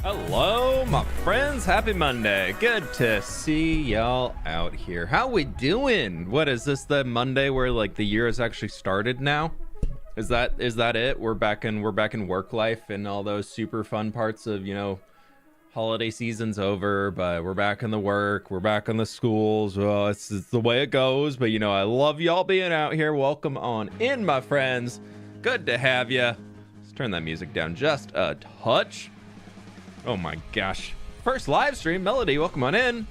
Hello, my friends. Happy Monday. Good to see y'all out here. How we doing? What is this, the Monday where like the year has actually started now? Is that it? We're back in work life and all those super fun parts of, you know, holiday season's over, but we're back in the work. We're back in the schools. Well, it's the way it goes, but you know, I love y'all being out here. Welcome on in, my friends. Good to have you. Let's turn that music down just a touch. Oh my gosh. First live stream. Melody, welcome on in.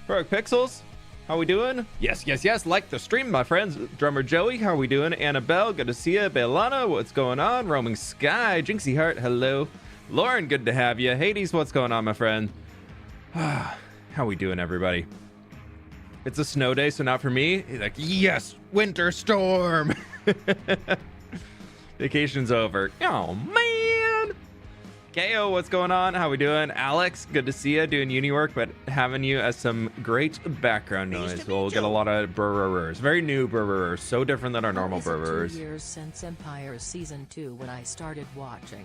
Heroic Pixels, how we doing? Yes. Like the stream, my friends. Drummer Joey, how we doing? Annabelle, good to see you. Bailana, what's going on? Roaming Sky, Jinxie Heart, hello. Lauren, good to have you. Hades, what's going on, my friend? How we doing, everybody? It's a snow day, so not for me. He's like, yes, winter storm. Vacation's over. Oh, man. KO, what's going on? How we doing? Alex, good to see you doing uni work, but having you as some great background noise. We'll get a lot of brrrrs. Very new brrrrs. So different than our normal brrrrs. 2 years since Empire Season 2 when I started watching.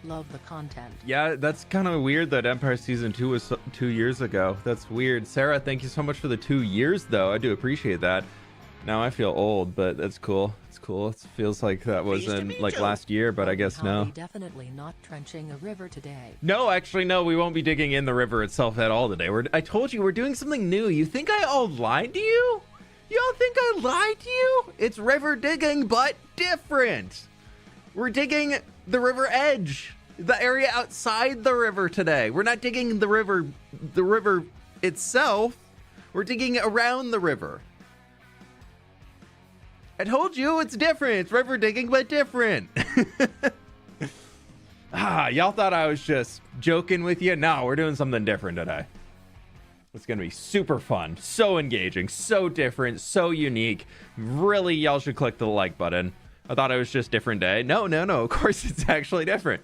Love the content. Yeah, that's kind of weird that Empire Season 2 was 2 years ago. That's weird. Sarah, thank you so much for the 2 years, though. I do appreciate that. Now I feel old, but that's cool. It's cool. It feels like that was in like last year, but I guess no. Definitely not trenching a river today. No, actually, no. We won't be digging in the river itself at all today. I told you we're doing something new. You think I all lied to you? Y'all think I lied to you? It's river digging, but different. We're digging the river edge, the area outside the river today. We're not digging the river itself. We're digging around the river. I told you it's different. It's river digging, but different. Y'all thought I was just joking with you? No, we're doing something different today. It's going to be super fun, so engaging, so different, so unique. Really, y'all should click the like button. I thought it was just different day. No. Of course, it's actually different.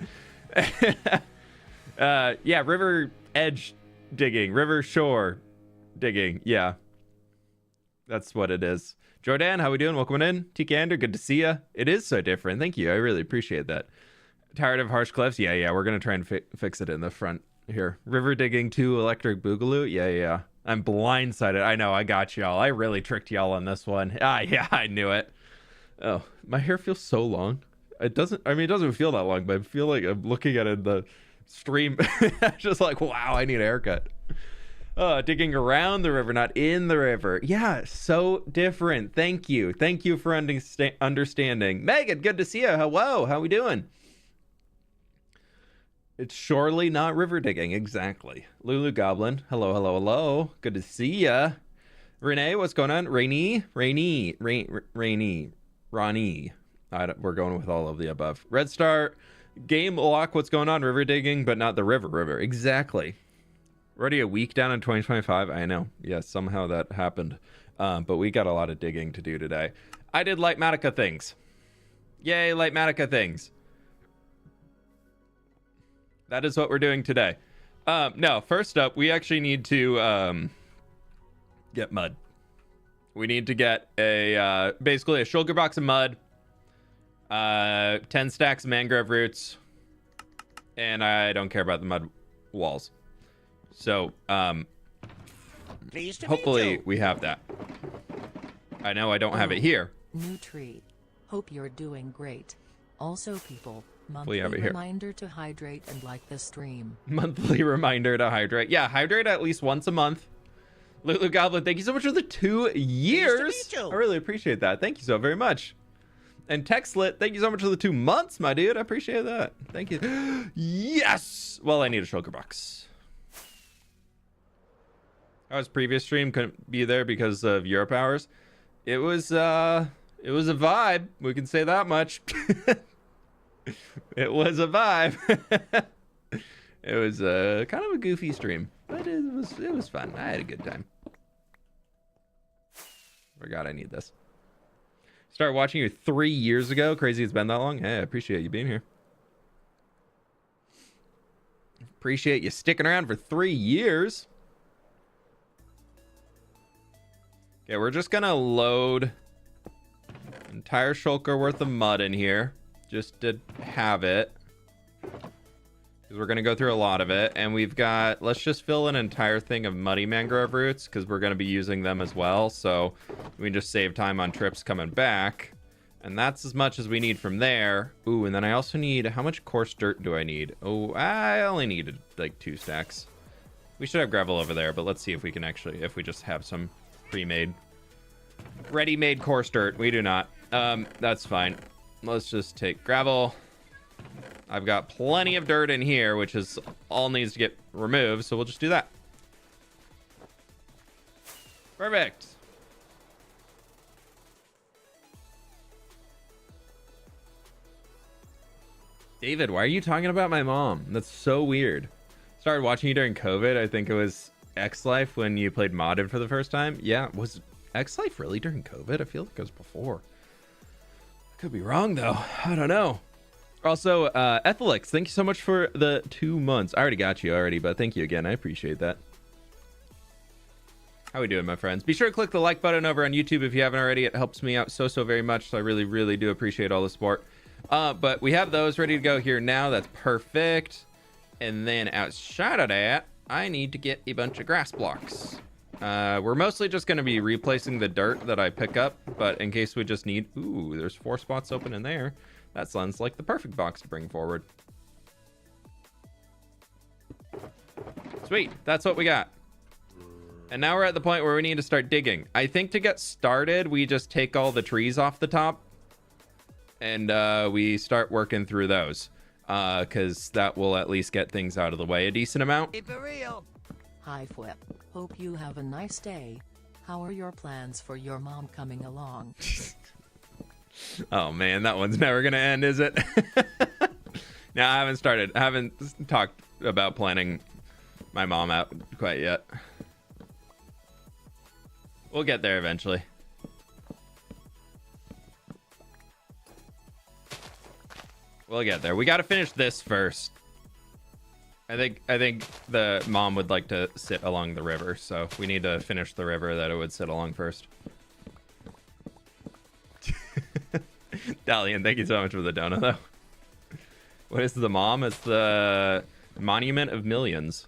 Yeah, river edge digging, river shore digging. Yeah, that's what it is. Jordan, how we doing? Welcome in. Tikander, good to see you. It is so different. Thank you. I really appreciate that. Tired of harsh cliffs? Yeah. We're going to try and fix it in the front here. River digging 2 electric boogaloo? Yeah. I'm blindsided. I know. I got y'all. I really tricked y'all on this one. Yeah, I knew it. Oh, my hair feels so long. It doesn't feel that long, but I feel like I'm looking at it in the stream. Just like, wow, I need a haircut. Digging around the river, not in the river. Yeah, so different. Thank you for understanding. Megan, good to see you. Hello, how we doing? It's surely not river digging. Exactly. Lulu Goblin, hello. Good to see ya. Renee, what's going on? Ronnie. We're going with all of the above. Red Star, game lock, what's going on? River digging, but not the river. Exactly. Already a week down in 2025. I know. Yeah, somehow that happened. But we got a lot of digging to do today. I did Litematica things. Yay, Litematica things. That is what we're doing today. No, first up, we actually need to get mud. We need to get a basically a shulker box of mud, 10 stacks of mangrove roots, and I don't care about the mud walls. So, hopefully we have that. I know I don't have it here. New tree. Hope you're doing great. Also, people, We have monthly it here. reminder to hydrate and like the stream. Monthly reminder to hydrate. Yeah, hydrate at least once a month. Lulu Goblin, thank you so much for the 2 years. I really appreciate that. Thank you so very much. And Textlit, thank you so much for the 2 months, my dude. I appreciate that. Thank you. Yes. Well, I need a shulker box. Our previous stream couldn't be there because of Europe hours. It was a vibe. We can say that much. It was a vibe. It was kind of a goofy stream, but it was fun. I had a good time. Forgot I need this. Started watching you 3 years ago. Crazy it's been that long. Hey, I appreciate you being here. Appreciate you sticking around for 3 years. Okay, we're just gonna load an entire shulker worth of mud in here just to have it. Because we're gonna go through a lot of it, and we've got, let's just fill an entire thing of muddy mangrove roots because we're gonna be using them as well, so we can just save time on trips coming back. And that's as much as we need from there. Ooh, and then I also need, how much coarse dirt do I need? Oh, I only needed like 2 stacks. We should have gravel over there, but let's see if we can actually, if we just have some pre-made, ready-made coarse dirt. We do not. That's fine. Let's just take gravel. I've got plenty of dirt in here, which is all needs to get removed, so we'll just do that. Perfect. David, why are you talking about my mom? That's so weird. Started watching you during COVID. I think it was X-Life when you played modded for the first time. Yeah, was X-Life really during COVID? I feel like it was before. Could be wrong, though. I don't know. Also, Ethelix, thank you so much for the 2 months. I already got you already, but thank you again. I appreciate that. How we doing, my friends? Be sure to click the like button over on YouTube if you haven't already. It helps me out so very much, so I really, really do appreciate all the support. But we have those ready to go here now. That's perfect. And then outside of that, I need to get a bunch of grass blocks. We're mostly just going to be replacing the dirt that I pick up, but in case we just need... Ooh, there's 4 spots open in there. That sounds like the perfect box to bring forward. Sweet, that's what we got. And now we're at the point where we need to start digging. I think to get started, we just take all the trees off the top and we start working through those. Because that will at least get things out of the way a decent amount. Keep it real. Hi, fWhip. Hope you have a nice day. How are your plans for your mom coming along? Oh man, that one's never gonna end, is it? No, I haven't talked about planning my mom out quite yet. We'll get there eventually. We'll get there. We gotta finish this first. I think the mom would like to sit along the river, so we need to finish the river that it would sit along first. Dalian, thank you so much for the donut, though. What is the mom? It's the Monument of Millions.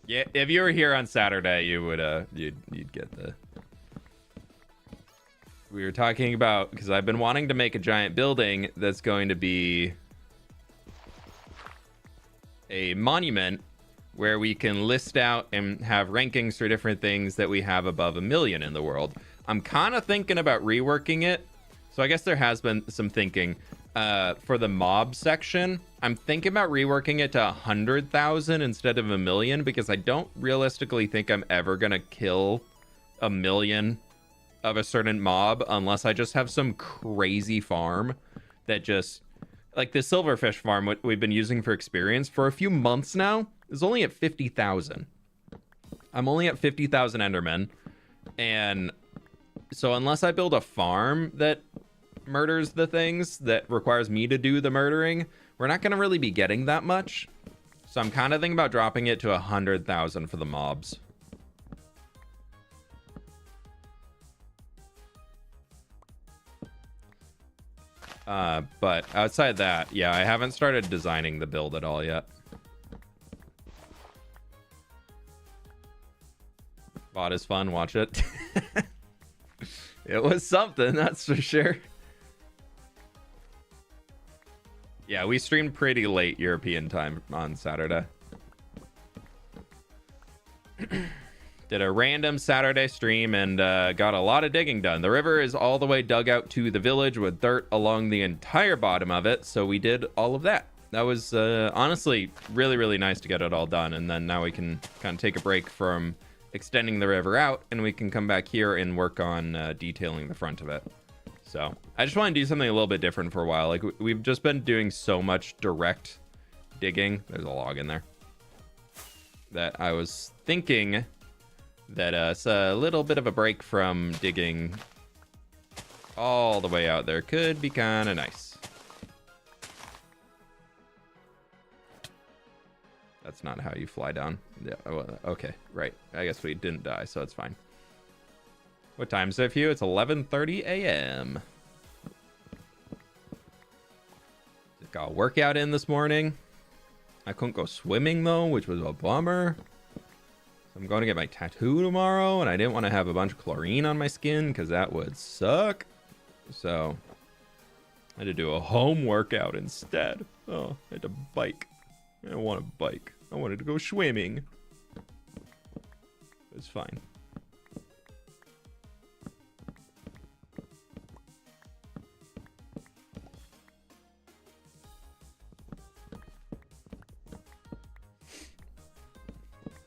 Yeah, if you were here on Saturday, you would you'd get the... We were talking about, because I've been wanting to make a giant building that's going to be a monument where we can list out and have rankings for different things that we have above 1 million in the world. I'm kind of thinking about reworking it. So I guess there has been some thinking for the mob section. I'm thinking about reworking it to 100,000 instead of 1 million, because I don't realistically think I'm ever going to kill a million of a certain mob unless I just have some crazy farm that just, like the silverfish farm, what we've been using for experience for a few months now, is only at 50,000. I'm only at 50,000 Endermen. And so unless I build a farm that murders the things that requires me to do the murdering, we're not going to really be getting that much. So I'm kind of thinking about dropping it to 100,000 for the mobs. But outside that, yeah, I haven't started designing the build at all yet. VOD is fun, watch it. It was something, that's for sure. Yeah, we streamed pretty late European time on Saturday. Did a random Saturday stream and got a lot of digging done. The river is all the way dug out to the village with dirt along the entire bottom of it, so we did all of that. That was honestly really, really nice to get it all done, and then now we can kind of take a break from extending the river out, and we can come back here and work on detailing the front of it. So I just want to do something a little bit different for a while. Like we've just been doing so much direct digging. There's a log in there. That I was thinking that it's a little bit of a break from digging all the way out there could be kind of nice. That's not how you fly down. Yeah, well, okay, right. I guess we didn't die, so it's fine. What time is it for you? It's 11:30 a.m. Got a workout in this morning. I couldn't go swimming, though, which was a bummer. So I'm going to get my tattoo tomorrow, and I didn't want to have a bunch of chlorine on my skin, because that would suck. So I had to do a home workout instead. Oh, I had to bike. I don't want to bike. I wanted to go swimming. It's fine.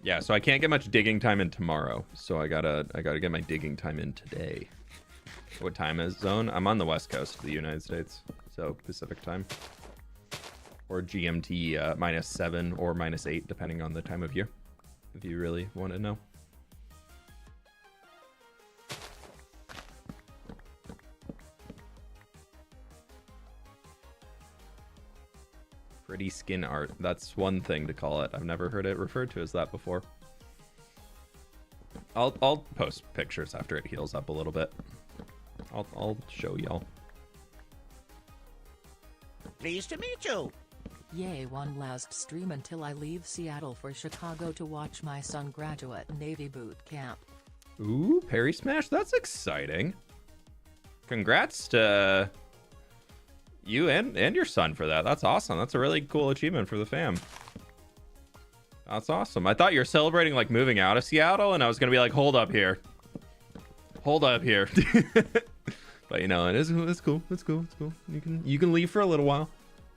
Yeah, so I can't get much digging time in tomorrow, so I gotta get my digging time in today. What time is zone? I'm on the west coast of the United States, so Pacific time, or GMT -7 or -8, depending on the time of year, if you really want to know. Pretty skin art. That's one thing to call it. I've never heard it referred to as that before. I'll post pictures after it heals up a little bit. I'll show y'all. Pleased to meet you. Yay, one last stream until I leave Seattle for Chicago to watch my son graduate Navy boot camp. Ooh, Parry Smash. That's exciting. Congrats to you and your son for that. That's awesome. That's a really cool achievement for the fam. That's awesome. I thought you were celebrating like moving out of Seattle, and I was gonna be like, hold up here. Hold up here. But you know, it's cool. It's cool. It's cool. You can leave for a little while.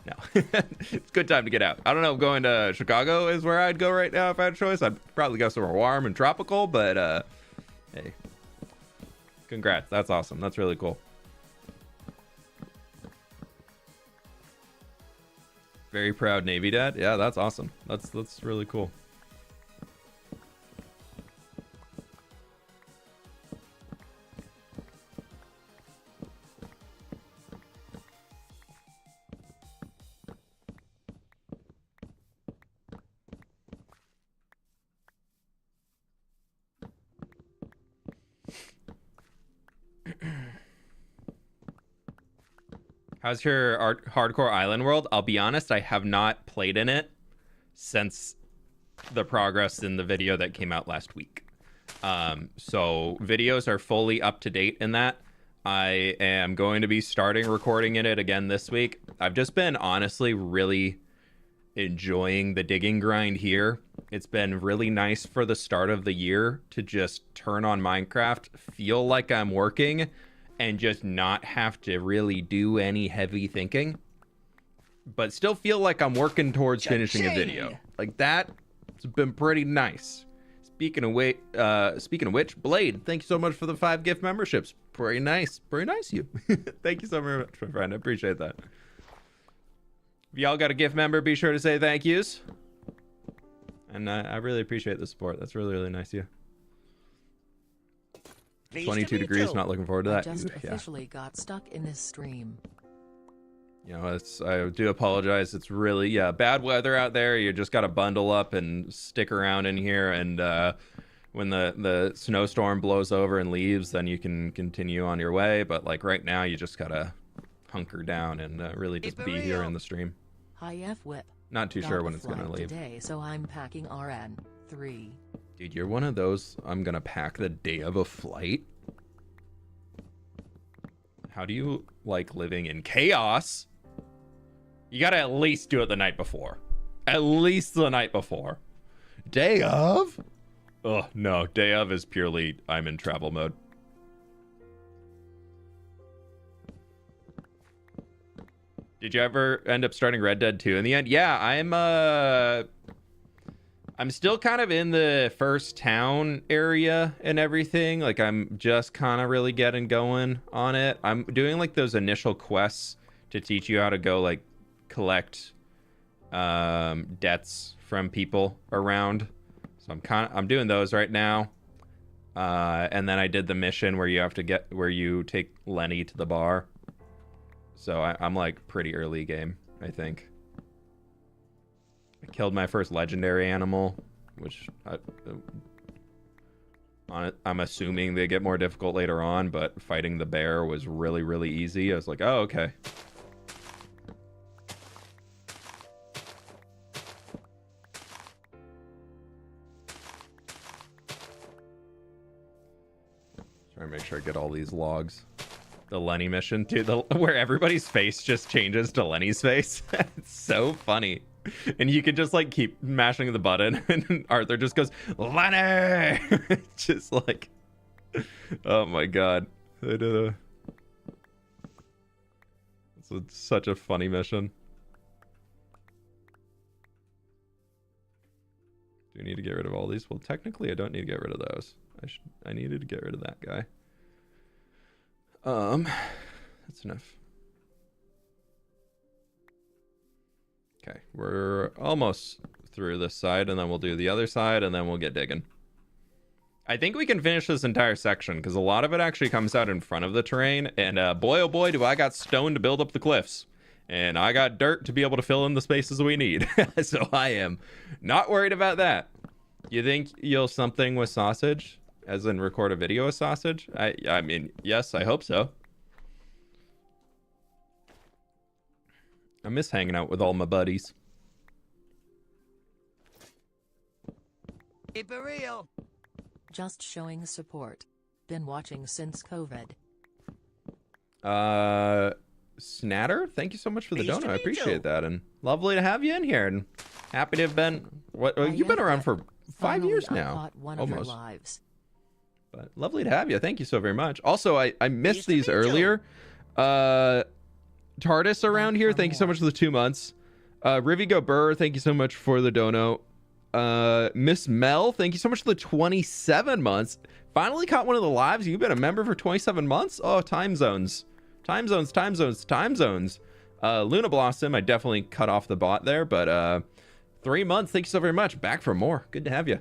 No. It's a good time to get out. I don't know, going to Chicago is where I'd go right now if I had a choice. I'd probably go somewhere warm and tropical, but hey. Congrats. That's awesome. That's really cool. Very proud Navy dad. Yeah, that's awesome. That's really cool. How's your hardcore island world? I'll be honest, I have not played in it since the progress in the video that came out last week. So videos are fully up to date in that. I am going to be starting recording in it again this week. I've just been honestly really enjoying the digging grind here. It's been really nice for the start of the year to just turn on Minecraft, feel like I'm working, and just not have to really do any heavy thinking, but still feel like I'm working towards finishing a video. Like that, it's been pretty nice. It's Speaking of which, Blade, thank you so much for the 5 gift memberships. Very nice you. Thank you so very much, my friend. I appreciate that. If y'all got a gift member, be sure to say thank yous. And I really appreciate the support. That's really, really nice of you. 22 degrees, not looking forward to that. I just officially got stuck in this stream. You know, I do apologize. It's really, bad weather out there. You just got to bundle up and stick around in here. And when the snowstorm blows over and leaves, then you can continue on your way. But like right now, you just got to hunker down and really just be here in the stream. Hi, fWhip. Not too sure when it's going to leave. Today, so I'm packing RN 3. Dude, you're one of those, I'm going to pack the day of a flight? How do you like living in chaos? You got to at least do it the night before. At least the night before. Day of? Oh, no. Day of is purely I'm in travel mode. Did you ever end up starting Red Dead 2 in the end? Yeah, I'm still kind of in the first town area and everything. Like, I'm just kind of really getting going on it. I'm doing, like, those initial quests to teach you how to go, like, collect debts from people around. So I'm doing those right now. And then I did the mission where you take Lenny to the bar. So I'm like pretty early game, I think. I killed my first legendary animal, which I'm assuming they get more difficult later on, but fighting the bear was really, really easy. I was like, oh, okay. Trying to make sure I get all these logs. The Lenny mission, dude, where everybody's face just changes to Lenny's face. It's so funny. And you can just like keep mashing the button and Arthur just goes, Lenny! Just like, oh my God. It's such a funny mission. Do I need to get rid of all these? Well, technically I don't need to get rid of those. I needed to get rid of that guy. That's enough. Okay, we're almost through this side, and then we'll do the other side, and then we'll get digging. I think we can finish this entire section, because a lot of it actually comes out in front of the terrain, and boy, oh boy, do I got stone to build up the cliffs. And I got dirt to be able to fill in the spaces we need. So I am not worried about that. You think you'll something with sausage? As in record a video with sausage? I mean, yes, I hope so. I miss hanging out with all my buddies. Keep it real. Just showing support. Been watching since COVID. Snatter, thank you so much for the donut. I appreciate that, and lovely to have you in here, and happy to have been. You've been around for 5 years now, almost. But lovely to have you. Thank you so very much. Also, I missed these earlier. TARDIS around here, thank you so much for the 2 months. Rivigo Burr, thank you so much for the dono. Miss Mel, thank you so much for the 27 months. Finally caught one of the lives. You've been a member for 27 months? Oh, time zones. Time zones. Luna Blossom, I definitely cut off the bot there, but 3 months. Thank you so very much. Back for more. Good to have you.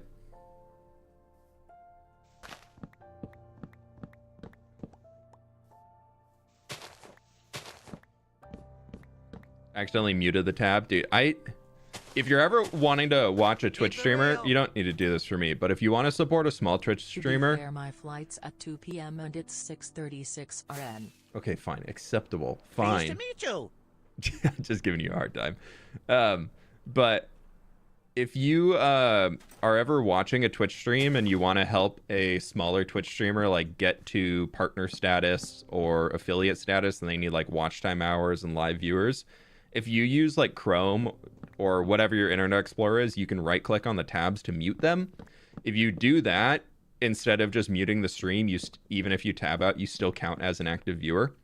Accidentally muted the tab, dude. If you're ever wanting to watch a Twitch streamer, you don't need to do this for me, but if you want to support a small Twitch streamer, to be fair, my flight's at 2 p.m. and it's 6:36 RN. Okay, fine, acceptable, fine. Nice to meet you. Just giving you a hard time. But if you are ever watching a Twitch stream and you want to help a smaller Twitch streamer like get to partner status or affiliate status, and they need like watch time hours and live viewers, if you use like Chrome or whatever your Internet Explorer is, you can right click on the tabs to mute them. If you do that, instead of just muting the stream, even if you tab out, you still count as an active viewer.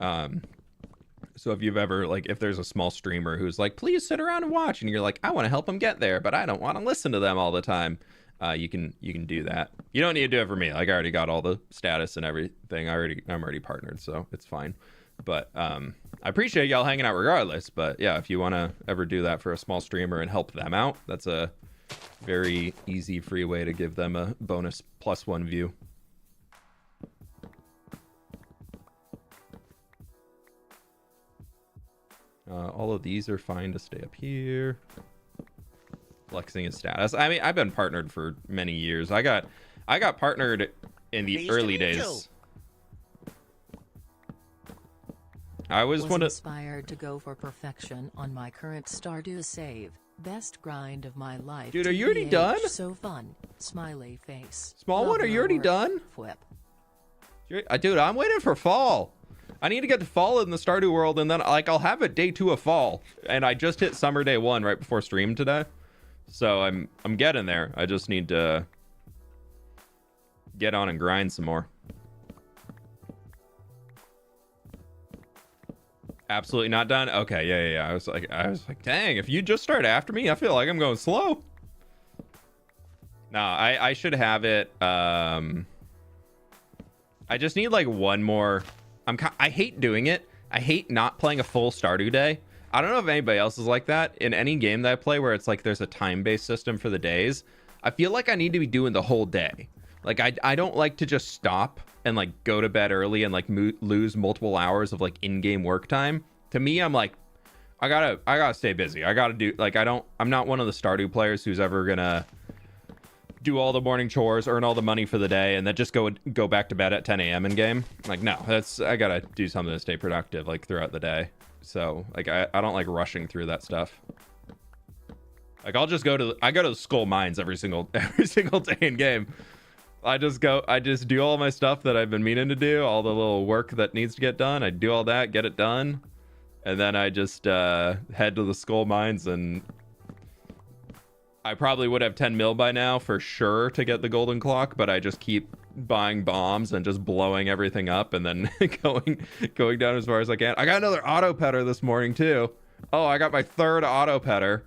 So if you've ever, like, if there's a small streamer who's like, please sit around and watch, and you're like, I want to help them get there, but I don't want to listen to them all the time. you can do that. You don't need to do it for me. Like, I already got all the status and everything. I'm already partnered, so it's fine. But I appreciate y'all hanging out regardless. But yeah, if you want to ever do that for a small streamer and help them out, that's a very easy, free way to give them a bonus +1 view. All of these are fine to stay up here. Flexing his status. I mean, I've been partnered for many years. I got partnered in the early days. I was one of inspired to go for perfection on my current Stardew save. Best grind of my life. Dude, are you already done? So fun. Smiley face. Small one, are you already done? fWhip. Dude, I'm waiting for fall. I need to get to fall in the Stardew world, and then like I'll have it day 2 of fall. And I just hit summer day 1 right before stream today. So I'm getting there. I just need to get on and grind some more. Absolutely not done. Okay, yeah. I was like, dang, if you just start after me, I feel like I'm going slow. No, I should have it. I just need like one more. I hate doing it. I hate not playing a full Stardew day. I don't know if anybody else is like that. In any game that I play where it's like there's a time-based system for the days, I feel like I need to be doing the whole day. Like I don't like to just stop and like go to bed early and like lose multiple hours of like in-game work time. To me, I'm like, I gotta stay busy. I gotta do like I'm not one of the Stardew players who's ever gonna do all the morning chores, earn all the money for the day, and then just go back to bed at 10 a.m. in game. Like, no, I gotta do something to stay productive like throughout the day. So like I don't like rushing through that stuff. Like I go to the Skull Mines every single day in game. I just do all my stuff that I've been meaning to do, all the little work that needs to get done. I do all that, get it done, and then I just head to the Skull Mines, and I probably would have 10 mil by now for sure to get the golden clock, but I just keep buying bombs and just blowing everything up and then going down as far as I can. I got another auto petter this morning too. Oh, I got my 3rd auto petter.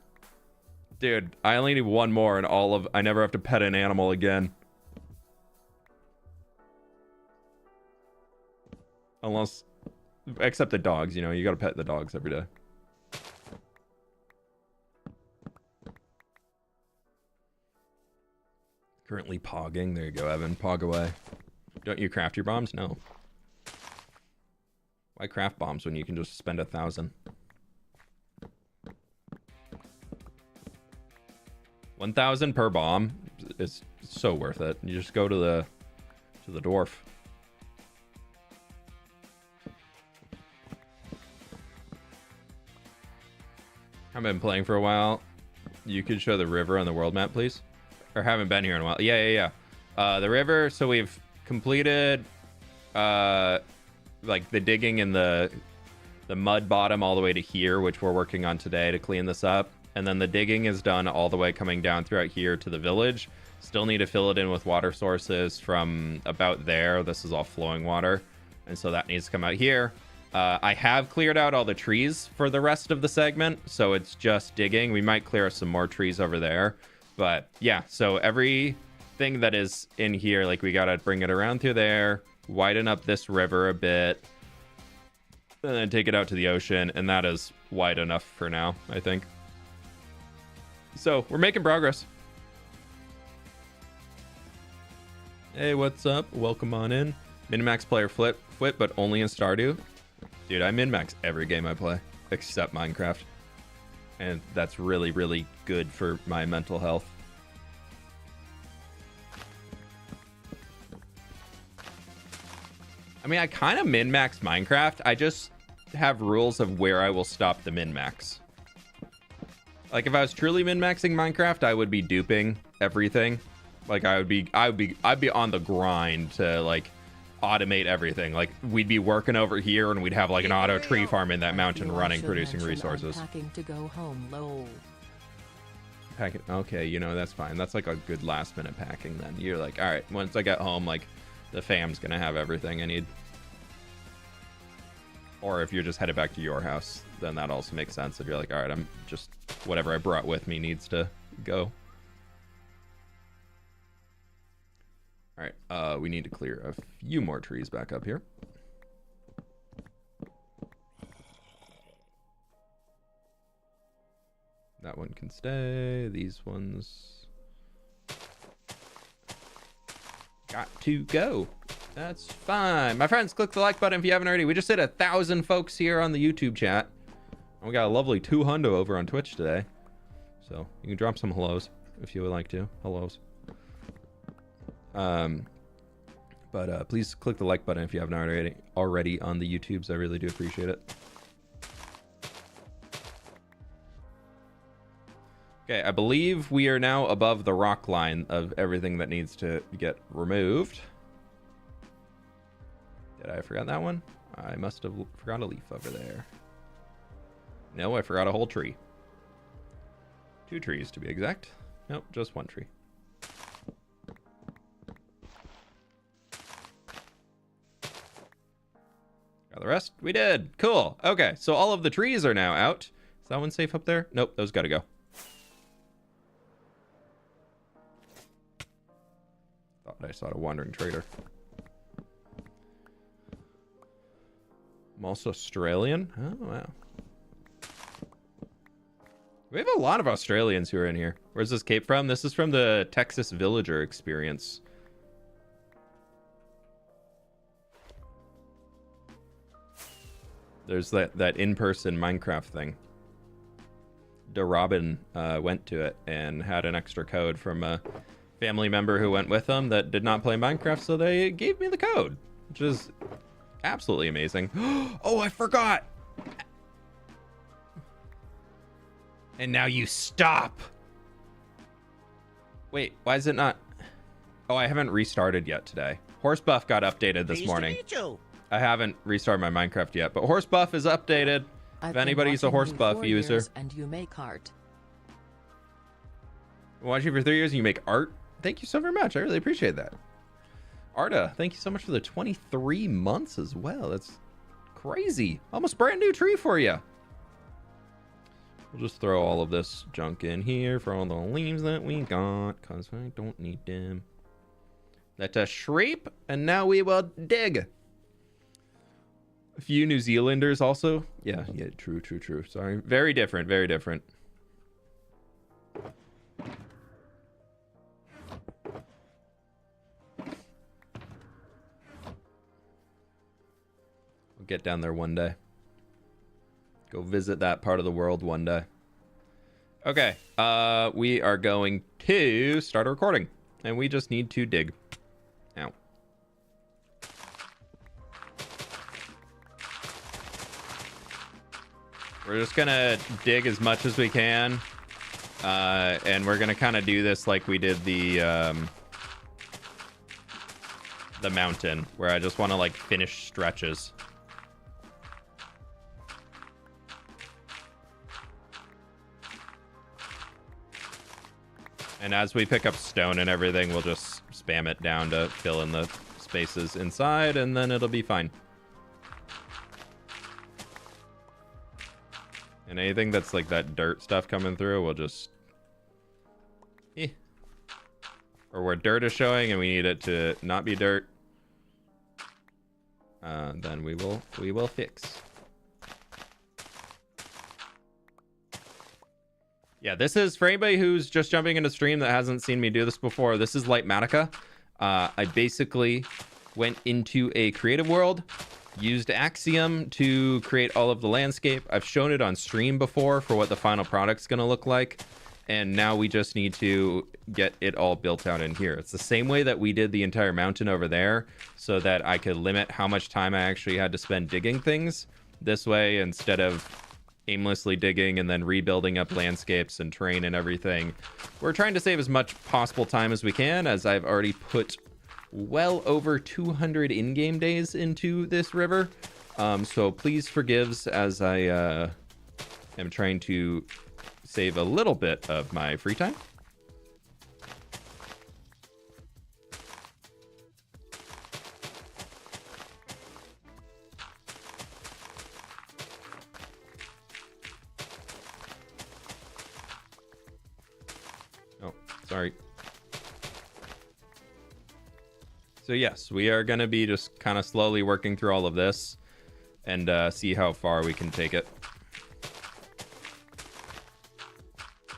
Dude, I only need one more and I never have to pet an animal again. Except the dogs, you gotta pet the dogs every day. Currently pogging. There you go, Evan. Pog away. Don't you craft your bombs? No. Why craft bombs when you can just spend 1,000? 1,000 per bomb is so worth it. You just go to the dwarf. I've been playing for a while. You could show the river on the world map, please? Or haven't been here in a while. Yeah. The river, so we've completed like the digging in the mud bottom all the way to here, which we're working on today to clean this up. And then the digging is done all the way coming down throughout here to the village. Still need to fill it in with water sources from about there. This is all flowing water. And so that needs to come out here. I have cleared out all the trees for the rest of the segment, so it's just digging. We might clear some more trees over there. But yeah, so everything that is in here, like we gotta bring it around through there, widen up this river a bit, and then take it out to the ocean, and that is wide enough for now, I think. So we're making progress. Hey, what's up? Welcome on in. Min-max player fWhip, but only in Stardew. Dude, I min-max every game I play, except Minecraft. And that's really, really good for my mental health. I mean, I kind of min-max Minecraft. I just have rules of where I will stop the min-max. Like, if I was truly min-maxing Minecraft, I would be duping everything. Like, I'd be on the grind to, like, automate everything. Like, we'd be working over here and we'd have like an auto tree farm in that mountain running, producing resources. Packing to go home, lol. Packing, okay, that's fine. That's like a good last minute packing then. You're like, all right, once I get home, like the fam's gonna have everything I need. Or if you're just headed back to your house, then that also makes sense. If you're like, all right, I'm just whatever I brought with me needs to go. All right, we need to clear a few more trees back up here. That one can stay. These ones got to go. That's fine. My friends, click the like button if you haven't already. We just hit 1,000 folks here on the YouTube chat. And we got a lovely 200 over on Twitch today. So you can drop some hellos if you would like to. Hellos. But please click the like button if you haven't already on the YouTubes. I really do appreciate it. Okay, I believe we are now above the rock line of everything that needs to get removed. Did I forget that one? I must have forgot a leaf over there. No, I forgot a whole tree. 2 trees to be exact. Nope, just 1 tree. Got the rest? We did. Cool. Okay, so all of the trees are now out. Is that one safe up there? Nope, those gotta go. Thought I saw a wandering trader. I'm also Australian. Oh, wow. We have a lot of Australians who are in here. Where's this cape from? This is from the Texas Villager experience. There's that in-person Minecraft thing. Robin went to it and had an extra code from a family member who went with them that did not play Minecraft, so they gave me the code, which is absolutely amazing. Oh, I forgot. And now you stop. Wait, why is it not? Oh, I haven't restarted yet today. Horse Buff got updated this morning. Pleased to meet you. I haven't restarted my Minecraft yet, but Horse Buff is updated. If anybody's a Horse Buff user. And you make art. Watch you for 3 years and you make art. Thank you so very much. I really appreciate that. Arda, thank you so much for the 23 months as well. That's crazy. Almost brand new tree for you. We'll just throw all of this junk in here for all the leaves that we got, because I don't need them. Let us shreep, and now we will dig. A few New Zealanders also. Yeah, true. Sorry. Very different, very different. We'll get down there one day. Go visit that part of the world one day. Okay, we are going to start a recording, and we just need to dig. Ow. We're just gonna dig as much as we can, and we're gonna kind of do this like we did the mountain, where I just want to like finish stretches. And as we pick up stone and everything, we'll just spam it down to fill in the spaces inside, and then it'll be fine. And anything that's like that dirt stuff coming through, we'll just... Or where dirt is showing and we need it to not be dirt, then we will fix. Yeah, this is, for anybody who's just jumping into stream that hasn't seen me do this before, this is Litematica. I basically went into a creative world, used Axiom to create all of the landscape. I've shown it on stream before for what the final product's going to look like. And now we just need to get it all built out in here. It's the same way that we did the entire mountain over there, so that I could limit how much time I actually had to spend digging things. This way, instead of aimlessly digging and then rebuilding up landscapes and terrain and everything, we're trying to save as much possible time as we can, as I've already put well over 200 in-game days into this river. So please forgives as I am trying to save a little bit of my free time. Oh, sorry. So yes, we are going to be just kind of slowly working through all of this and see how far we can take it.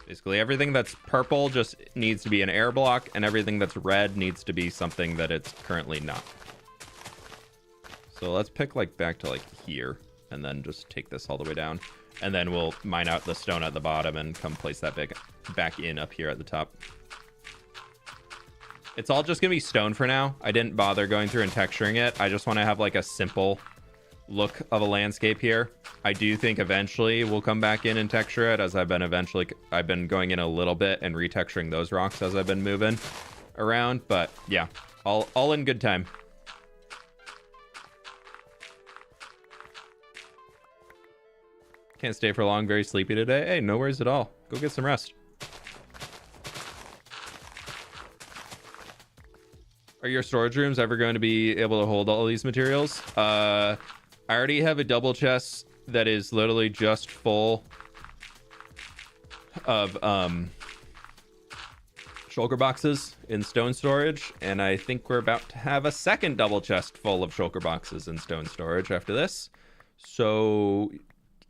Basically, everything that's purple just needs to be an air block, and everything that's red needs to be something that it's currently not. So let's pick like back to like here, and then just take this all the way down. And then we'll mine out the stone at the bottom and come place that back in up here at the top. It's all just gonna be stone for now. I didn't bother going through and texturing it. I just want to have like a simple look of a landscape here. I do think eventually we'll come back in and texture it, as I've been going in a little bit and retexturing those rocks as I've been moving around. But yeah, all in good time. Can't stay for long, very sleepy today. Hey, no worries at all. Go get some rest. Are your storage rooms ever going to be able to hold all these materials? I already have a double chest that is literally just full of shulker boxes in stone storage, and I think we're about to have a second double chest full of shulker boxes in stone storage after this. So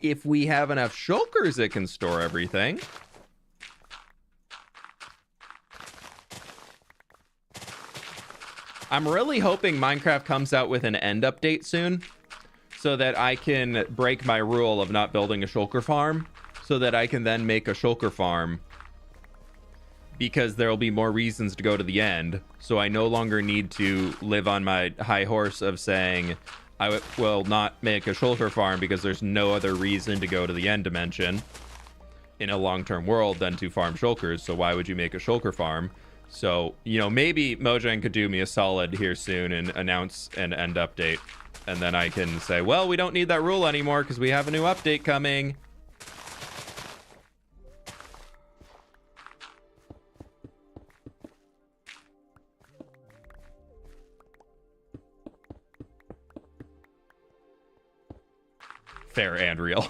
if we have enough shulkers that can store everything, I'm really hoping Minecraft comes out with an end update soon, so that I can break my rule of not building a shulker farm, so that I can then make a shulker farm, because there will be more reasons to go to the end. So I no longer need to live on my high horse of saying I will not make a shulker farm because there's no other reason to go to the end dimension in a long-term world than to farm shulkers. So why would you make a shulker farm? So, you know, maybe Mojang could do me a solid here soon and announce an end update. And then I can say, well, we don't need that rule anymore because we have a new update coming. Fair and real.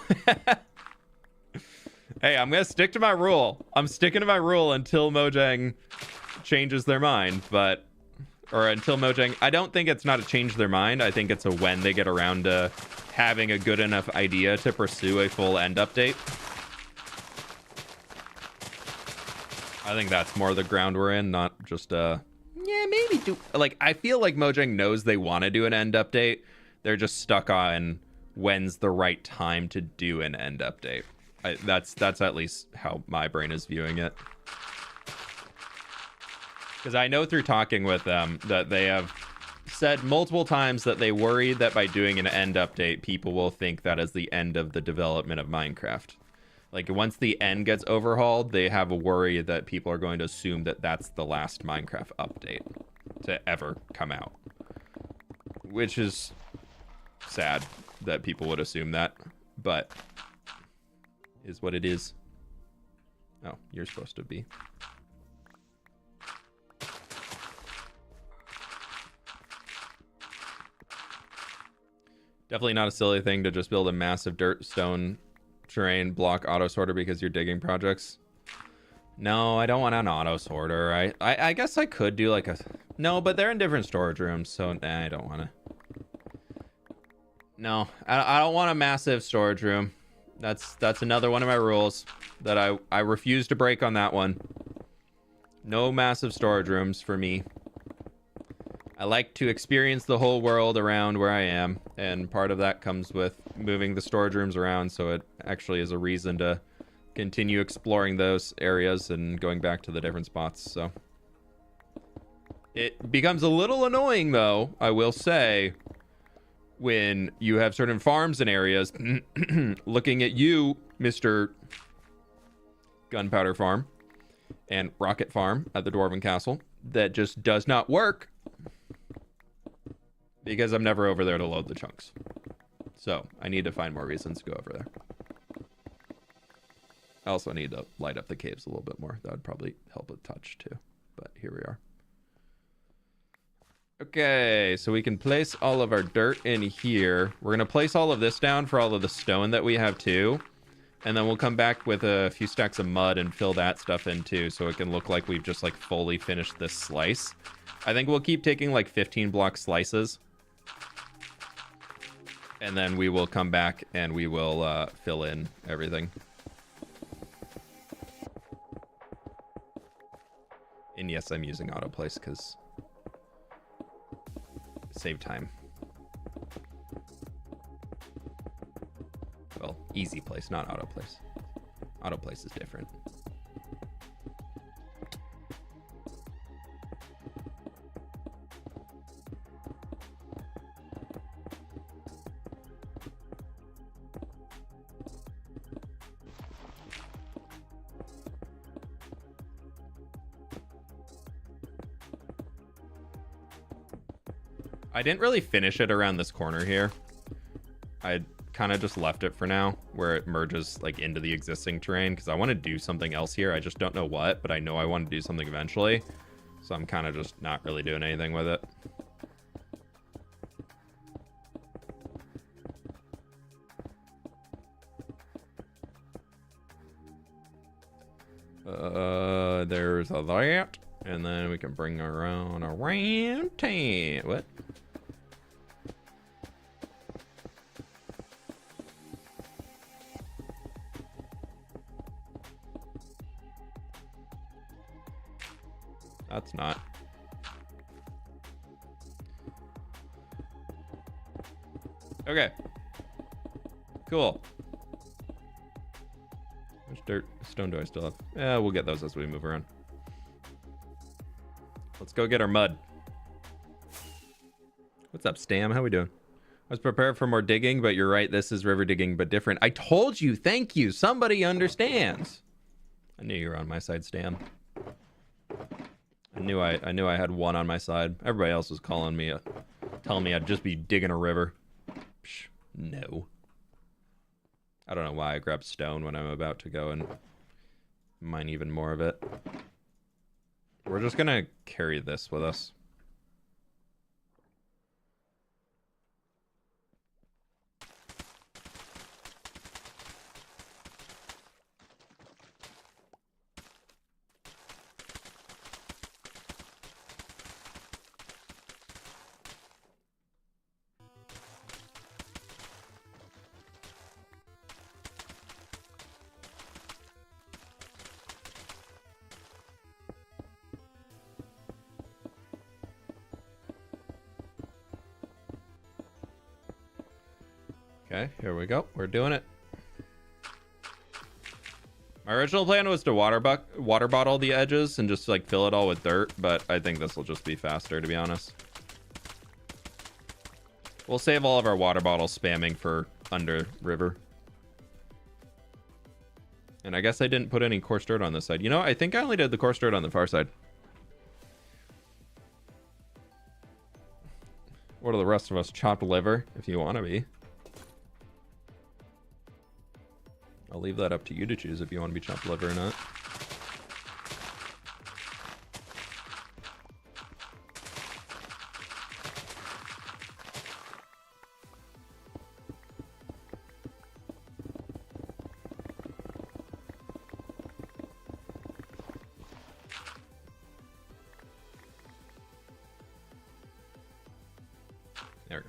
Hey, I'm gonna stick to my rule. I'm sticking to my rule until Mojang changes their mind, or until Mojang, I don't think it's not a change their mind. I think it's a when they get around to having a good enough idea to pursue a full end update. I think that's more the ground we're in, not just yeah, maybe do, like, I feel like Mojang knows they want to do an end update. They're just stuck on when's the right time to do an end update. That's at least how my brain is viewing it. Because I know through talking with them that they have said multiple times that they worry that by doing an end update, people will think that is the end of the development of Minecraft. Like, once the end gets overhauled, they have a worry that people are going to assume that that's the last Minecraft update to ever come out. Which is sad that people would assume that, but is what it is. Oh, you're supposed to be. Definitely not a silly thing to just build a massive dirt, stone, terrain block auto sorter because you're digging projects. No, I don't want an auto sorter. I guess I could do like a... No, but they're in different storage rooms, so nah, I don't want to. No, I don't want a massive storage room. That's another one of my rules that I refuse to break on that one. No massive storage rooms for me. I like to experience the whole world around where I am, and part of that comes with moving the storage rooms around, so it actually is a reason to continue exploring those areas and going back to the different spots. So it becomes a little annoying, though, I will say, when you have certain farms and areas looking at you, Mr. Gunpowder Farm and Rocket Farm at the Dwarven Castle, that just does not work because I'm never over there to load the chunks. So I need to find more reasons to go over there. I also need to light up the caves a little bit more. That would probably help a touch too, but here we are. Okay, so we can place all of our dirt in here. We're going to place all of this down for all of the stone that we have too. And then we'll come back with a few stacks of mud and fill that stuff in too, so it can look like we've just like fully finished this slice. I think we'll keep taking like 15 block slices. And then we will come back and we will fill in everything. And yes, I'm using autoplace because save time. Well, easy place, not autoplace. Autoplace is different. I didn't really finish it around this corner here. I kind of just left it for now where it merges like into the existing terrain because I want to do something else here. I just don't know what, but I know I want to do something eventually. So I'm kind of just not really doing anything with it. There's a that. And then we can bring around 10. What? That's not. Okay. Cool. How much dirt, stone do I still have? Yeah, we'll get those as we move around. Let's go get our mud. What's up, Stam? How we doing? I was prepared for more digging, but you're right. This is river digging, but different. I told you. Thank you. Somebody understands. I knew you were on my side, Stam. I knew I had one on my side. Everybody else was calling me, telling me I'd just be digging a river. Psh, no. I don't know why I grabbed stone when I'm about to go and mine even more of it. We're just gonna carry this with us. Okay, here we go. We're doing it. My original plan was to water bottle the edges and just like fill it all with dirt, but I think this will just be faster, to be honest. We'll save all of our water bottles spamming for under river. And I guess I didn't put any coarse dirt on this side. You know, I think I only did the coarse dirt on the far side. What are the rest of us? Chopped liver, if you want to be. I'll leave that up to you to choose if you want to be chopped liver or not. There we go.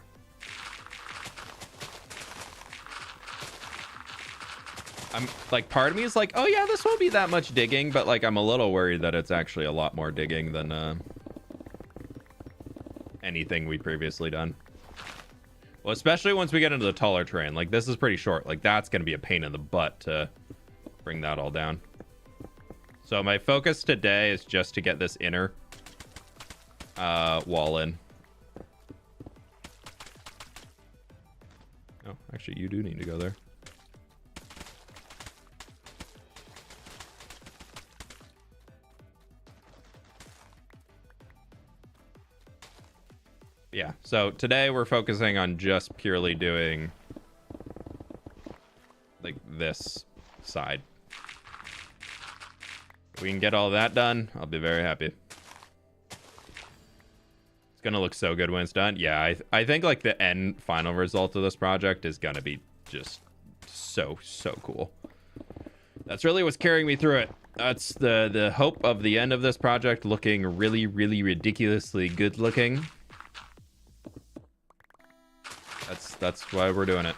I'm like, part of me is like, oh yeah, this won't be that much digging, but like I'm a little worried that it's actually a lot more digging than anything we'd previously done. Well, especially once we get into the taller terrain. Like this is pretty short. Like that's gonna be a pain in the butt to bring that all down. So my focus today is just to get this inner wall in. Oh, actually you do need to go there. Yeah, so today we're focusing on just purely doing like this side. If we can get all that done, I'll be very happy. It's gonna look so good when it's done. Yeah, I think like the end final result of this project is gonna be just so cool. That's really what's carrying me through it. That's the hope of the end of this project looking really, really ridiculously good looking. That's why we're doing it.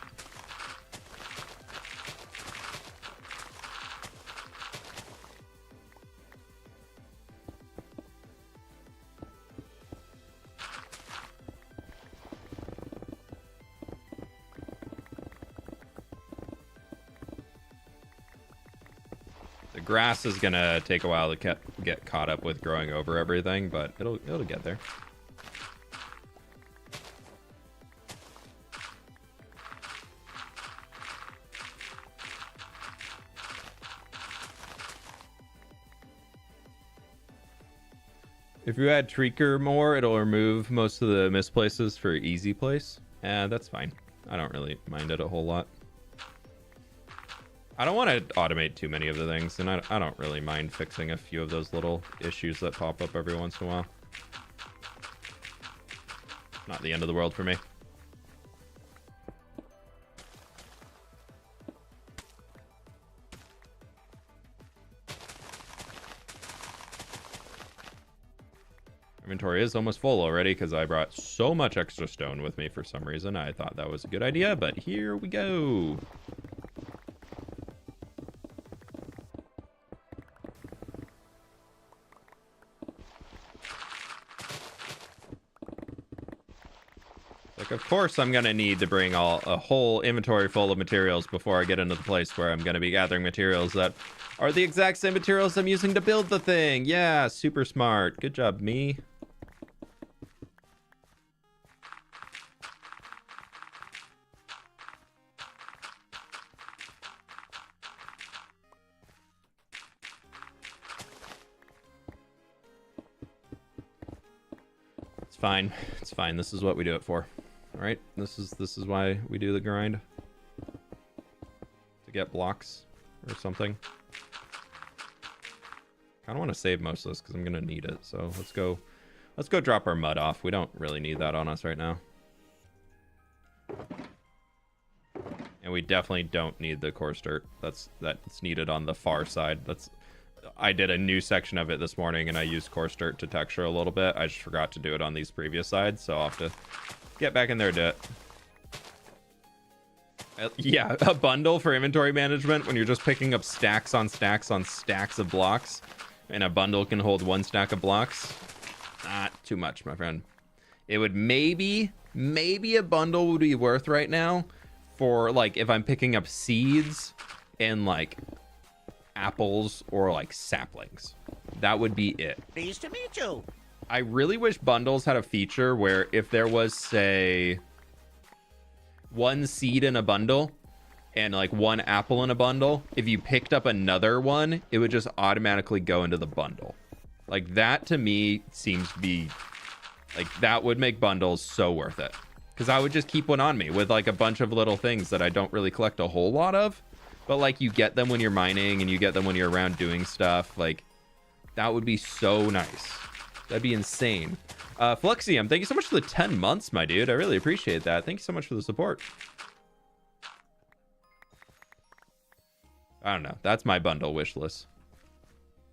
The grass is gonna take a while to get caught up with growing over everything, but it'll get there. If you add Treaker more, it'll remove most of the misplaces for easy place. That's fine. I don't really mind it a whole lot. I don't want to automate too many of the things, and I don't really mind fixing a few of those little issues that pop up every once in a while. Not the end of the world for me. Inventory is almost full already because I brought so much extra stone with me for some reason. I thought that was a good idea, but here we go. Like, of course I'm gonna need to bring a whole inventory full of materials before I get into the place where I'm gonna be gathering materials that are the exact same materials I'm using to build the thing. Yeah, super smart. Good job, me. It's fine. It's fine. This is what we do it for. All right, this is why we do the grind, to get blocks or something. Kind of want to save most of this because I'm gonna need it. So let's go drop our mud off. We don't really need that on us right now, and we definitely don't need the coarse dirt. That's needed on the far side. I did a new section of it this morning and I used coarse dirt to texture a little bit. I just forgot to do it on these previous sides, so I'll have to get back in there and do it. Yeah, a bundle for inventory management when you're just picking up stacks on stacks on stacks of blocks, and a bundle can hold one stack of blocks. Not too much, my friend. It would maybe a bundle would be worth right now for, like, if I'm picking up seeds and like apples or like saplings. That would be it. Pleased to meet you. I really wish bundles had a feature where if there was, say, one seed in a bundle and like one apple in a bundle, if you picked up another one, it would just automatically go into the bundle. Like, that to me seems to be like, that would make bundles so worth it, because I would just keep one on me with like a bunch of little things that I don't really collect a whole lot of, but like you get them when you're mining and you get them when you're around doing stuff. Like, that would be so nice. That'd be insane. Fluxium, thank you so much for the 10 months, my dude. I really appreciate that. Thank you so much for the support. I don't know. That's my bundle wish list.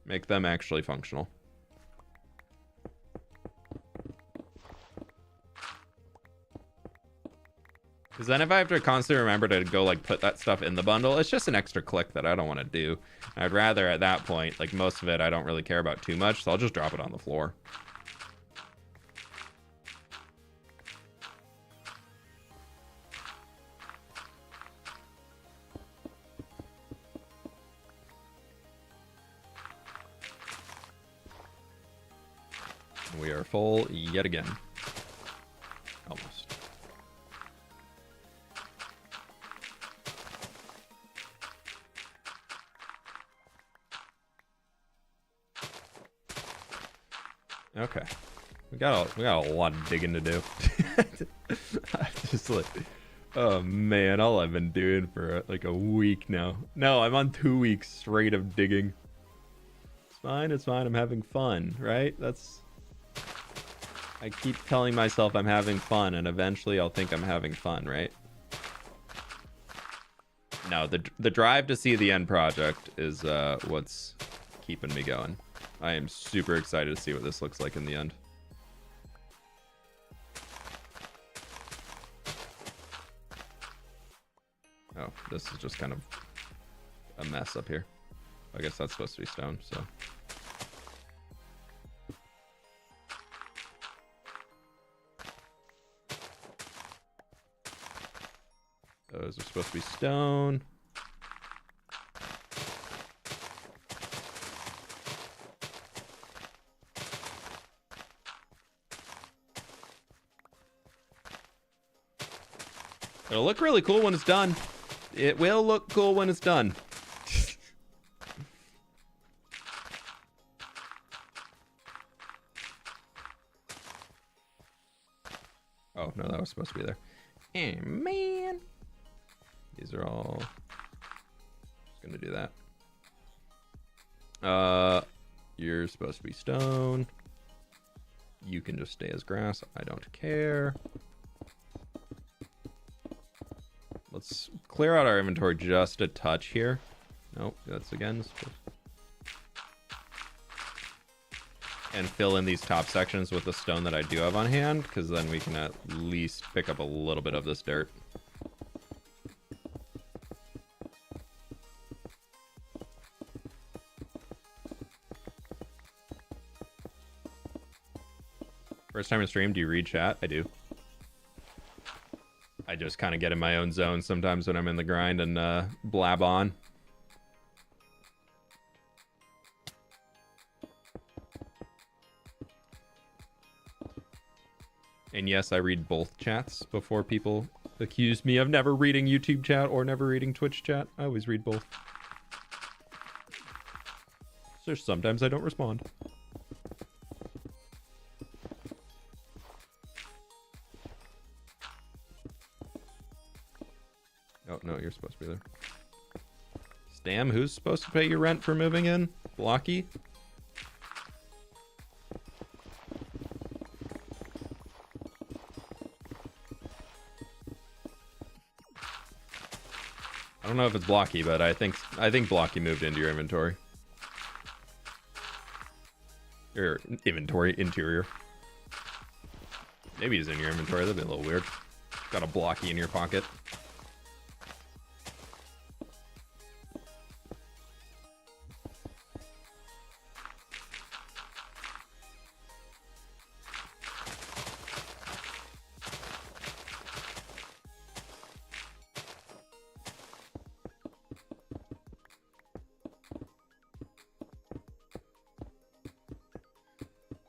Make them actually functional. Because then if I have to constantly remember to go like put that stuff in the bundle, it's just an extra click that I don't want to do. I'd rather at that point, like most of it I don't really care about too much, so I'll just drop it on the floor. We are full yet again. Almost. Okay, we got a lot of digging to do. Just like, oh man, all I've been doing for like a week now. No, I'm on 2 weeks straight of digging. It's fine. It's fine. I'm having fun, right? I keep telling myself I'm having fun, and eventually I'll think I'm having fun, right? No, the drive to see the end project is what's keeping me going. I am super excited to see what this looks like in the end. Oh, this is just kind of a mess up here. I guess that's supposed to be stone, so. Those are supposed to be stone. It'll look really cool when it's done. It will look cool when it's done. Oh, no, that was supposed to be there. Hey, man. These are all... Just gonna do that. You're supposed to be stone. You can just stay as grass. I don't care. Let's clear out our inventory just a touch here. Nope, that's again. And fill in these top sections with the stone that I do have on hand, because then we can at least pick up a little bit of this dirt. First time in stream, do you read chat? I do. I just kind of get in my own zone sometimes when I'm in the grind and blab on. And yes, I read both chats before people accuse me of never reading YouTube chat or never reading Twitch chat. I always read both. So sometimes I don't respond. Oh, no, you're supposed to be there. Stam, who's supposed to pay your rent for moving in? Blocky? I don't know if it's Blocky, but I think Blocky moved into your inventory. Your inventory, interior. Maybe he's in your inventory, that'd be a little weird. Got a Blocky in your pocket.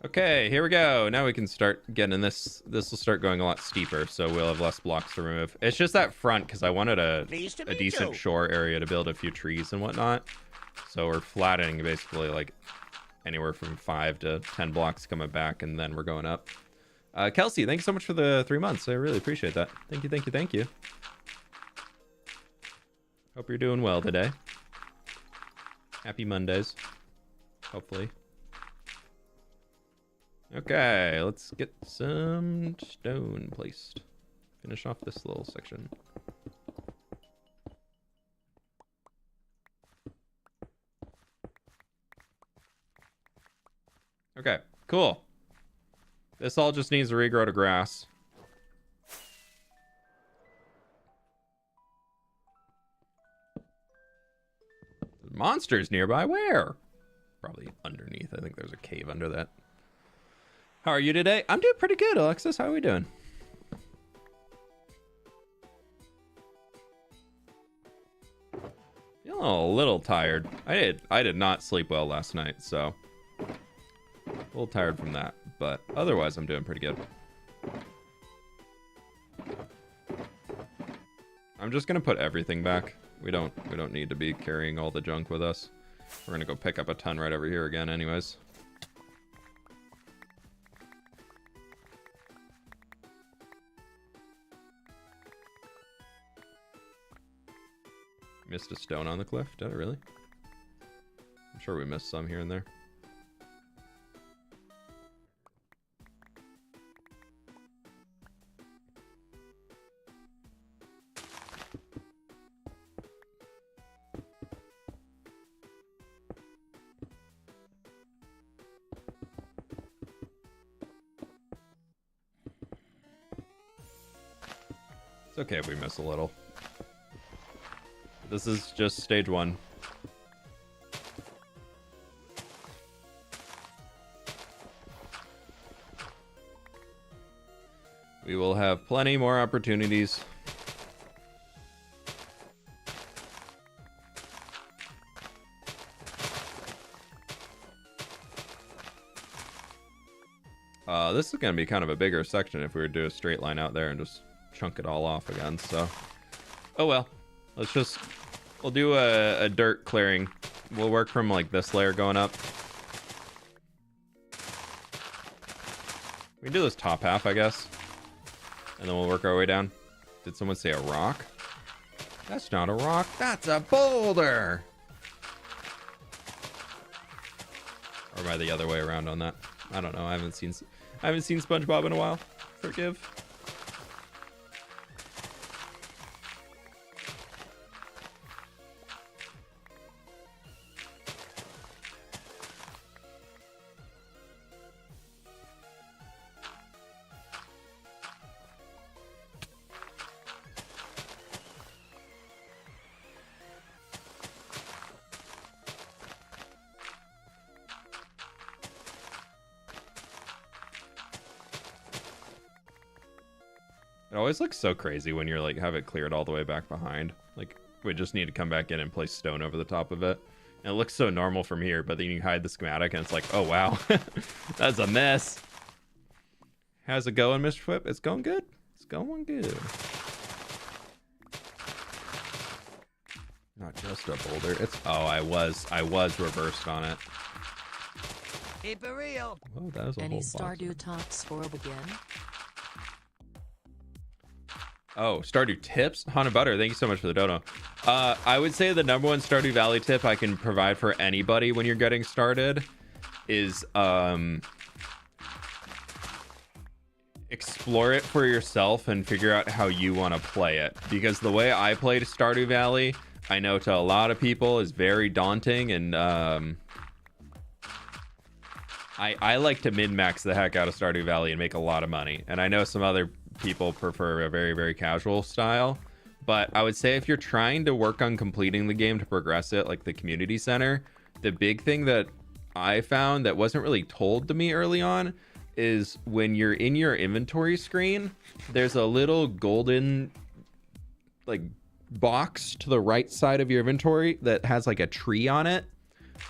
Okay, here we go. Now we can start getting this. This will start going a lot steeper, so we'll have less blocks to remove. It's just that front, because I wanted a decent shore area to build a few trees and whatnot. So we're flattening basically like anywhere from 5 to 10 blocks coming back, and then we're going up. Kelsey, thanks so much for the 3 months. I really appreciate that. Thank you, thank you, thank you. Hope you're doing well today. Happy Mondays, hopefully. Okay, let's get some stone placed. Finish off this little section. Okay, cool. This all just needs to regrow to grass. Monsters nearby? Where? Probably underneath. I think there's a cave under that. How are you today? I'm doing pretty good, Alexis. How are we doing? Feeling a little tired. I did not sleep well last night, so a little tired from that. But otherwise, I'm doing pretty good. I'm just gonna put everything back. We don't need to be carrying all the junk with us. We're gonna go pick up a ton right over here again, anyways. Missed a stone on the cliff? Did I really? I'm sure we missed some here and there. It's okay if we miss a little. This is just stage 1. We will have plenty more opportunities. This is going to be kind of a bigger section if we were to do a straight line out there and just chunk it all off again, so... Oh well. We'll do a dirt clearing. We'll work from, like, this layer going up. We can do this top half, I guess. And then we'll work our way down. Did someone say a rock? That's not a rock. That's a boulder! Or am I the other way around on that? I don't know. I haven't seen SpongeBob in a while. Forgive. It always looks so crazy when you're like have it cleared all the way back behind. Like we just need to come back in and place stone over the top of it. And it looks so normal from here, but then you hide the schematic and it's like, oh wow, that's a mess. How's it going, Mr. fWhip? It's going good. It's going good. Not just a boulder. It's I was reversed on it. Keep it real. Oh, that was a Any whole box. Stardew talks for again? Oh, Stardew tips? Hana Butter, thank you so much for the dono. I would say the number one Stardew Valley tip I can provide for anybody when you're getting started is explore it for yourself and figure out how you want to play it. Because the way I played Stardew Valley, I know to a lot of people is very daunting, and I like to min-max the heck out of Stardew Valley and make a lot of money. And I know some other people prefer a very, very casual style, but I would say if you're trying to work on completing the game to progress it, like the community center, the big thing that I found that wasn't really told to me early on is when you're in your inventory screen, there's a little golden like box to the right side of your inventory that has like a tree on it,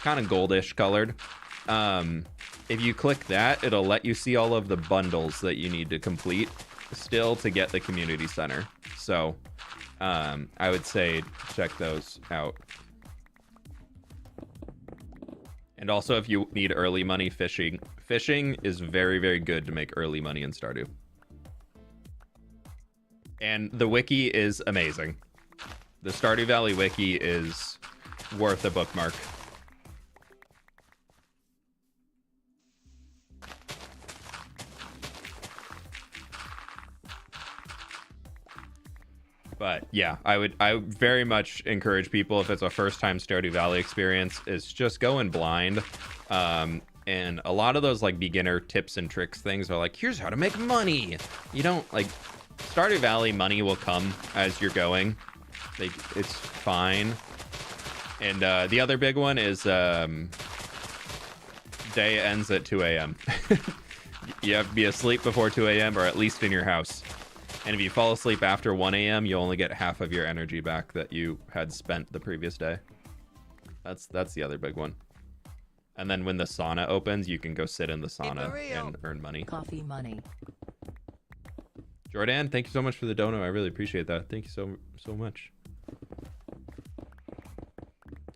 kind of goldish colored. If you click that, it'll let you see all of the bundles that you need to complete still to get the community center. So I would say check those out. And also, if you need early money, fishing is very, very good to make early money in Stardew. And the wiki is amazing. The Stardew Valley wiki is worth a bookmark. But yeah, I very much encourage people, if it's a first time Stardew Valley experience, is just go in blind. And a lot of those like beginner tips and tricks things are like, here's how to make money. You don't like Stardew Valley, money will come as you're going. Like, it's fine. And the other big one is day ends at 2 a.m. You have to be asleep before 2 a.m. or at least in your house. And if you fall asleep after 1 a.m., you only get half of your energy back that you had spent the previous day. That's the other big one. And then when the sauna opens, you can go sit in the sauna and earn money. Coffee money. Jordan, thank you so much for the dono. I really appreciate that. Thank you so much.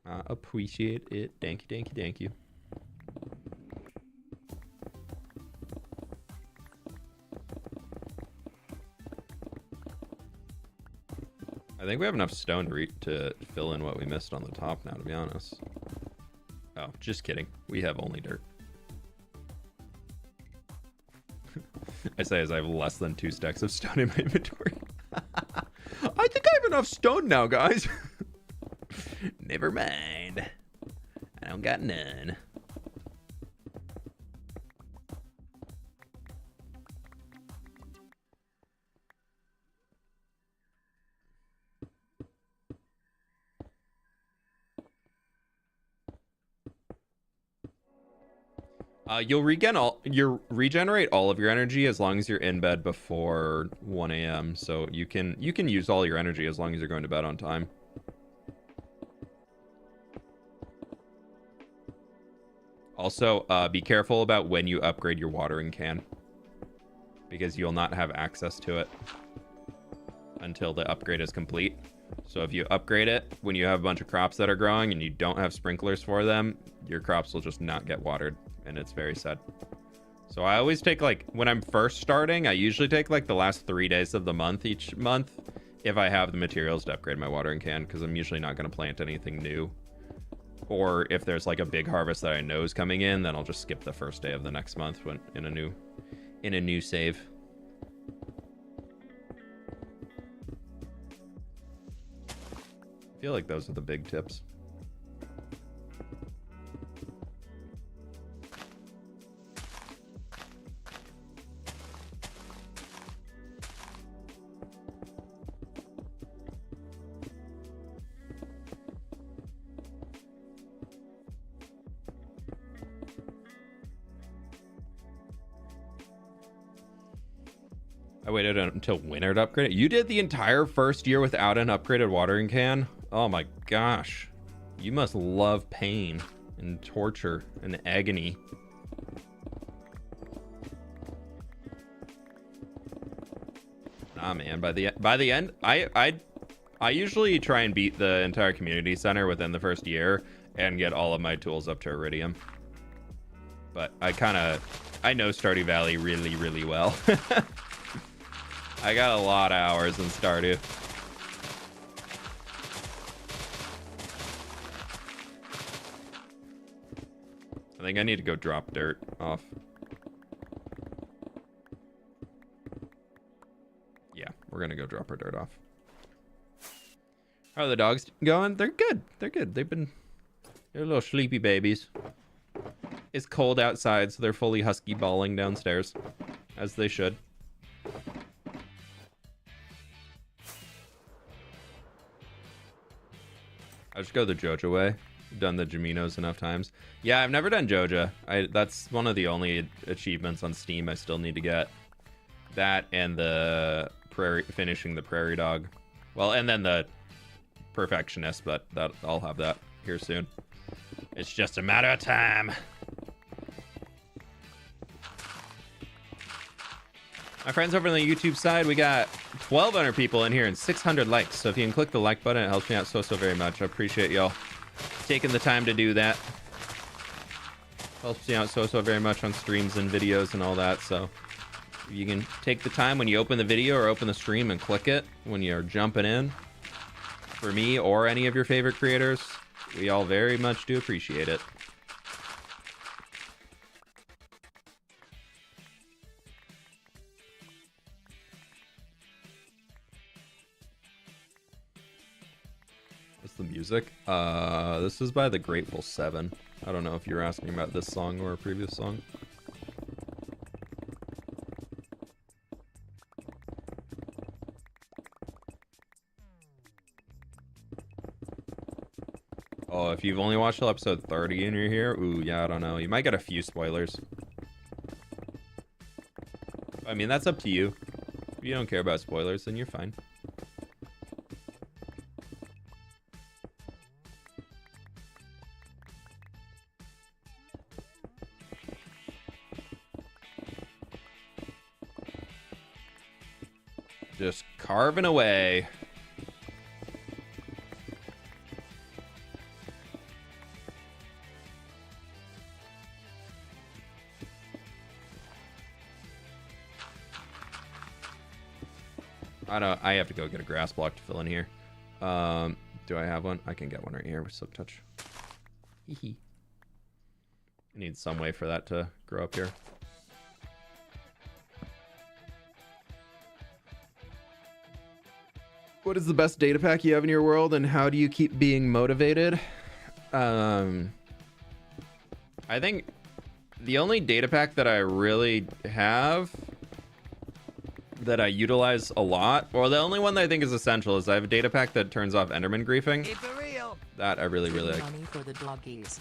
I appreciate it. Thank you. I think we have enough stone to fill in what we missed on the top now, to be honest. Oh, just kidding. We have only dirt. I say as I have less than 2 stacks of stone in my inventory. I think I have enough stone now, guys. Never mind. I don't got none. You'll regenerate all of your energy as long as you're in bed before 1 a.m. So you can use all your energy as long as you're going to bed on time. Also, be careful about when you upgrade your watering can, because you'll not have access to it until the upgrade is complete. So if you upgrade it when you have a bunch of crops that are growing and you don't have sprinklers for them, your crops will just not get watered, and it's very sad. So I always take, like, when I'm first starting, I usually take like the last 3 days of the month each month if I have the materials to upgrade my watering can, because I'm usually not going to plant anything new. Or if there's like a big harvest that I know is coming in, then I'll just skip the first day of the next month when in a new save. I feel like those are the big tips. I waited until winter to upgrade it. You did the entire first year without an upgraded watering can? Oh my gosh. You must love pain and torture and agony. Nah, man. By the end, I usually try and beat the entire community center within the first year and get all of my tools up to Iridium. But I know Stardew Valley really, really well. I got a lot of hours in Stardew. I think I need to go drop dirt off. Yeah, we're gonna go drop our dirt off. How are the dogs going? They're good. They're good. They're little sleepy babies. It's cold outside, so they're fully husky bawling downstairs, as they should. I'll just go the Joja way. I've done the Jaminos enough times. Yeah, I've never done Joja. That's one of the only achievements on Steam I still need to get. That and the finishing the prairie dog. Well, and then the perfectionist, but I'll have that here soon. It's just a matter of time. My friends over on the YouTube side, we got 1,200 people in here and 600 likes. So if you can click the like button, it helps me out so very much. I appreciate y'all taking the time to do that. Helps me out so very much on streams and videos and all that. So if you can take the time when you open the video or open the stream and click it when you're jumping in, for me or any of your favorite creators, we all very much do appreciate it. The music. This is by the Grateful 7. I don't know if you're asking about this song or a previous song. Oh, if you've only watched till episode 30 and you're here, ooh, yeah, I don't know. You might get a few spoilers. I mean, that's up to you. If you don't care about spoilers, then you're fine. Just carving away. I have to go get a grass block to fill in here. Do I have one? I can get one right here with Silk Touch. Hee. I need some way for that to grow up here. What is the best data pack you have in your world, and how do you keep being motivated? I think the only data pack that I really have that I utilize a lot, or the only one that I think is essential, is I have a data pack that turns off Enderman griefing. Keep it real. That I really like. Money for the doggies.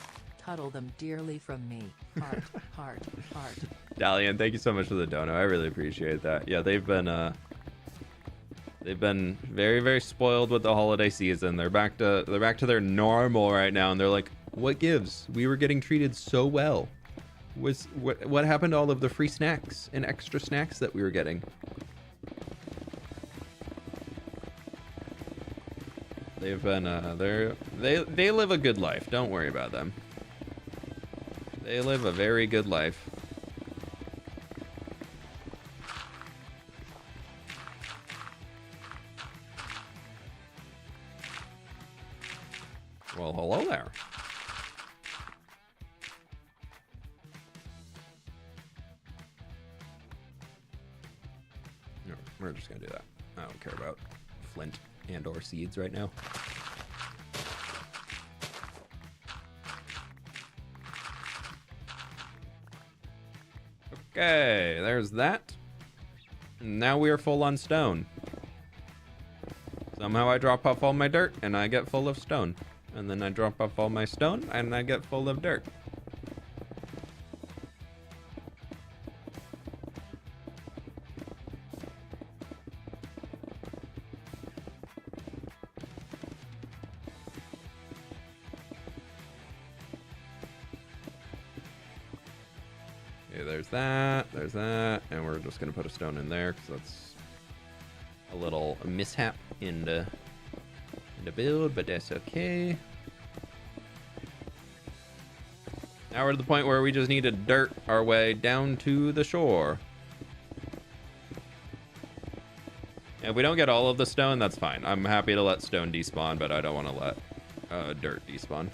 cuddle them dearly from me. Heart, heart, heart. Dalian, thank you so much for the dono. I really appreciate that. Yeah, they've been very, very spoiled with the holiday season. They're back to their normal right now, and they're like, what gives? We were getting treated so well. What happened to all of the free snacks and extra snacks that we were getting? They've been they live a good life. Don't worry about them. They live a very good life. Well, hello there. No, we're just gonna do that. I don't care about flint and or seeds right now. Okay, there's that. Now we are full on stone. Somehow I drop off all my dirt and I get full of stone. And then I drop off all my stone and I get full of dirt. Okay, there's that, and we're just gonna put a stone in there because that's a little mishap in the build, but that's okay. Now we're to the point where we just need to dirt our way down to the shore. And if we don't get all of the stone, that's fine. I'm happy to let stone despawn, but I don't want to let dirt despawn.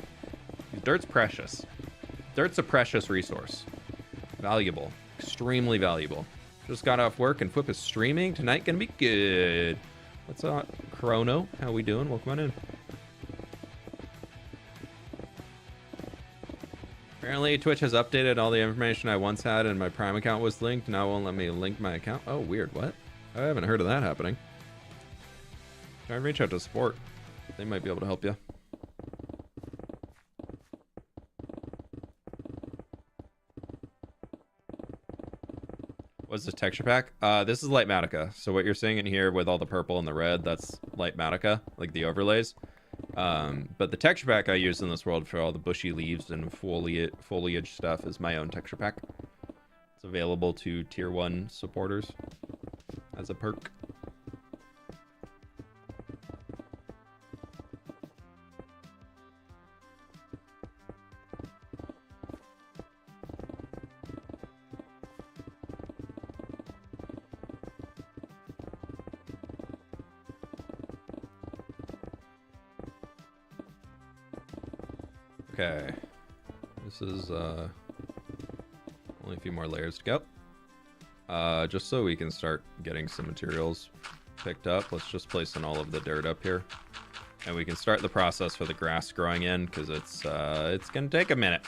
Dirt's precious. Dirt's a precious resource. Valuable. Extremely valuable. Just got off work and fWhip is streaming. Tonight gonna be good. What's up, Chrono? How we doing? Welcome on in. Apparently Twitch has updated all the information I once had and my Prime account was linked. Now it won't let me link my account. Oh, weird. What? I haven't heard of that happening. Try and reach out to support. They might be able to help you. What's this texture pack? This is Litematica. So what you're seeing in here with all the purple and the red, that's Litematica, like the overlays. But the texture pack I use in this world for all the bushy leaves and foliage stuff is my own texture pack. It's available to tier 1 supporters as a perk. Okay, this is only a few more layers to go. Just so we can start getting some materials picked up, let's just place in all of the dirt up here, and we can start the process for the grass growing in because it's gonna take a minute.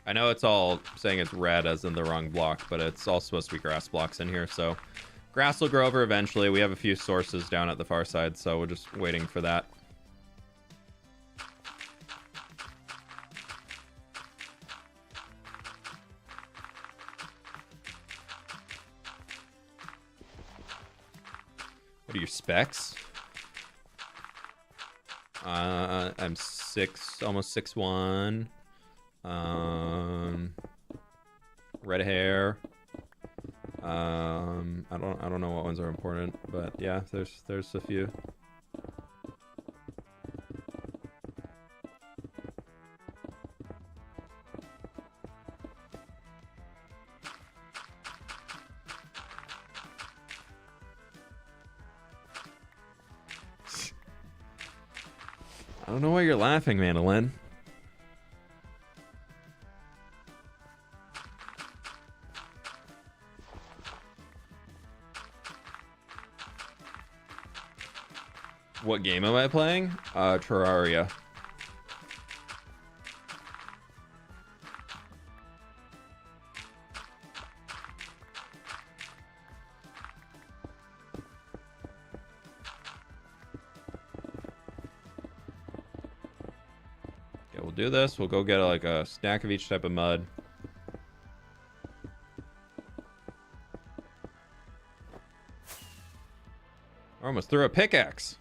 I know it's all saying it's red as in the wrong block, but it's all supposed to be grass blocks in here, so grass will grow over eventually. We have a few sources down at the far side, so we're just waiting for that. What are your specs? I'm almost 6'1". Red hair. I don't know what ones are important, but yeah, there's a few. I don't know why you're laughing, Mandolin. What game am I playing? Terraria. Okay, we'll do this. We'll go get like a stack of each type of mud. I almost threw a pickaxe.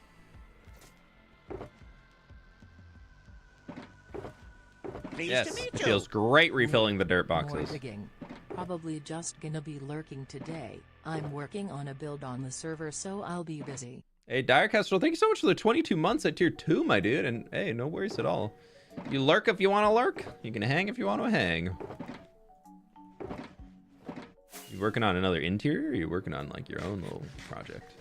Pleased Yes, to meet it you. feels great refilling the dirt More boxes. digging. Probably just gonna be lurking today. I'm working on a build on the server, so I'll be busy. Hey, Direcastrol, thank you so much for the 22 months at tier 2, my dude. And hey, no worries at all. You lurk if you want to lurk. You can hang if you want to hang. You working on another interior, or are you working on like your own little project?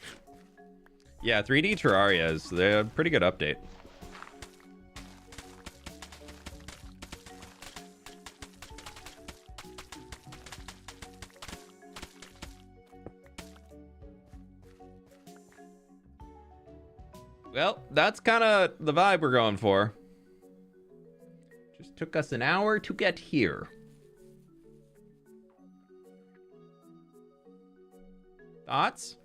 Yeah, 3D Terraria is a pretty good update. Well, that's kind of the vibe we're going for. Just took us an hour to get here. Thoughts?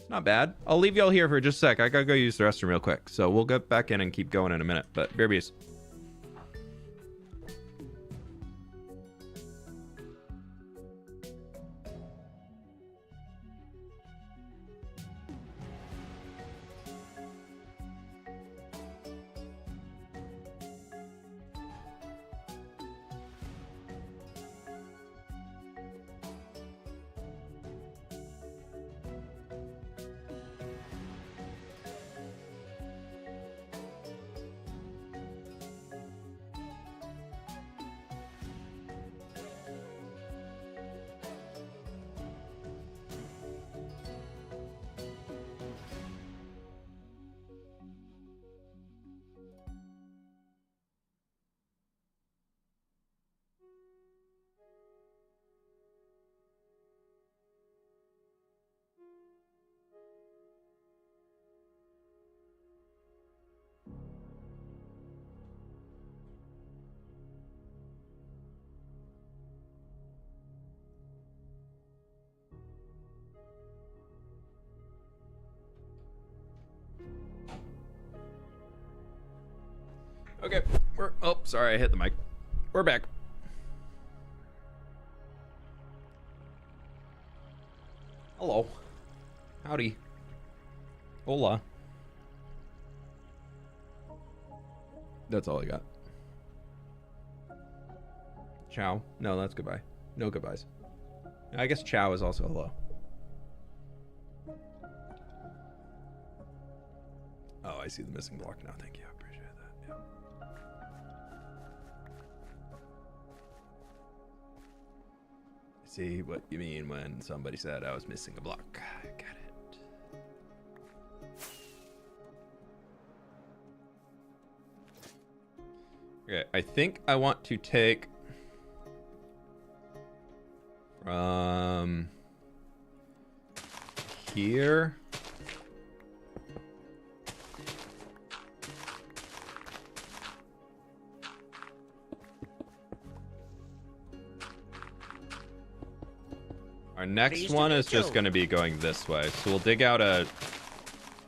Not bad. I'll leave y'all here for just a sec. I gotta go use the restroom real quick. So we'll get back in and keep going in a minute. But beer bees. Okay, oh, sorry, I hit the mic. We're back. Hello. Howdy. Hola. That's all I got. Ciao. No, that's goodbye. No goodbyes. I guess ciao is also hello. Oh, I see the missing block now. Thank you. I appreciate that. Yeah. See what you mean when somebody said I was missing a block. I get it. Okay, I think I want to take from here. Our next one is just going to be going this way. So we'll dig out a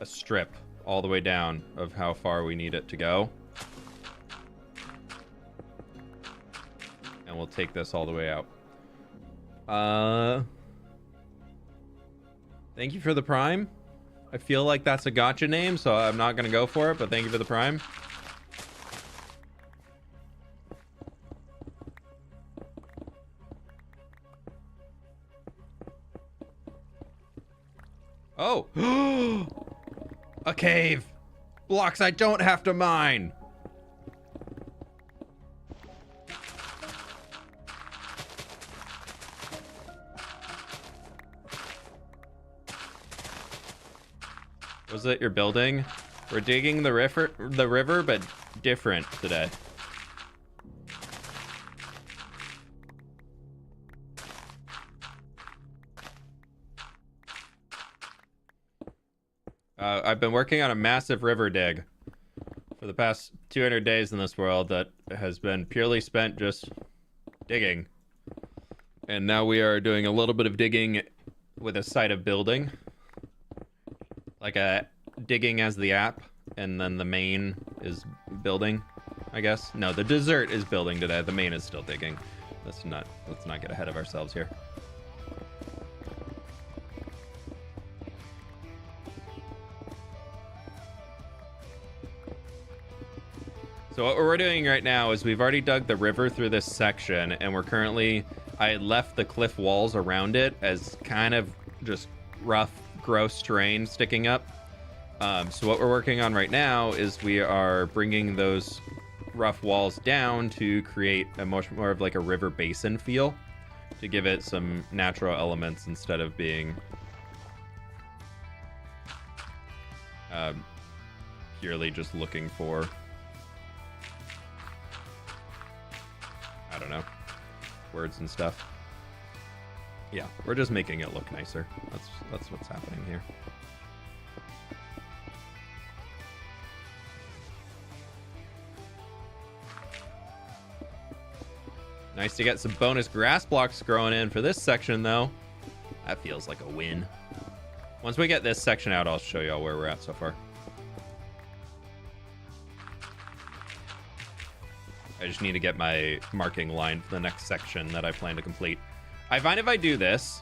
strip all the way down of how far we need it to go. And we'll take this all the way out. Thank you for the Prime. I feel like that's a gotcha name, so I'm not going to go for it, but thank you for the Prime. Oh! A cave! Blocks I don't have to mine! Was it your building? We're digging the river, but different today. I've been working on a massive river dig for the past 200 days in this world that has been purely spent just digging. And now we are doing a little bit of digging with a side of building. Like a digging as the app, and then the main is building, I guess. No, the dessert is building today. The main is still digging. Let's not get ahead of ourselves here. So what we're doing right now is we've already dug the river through this section, and we're currently, I had left the cliff walls around it as kind of just rough, gross terrain sticking up. So what we're working on right now is we are bringing those rough walls down to create a much more of like a river basin feel, to give it some natural elements instead of being purely just looking for, I don't know, words and stuff. Yeah, we're just making it look nicer. That's what's happening here. Nice to get some bonus grass blocks growing in for this section, though. That feels like a win. Once we get this section out, I'll show y'all where we're at so far. I just need to get my marking line for the next section that I plan to complete. I find if I do this,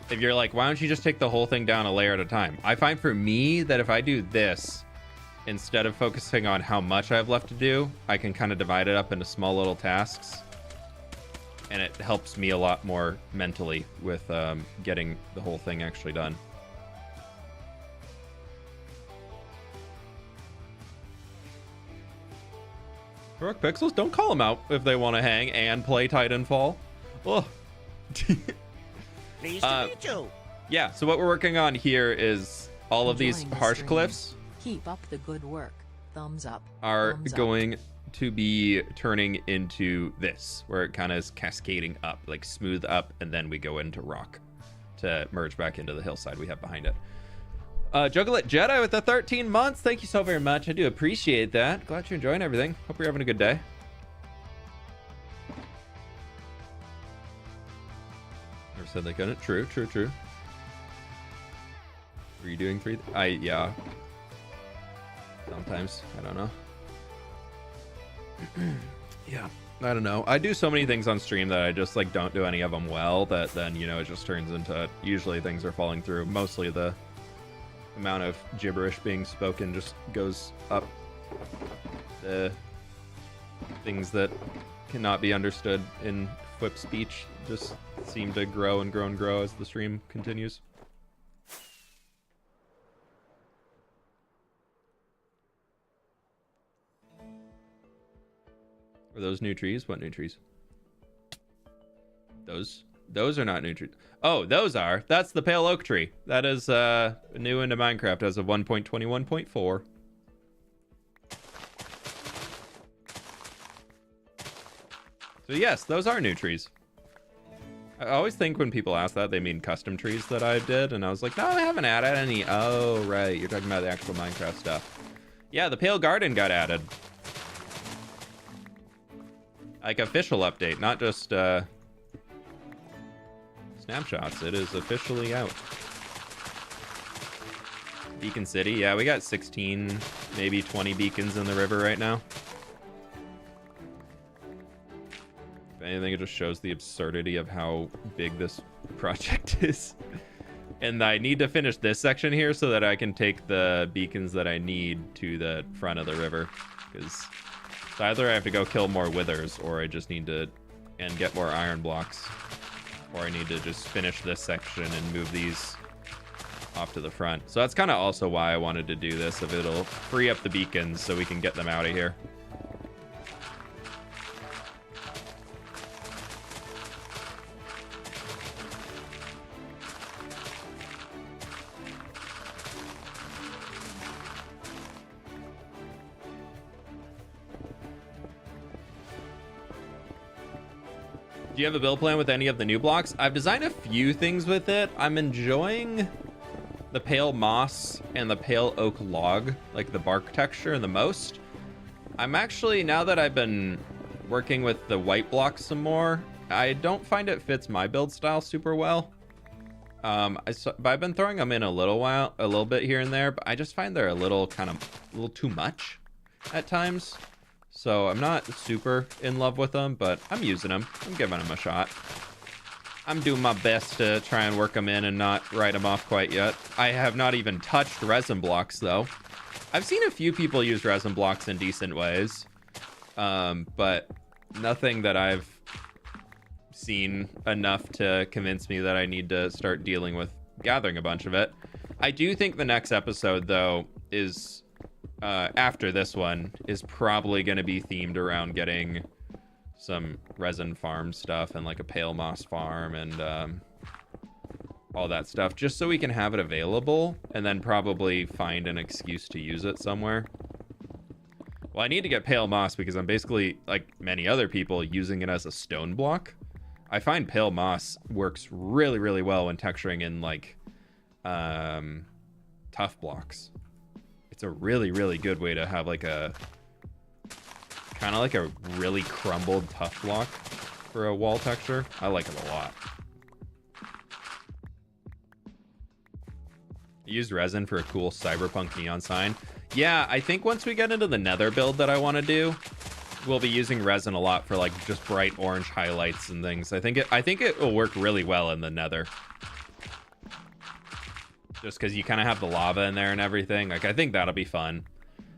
if you're like, why don't you just take the whole thing down a layer at a time? I find for me that if I do this, instead of focusing on how much I have left to do, I can kind of divide it up into small little tasks. And it helps me a lot more mentally with getting the whole thing actually done. Heroic Pixels, don't call them out if they want to hang and play Titanfall. Oh. Pleased to meet you. Yeah, so what we're working on here is all of these Enjoying the harsh stream. cliffs Keep up the good work. Thumbs up. are Thumbs up. going to be turning into this, where it kind of is cascading up, like smooth up, and then we go into rock to merge back into the hillside we have behind it. Jugglet Jedi with the 13 months. Thank you so very much. I do appreciate that. Glad you're enjoying everything. Hope you're having a good day. Never said they couldn't. True. Were you doing 3? Yeah. Sometimes. I don't know. Yeah, I don't know. I do so many things on stream that I just like don't do any of them well, that then, you know, it just turns into, usually things are falling through. Mostly the amount of gibberish being spoken just goes up. The things that cannot be understood in fWhip speech just seem to grow and grow and grow as the stream continues. Are those new trees? What new trees? Those are not new trees. Oh, those are. That's the pale oak tree. That is new into Minecraft as of 1.21.4. So yes, those are new trees. I always think when people ask that, they mean custom trees that I did, and I was like, no, I haven't added any. Oh, right, you're talking about the actual Minecraft stuff. Yeah, the pale garden got added. Like official update, not just snapshots. It is officially out. Beacon City, yeah, we got 16, maybe 20 beacons in the river right now. If anything, it just shows the absurdity of how big this project is. And I need to finish this section here so that I can take the beacons that I need to the front of the river, because either I have to go kill more withers, or I just need to and get more iron blocks, or I need to just finish this section and move these off to the front. So that's kind of also why I wanted to do this, if it'll free up the beacons so we can get them out of here. Do you have a build plan with any of the new blocks? I've designed a few things with it. I'm enjoying the pale moss and the pale oak log, like the bark texture the most. I'm actually, now that I've been working with the white blocks some more, I don't find it fits my build style super well. But I've been throwing them in a little bit here and there, but I just find they're a little too much at times. So I'm not super in love with them, but I'm using them. I'm giving them a shot. I'm doing my best to try and work them in and not write them off quite yet. I have not even touched resin blocks though. I've seen a few people use resin blocks in decent ways, but nothing that I've seen enough to convince me that I need to start dealing with gathering a bunch of it. I do think the next episode though is after this one is probably going to be themed around getting some resin farm stuff and like a pale moss farm and all that stuff, just so we can have it available and then probably find an excuse to use it somewhere. Well, I need to get pale moss because I'm basically, like many other people, using it as a stone block. I find pale moss works really, really well when texturing in like tough blocks. It's a really, really good way to have like a kind of like a really crumbled tough block for a wall texture. I like it a lot. I used resin for a cool cyberpunk neon sign. Yeah, I think once we get into the nether build that I want to do, we'll be using resin a lot for like just bright orange highlights and things. I think it will work really well in the nether. Just because you kind of have the lava in there and everything. Like, I think that'll be fun.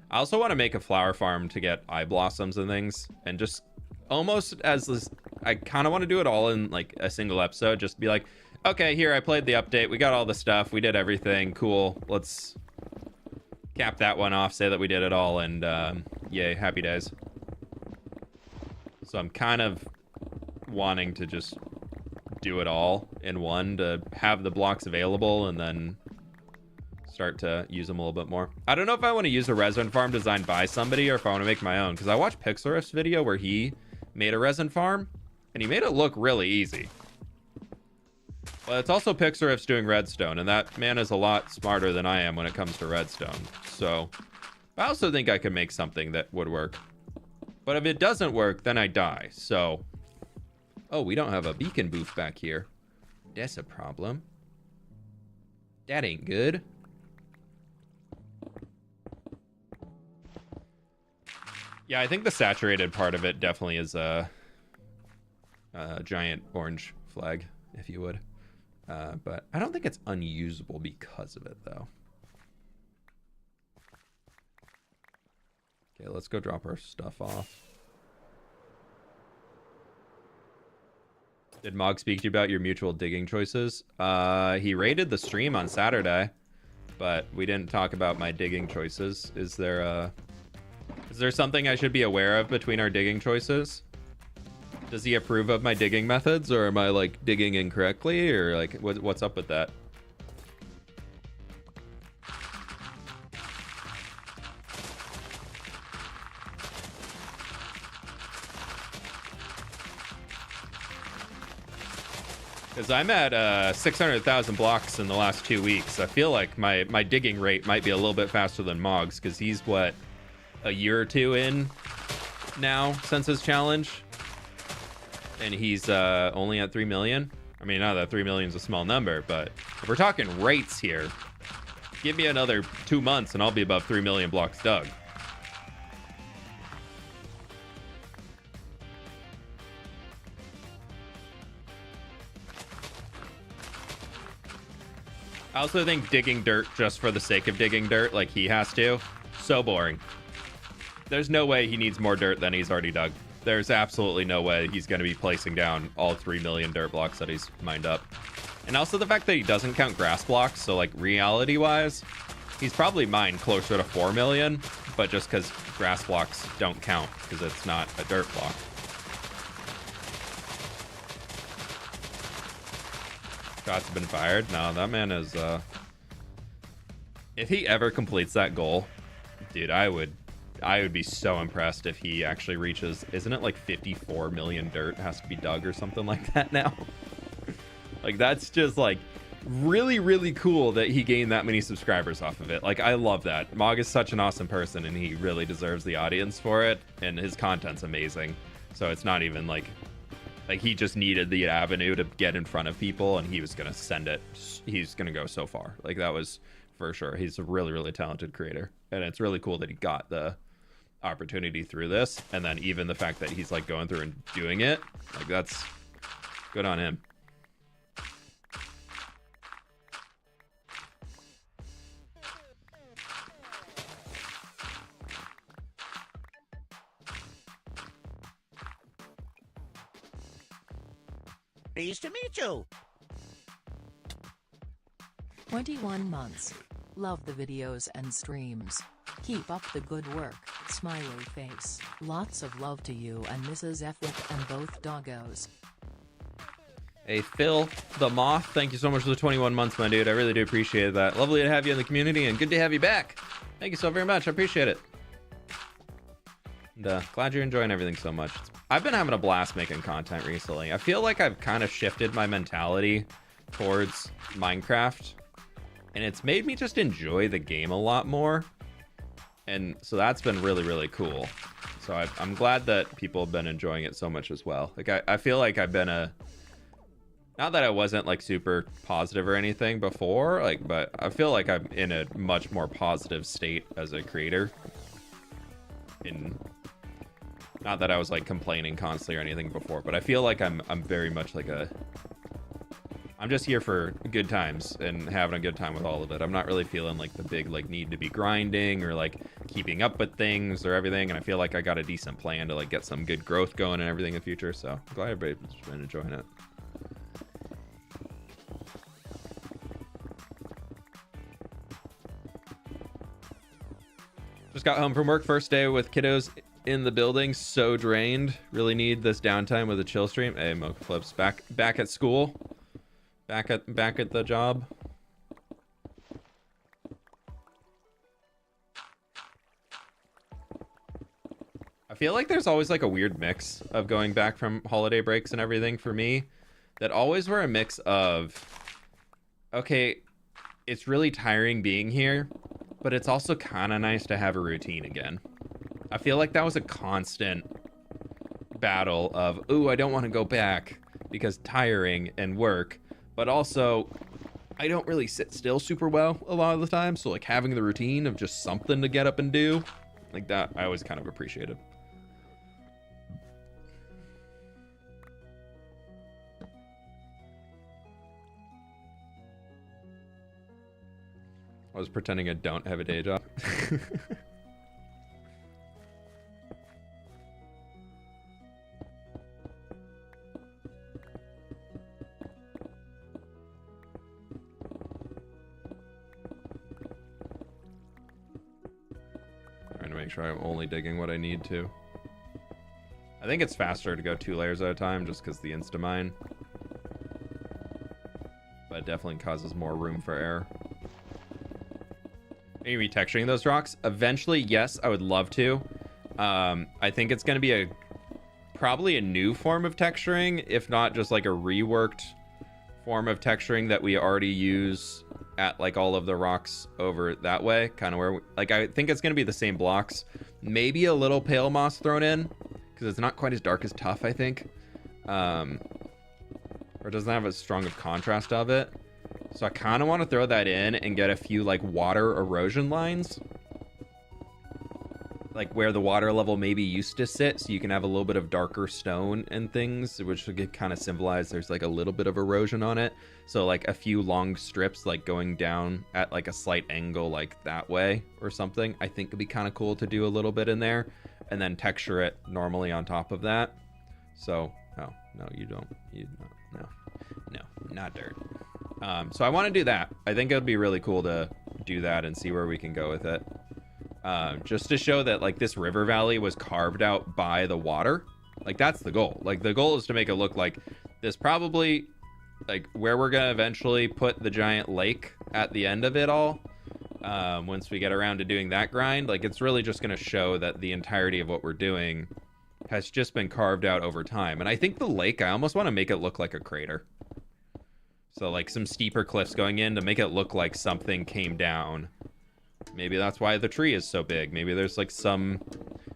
I also want to make a flower farm to get eye blossoms and things. And just almost as this, I kind of want to do it all in like a single episode. Just be like, okay, here, I played the update. We got all the stuff. We did everything. Cool. Let's cap that one off. Say that we did it all. And yay, happy days. So I'm kind of wanting to just do it all in one to have the blocks available and then start to use them a little bit more. I don't know if I want to use a resin farm designed by somebody or if I want to make my own, because I watched Pixelriff's video where he made a resin farm and he made it look really easy. But it's also Pixelriff's doing redstone, and that man is a lot smarter than I am when it comes to redstone. So I also think I can make something that would work. But if it doesn't work, then I die. So, oh, we don't have a beacon booth back here. That's a problem. That ain't good. Yeah, I think the saturated part of it definitely is a giant orange flag, if you would. But I don't think it's unusable because of it, though. Okay, let's go drop our stuff off. Did Mog speak to you about your mutual digging choices? He raided the stream on Saturday, but we didn't talk about my digging choices. Is there something I should be aware of between our digging choices? Does he approve of my digging methods, or am I like digging incorrectly, or like what's up with that? Because I'm at 600,000 blocks in the last 2 weeks. I feel like my digging rate might be a little bit faster than Mog's, because he's, what, a year or two in now since his challenge? And he's only at 3 million? I mean, not that 3 million is a small number, but if we're talking rates here, give me another 2 months and I'll be above 3 million blocks dug. I also think digging dirt just for the sake of digging dirt, like he has to, so boring. There's no way he needs more dirt than he's already dug. There's absolutely no way he's going to be placing down all 3 million dirt blocks that he's mined up. And also the fact that he doesn't count grass blocks, so like reality-wise, he's probably mined closer to 4 million, but just because grass blocks don't count because it's not a dirt block. Shots have been fired. No, that man is, if he ever completes that goal, dude, I would be so impressed if he actually reaches, isn't it like 54 million dirt has to be dug or something like that now? Like, that's just like really, really cool that he gained that many subscribers off of it. Like, I love that. Mog is such an awesome person, and he really deserves the audience for it, and his content's amazing. So it's not even like he just needed the avenue to get in front of people, and he was gonna send it. He's gonna go so far. Like, that was for sure. He's a really, really talented creator, and it's really cool that he got the opportunity through this, and then even the fact that he's like going through and doing it, like, that's good on him. Pleased to meet you. 21 months. Love the videos and streams. Keep up the good work, smiley face. Lots of love to you and Mrs. fWhip and both doggos. Hey, Phil the Moth, thank you so much for the 21 months, my dude. I really do appreciate that. Lovely to have you in the community, and good to have you back. Thank you so very much. I appreciate it. And glad you're enjoying everything so much. I've been having a blast making content recently. I feel like I've kind of shifted my mentality towards Minecraft, and it's made me just enjoy the game a lot more. And so that's been really, really cool. So I'm glad that people have been enjoying it so much as well. Like, I feel like I've been not that I wasn't like super positive or anything before, like, but I feel like I'm in a much more positive state as a creator. Not that I was like complaining constantly or anything before, but I feel like I'm very much like I'm just here for good times and having a good time with all of it. I'm not really feeling like the big like need to be grinding or like keeping up with things or everything. And I feel like I got a decent plan to like get some good growth going and everything in the future. So I'm glad everybody's been enjoying it. Just got home from work, first day with kiddos in the building, so drained. Really need this downtime with a chill stream. Hey, Mocha Flips, back at school, back at the job. I feel like there's always like a weird mix of going back from holiday breaks and everything for me, that always were a mix of, okay, it's really tiring being here, but it's also kind of nice to have a routine again. I feel like that was a constant battle of, ooh, I don't want to go back because tiring and work, but also I don't really sit still super well a lot of the time. So like having the routine of just something to get up and do, like that, I always kind of appreciated. I was pretending I don't have a day job. Trying to make sure I'm only digging what I need to. I think it's faster to go 2 layers at a time just because the insta-mine. But it definitely causes more room for error. Are you retexturing those rocks? Eventually, yes, I would love to. I think it's going to be probably a new form of texturing, if not just like a reworked form of texturing that we already use at like all of the rocks over that way, kind of where like I think it's going to be the same blocks, maybe a little pale moss thrown in because it's not quite as dark as tough, I think, or it doesn't have as strong of contrast of it. So I kind of want to throw that in and get a few like water erosion lines, like where the water level maybe used to sit, so you can have a little bit of darker stone and things, which would kind of symbolize there's like a little bit of erosion on it. So like a few long strips like going down at like a slight angle like that way or something, I think would be kind of cool to do a little bit in there, and then texture it normally on top of that. So no, you don't, no, not dirt. So I want to do that. I think it would be really cool to do that and see where we can go with it. Just to show that like this river valley was carved out by the water. Like that's the goal. Like the goal is to make it look like this, probably like where we're going to eventually put the giant lake at the end of it all. Once we get around to doing that grind, like it's really just going to show that the entirety of what we're doing has just been carved out over time. And I think the lake, I almost want to make it look like a crater. So like some steeper cliffs going in to make it look like something came down. Maybe that's why the tree is so big. Maybe there's like some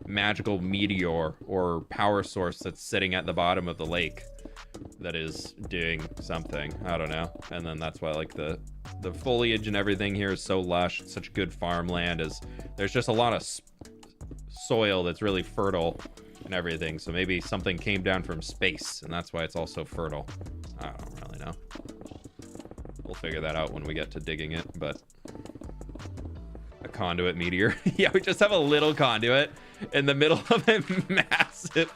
magical meteor or power source that's sitting at the bottom of the lake that is doing something. I don't know. And then that's why like the foliage and everything here is so lush. It's such good farmland. There's just a lot of soil that's really fertile and everything. So maybe something came down from space and that's why it's all so fertile. I don't really know. We'll figure that out when we get to digging it, but a conduit meteor. Yeah, we just have a little conduit in the middle of a massive.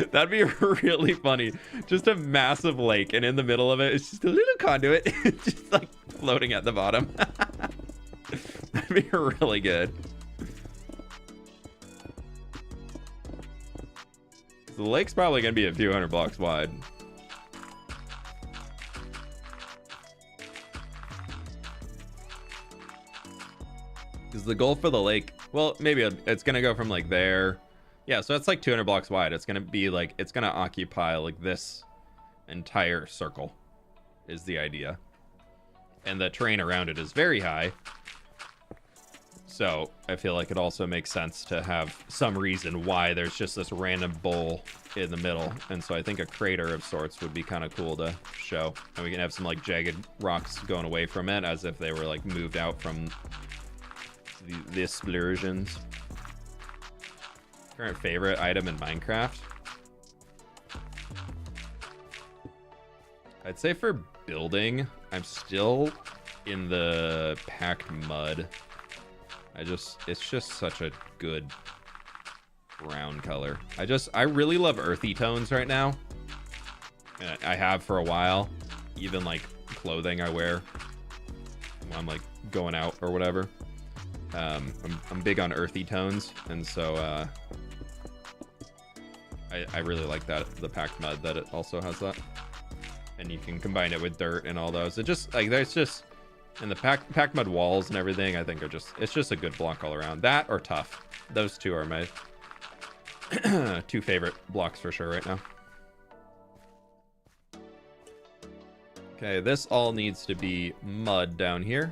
That'd be really funny. Just a massive lake, and in the middle of it, it's just a little conduit, just like floating at the bottom. That'd be really good. The lake's probably gonna be a few hundred blocks wide. Because the goal for the lake, well, maybe it's gonna go from like there. Yeah, so it's like 200 blocks wide. It's gonna be like, it's gonna occupy like this entire circle is the idea. And the terrain around it is very high. So I feel like it also makes sense to have some reason why there's just this random bowl in the middle. And so I think a crater of sorts would be kind of cool to show. And we can have some like jagged rocks going away from it as if they were like moved out from the explosions. Current favorite item in Minecraft? I'd say for building, I'm still in the packed mud. It's just such a good brown color. I really love earthy tones right now. And I have for a while. Even like clothing I wear when I'm like going out or whatever. I'm big on earthy tones, and so I really like that, the packed mud, that it also has that. And you can combine it with dirt and all those. It just like there's just, and the packed mud walls and everything I think are just, it's just a good block all around. That or tough. Those two are my two favorite blocks for sure right now. Okay, this all needs to be mud down here.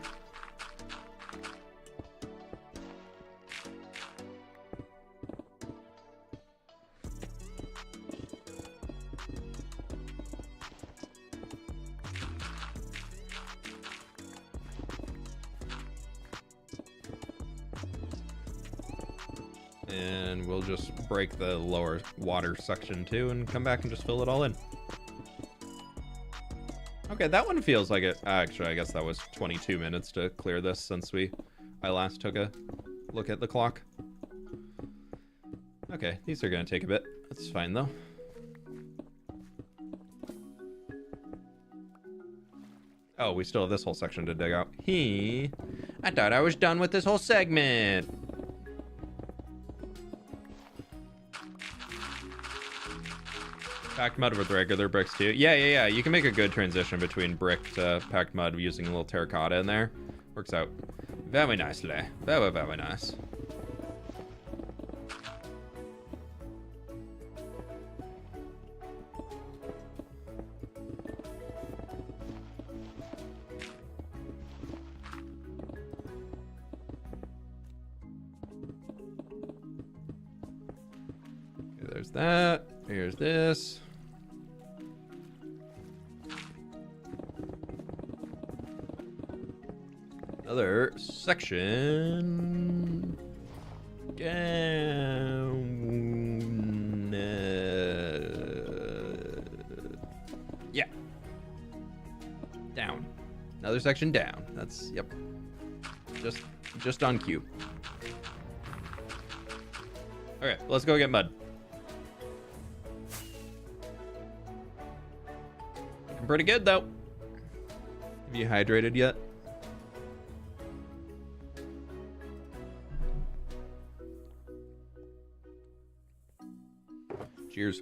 And we'll just break the lower water section too and come back and just fill it all in. Okay, that one feels like it. Actually, I guess that was 22 minutes to clear this since I last took a look at the clock. Okay, these are gonna take a bit. That's fine though. Oh, we still have this whole section to dig out. I thought I was done with this whole segment. Packed mud with regular bricks too. Yeah. You can make a good transition between brick to packed mud using a little terracotta in there. Works out very nicely. Very, very nice. Okay, there's that. Here's this. Another section down. Yeah. Down. Another section down. That's, yep. Just on cue. Okay, let's go get mud. Looking pretty good though. Have you hydrated yet? Cheers.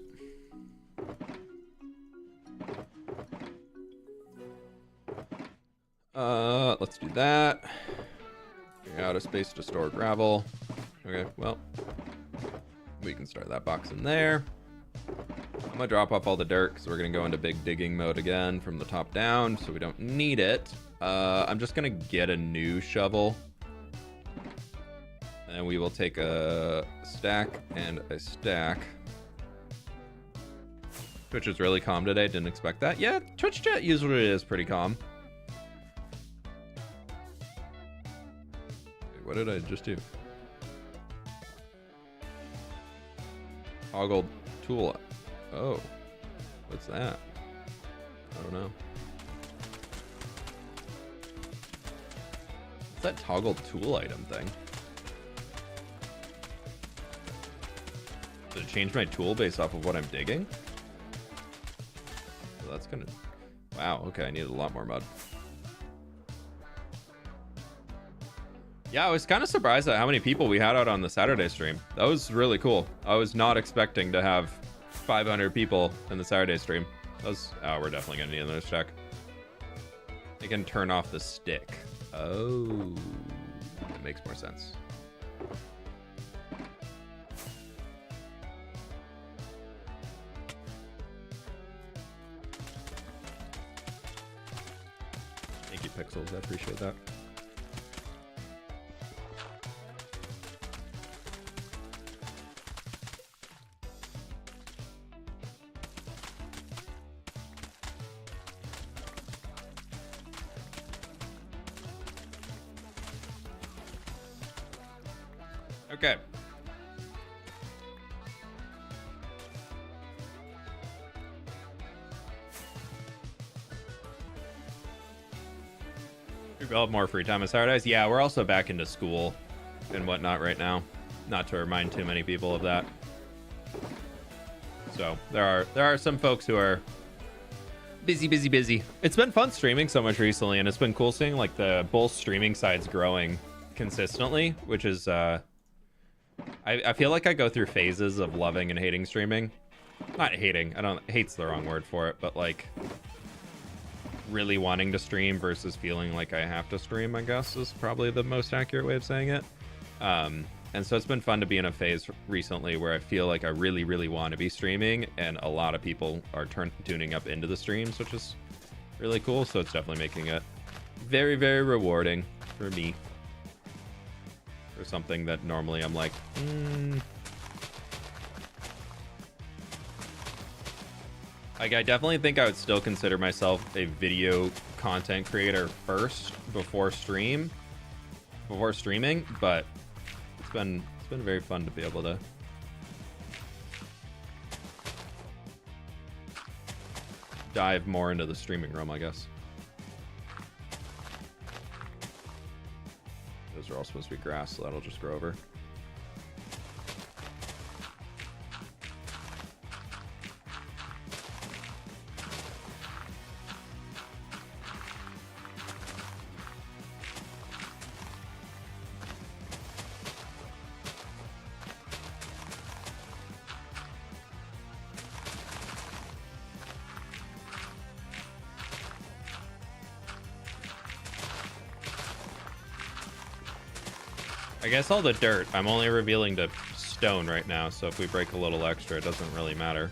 Let's do that. You're out of space to store gravel. Okay, well, we can start that box in there. I'm gonna drop off all the dirt because we're gonna go into big digging mode again from the top down, so we don't need it. I'm just gonna get a new shovel, and we will take a stack and a stack. Twitch is really calm today. Didn't expect that. Yeah, Twitch chat usually is pretty calm. Wait, what did I just do? Toggled tool. Oh, what's that? I don't know. What's that toggled tool item thing? Did it change my tool based off of what I'm digging? So that's gonna... Wow, okay, I needed a lot more mud. Yeah, I was kind of surprised at how many people we had out on the Saturday stream. That was really cool. I was not expecting to have 500 people in the Saturday stream. That was... Oh, we're definitely gonna need another stack. I can turn off the stick. Oh, that makes more sense. Thank you, Pixels. I appreciate that. Okay. We'll have more free time on Saturdays. Yeah, we're also back into school and whatnot right now. Not to remind too many people of that. So there are some folks who are busy. It's been fun streaming so much recently, and it's been cool seeing like the both streaming sides growing consistently, which is I feel like I go through phases of loving and hating streaming. Not hating, hate's the wrong word for it, but like really wanting to stream versus feeling like I have to stream, I guess is probably the most accurate way of saying it. And so it's been fun to be in a phase recently where I feel like I really want to be streaming, and a lot of people are tuning up into the streams, which is really cool. So it's definitely making it very rewarding for me. Or something that normally I'm like, Like, I definitely think I would still consider myself a video content creator first before streaming, but it's been very fun to be able to dive more into the streaming realm, I guess. Those are all supposed to be grass, so that'll just grow over. I guess all the dirt, I'm only revealing to stone right now, so if we break a little extra, it doesn't really matter.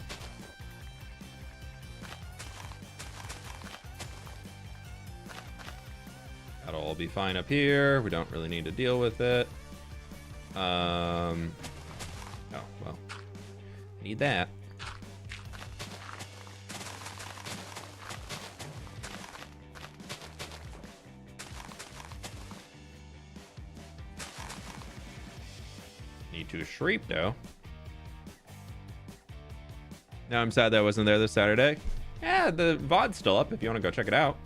That'll all be fine up here. We don't really need to deal with it. Oh, well. Need that. To Shreep though. Now I'm sad that I wasn't there this Saturday. Yeah, the VOD's still up if you want to go check it out.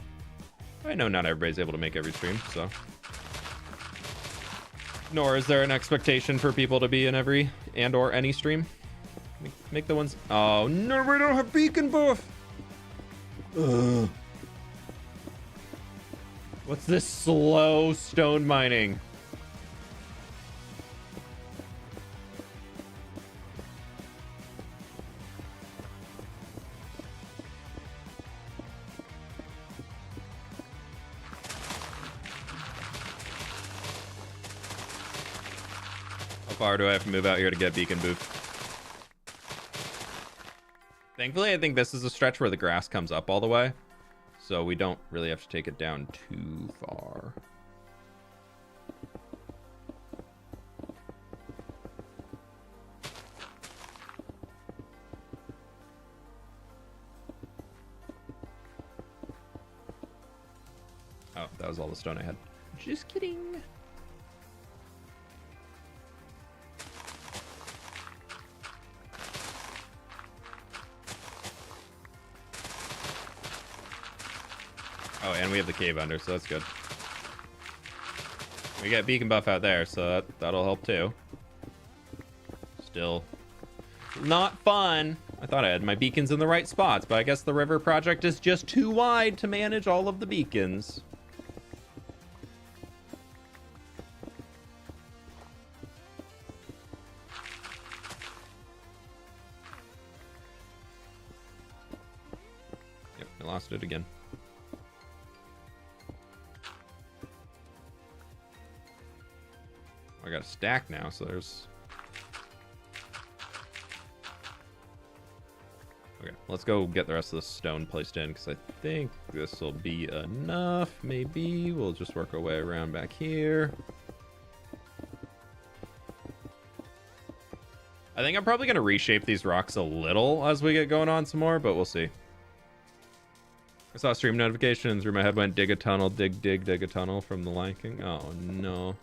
I know not everybody's able to make every stream, so. Nor is there an expectation for people to be in every and or any stream. Make the ones. Oh no, we don't have beacon buff. What's this slow stone mining? How far do I have to move out here to get beacon booth? Thankfully, I think this is a stretch where the grass comes up all the way, so we don't really have to take it down too far. Oh, that was all the stone I had. Just kidding. Oh, and we have the cave under, so that's good. We got beacon buff out there, so that'll help too. Still not fun. I thought I had my beacons in the right spots, but I guess the river project is just too wide to manage all of the beacons. Yep, I lost it again. I got a stack now, so there's... Okay, let's go get the rest of the stone placed in, because I think this will be enough. Maybe we'll just work our way around back here. I think I'm probably going to reshape these rocks a little as we get going on some more, but we'll see. I saw a stream notification and through my head went, dig a tunnel, dig a tunnel from the Lion King. Oh, no.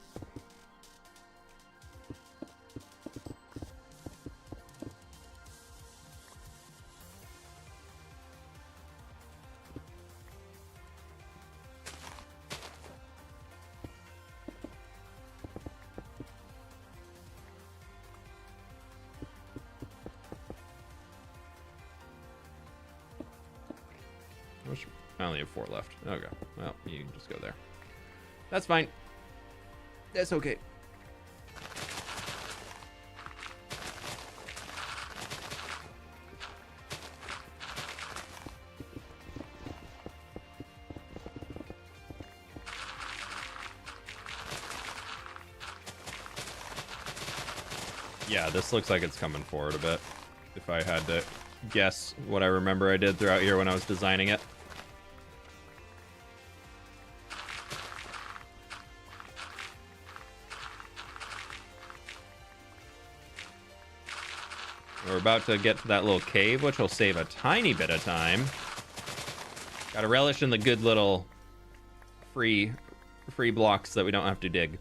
I only have 4 left. Okay. Well, you can just go there. That's fine. That's okay. Yeah, this looks like it's coming forward a bit. If I had to guess what I remember I did throughout here when I was designing it. We're about to get to that little cave, which will save a tiny bit of time. Gotta relish in the good little free blocks that we don't have to dig.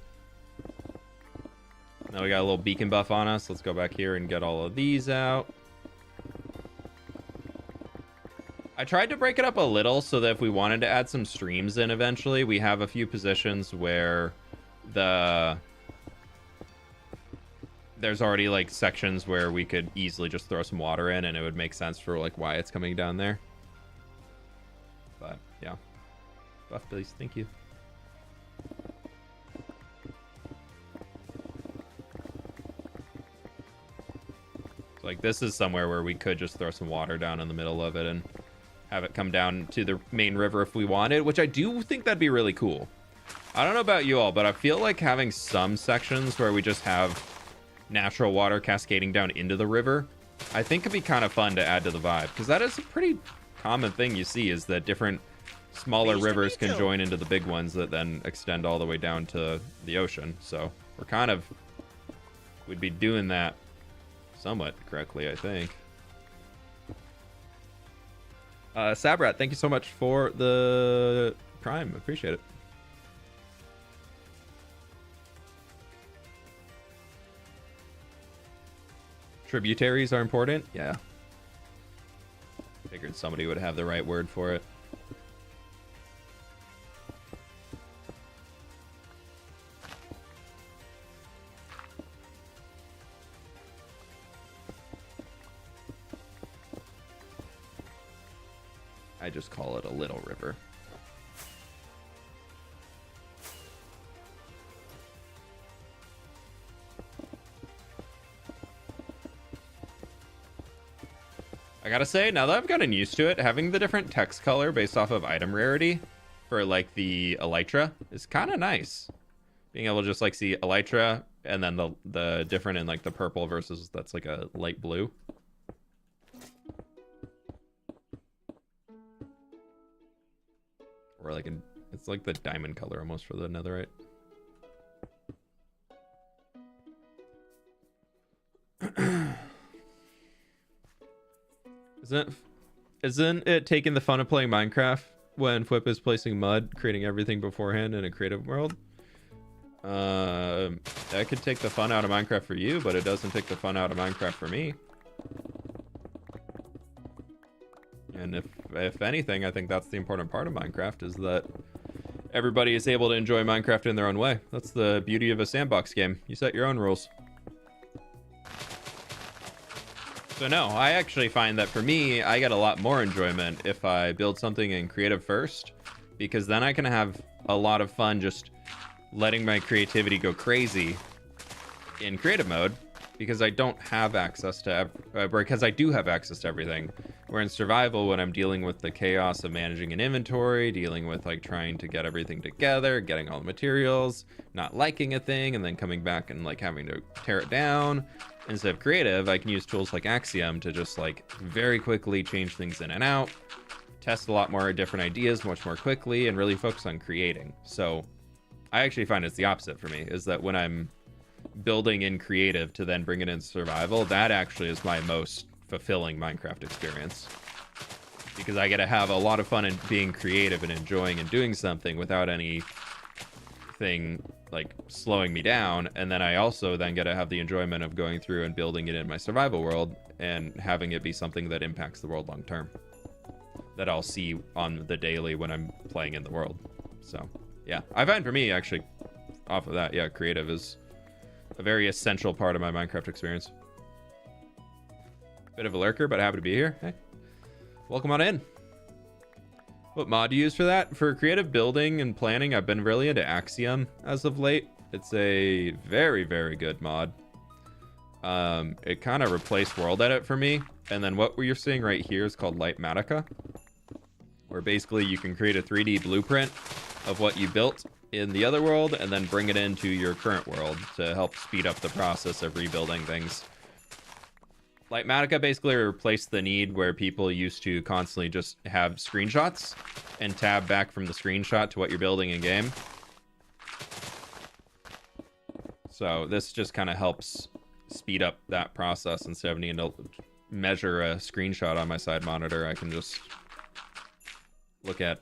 Now we got a little beacon buff on us. Let's go back here and get all of these out. I tried to break it up a little so that if we wanted to add some streams in eventually, we have a few positions where there's already like sections where we could easily just throw some water in and it would make sense for like why it's coming down there. But yeah, buff please, thank you. So, like, this is somewhere where we could just throw some water down in the middle of it and have it come down to the main river if we wanted, which I do think that'd be really cool. I don't know about you all, but I feel like having some sections where we just have natural water cascading down into the river, I think could be kind of fun to add to the vibe, because that is a pretty common thing you see, is that different smaller rivers can join into the big ones that then extend all the way down to the ocean. So we'd be doing that somewhat correctly, I think. Sabrat, thank you so much for the Prime. Appreciate it. Tributaries are important? Yeah. Figured somebody would have the right word for it. I just call it a little river. I gotta say, now that I've gotten used to it, having the different text color based off of item rarity for like the elytra is kind of nice. Being able to just like see elytra and then the different in like the purple versus that's like a light blue. Or like it's like the diamond color almost for the netherite. Isn't it taking the fun of playing Minecraft when fWhip is placing mud, creating everything beforehand in a creative world? That could take the fun out of Minecraft for you, but it doesn't take the fun out of Minecraft for me. And if anything, I think that's the important part of Minecraft, is that everybody is able to enjoy Minecraft in their own way. That's the beauty of a sandbox game. You set your own rules. So no, I actually find that for me, I get a lot more enjoyment if I build something in creative first, because then I can have a lot of fun just letting my creativity go crazy in creative mode, because I don't have access to, because I do have access to everything. Where in survival, when I'm dealing with the chaos of managing an inventory, dealing with like trying to get everything together, getting all the materials, not liking a thing, and then coming back and like having to tear it down. Instead of creative, I can use tools like Axiom to just like very quickly change things in and out, test a lot more different ideas much more quickly, and really focus on creating. So I actually find it's the opposite for me, is that when I'm building in creative to then bring it in survival, that actually is my most fulfilling Minecraft experience, because I get to have a lot of fun in being creative and enjoying and doing something without anything like slowing me down. And then I also then get to have the enjoyment of going through and building it in my survival world and having it be something that impacts the world long term, that I'll see on the daily when I'm playing in the world. So yeah, I find for me actually off of that, yeah, creative is a very essential part of my Minecraft experience. Bit of a lurker, but happy to be here. Hey, welcome on in. What mod do you use for that? For creative building and planning, I've been really into Axiom as of late. It's a very, very good mod. It kind of replaced World Edit for me. And then what you're seeing right here is called Litematica, where basically you can create a 3D blueprint of what you built in the other world and then bring it into your current world to help speed up the process of rebuilding things. Litematica basically replaced the need where people used to constantly just have screenshots and tab back from the screenshot to what you're building in game. So this just kind of helps speed up that process. Instead of needing to measure a screenshot on my side monitor, I can just look at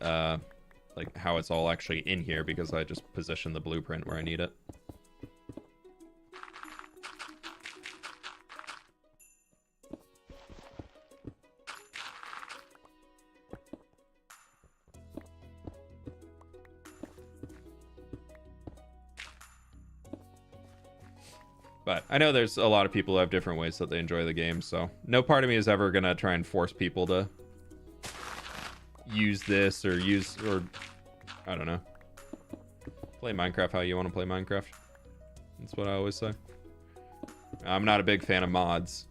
like how it's all actually in here, because I just position the blueprint where I need it. But I know there's a lot of people who have different ways that they enjoy the game, so no part of me is ever gonna try and force people to use this or I don't know, play Minecraft how you want to play Minecraft. That's what I always say. I'm not a big fan of mods,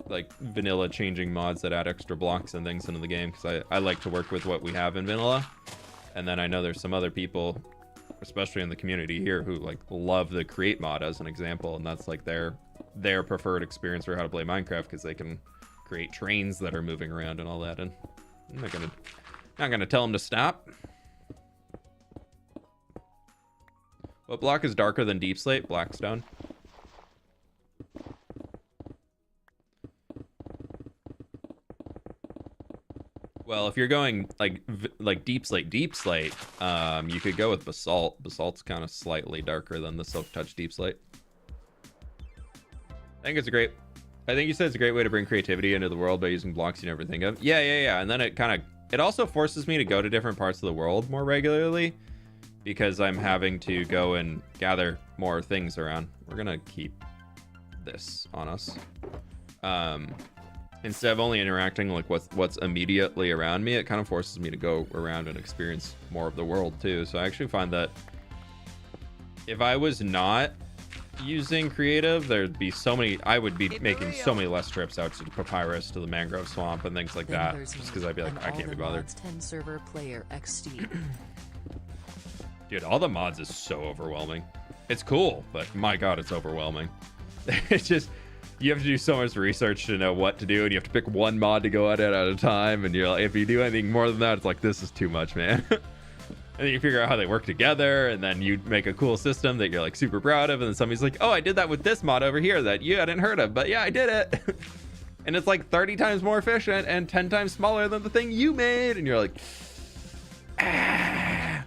like vanilla changing mods that add extra blocks and things into the game, because I like to work with what we have in vanilla. And then I know there's some other people, especially in the community here, who like love the create mod as an example, and that's like their preferred experience for how to play Minecraft, because they can create trains that are moving around and all that. And I'm not gonna tell them to stop. What block is darker than deep slate? Blackstone. Well, if you're going like deep slate, you could go with basalt. Basalt's kind of slightly darker than the silk touch deep slate. I think you said it's a great way to bring creativity into the world by using blocks you never think of. Yeah. And then it also forces me to go to different parts of the world more regularly, because I'm having to go and gather more things around. We're gonna keep this on us. Instead of only interacting like what's immediately around me, it kind of forces me to go around and experience more of the world too. So I actually find that if I was not using creative, I would be making so many less trips out to Papyrus, to the mangrove swamp and things like that, just because I'd be like, I can't be bothered. 10 server player XD. Dude, all the mods is so overwhelming. It's cool, but my god, it's overwhelming. It's just, you have to do so much research to know what to do, and you have to pick one mod to go at it at a time, and you're like, if you do anything more than that, it's like, this is too much, man. And then you figure out how they work together, and then you make a cool system that you're like super proud of, and then somebody's like, oh, I did that with this mod over here that you hadn't heard of, but yeah, I did it. And it's like 30 times more efficient and 10 times smaller than the thing you made, and you're like, ah,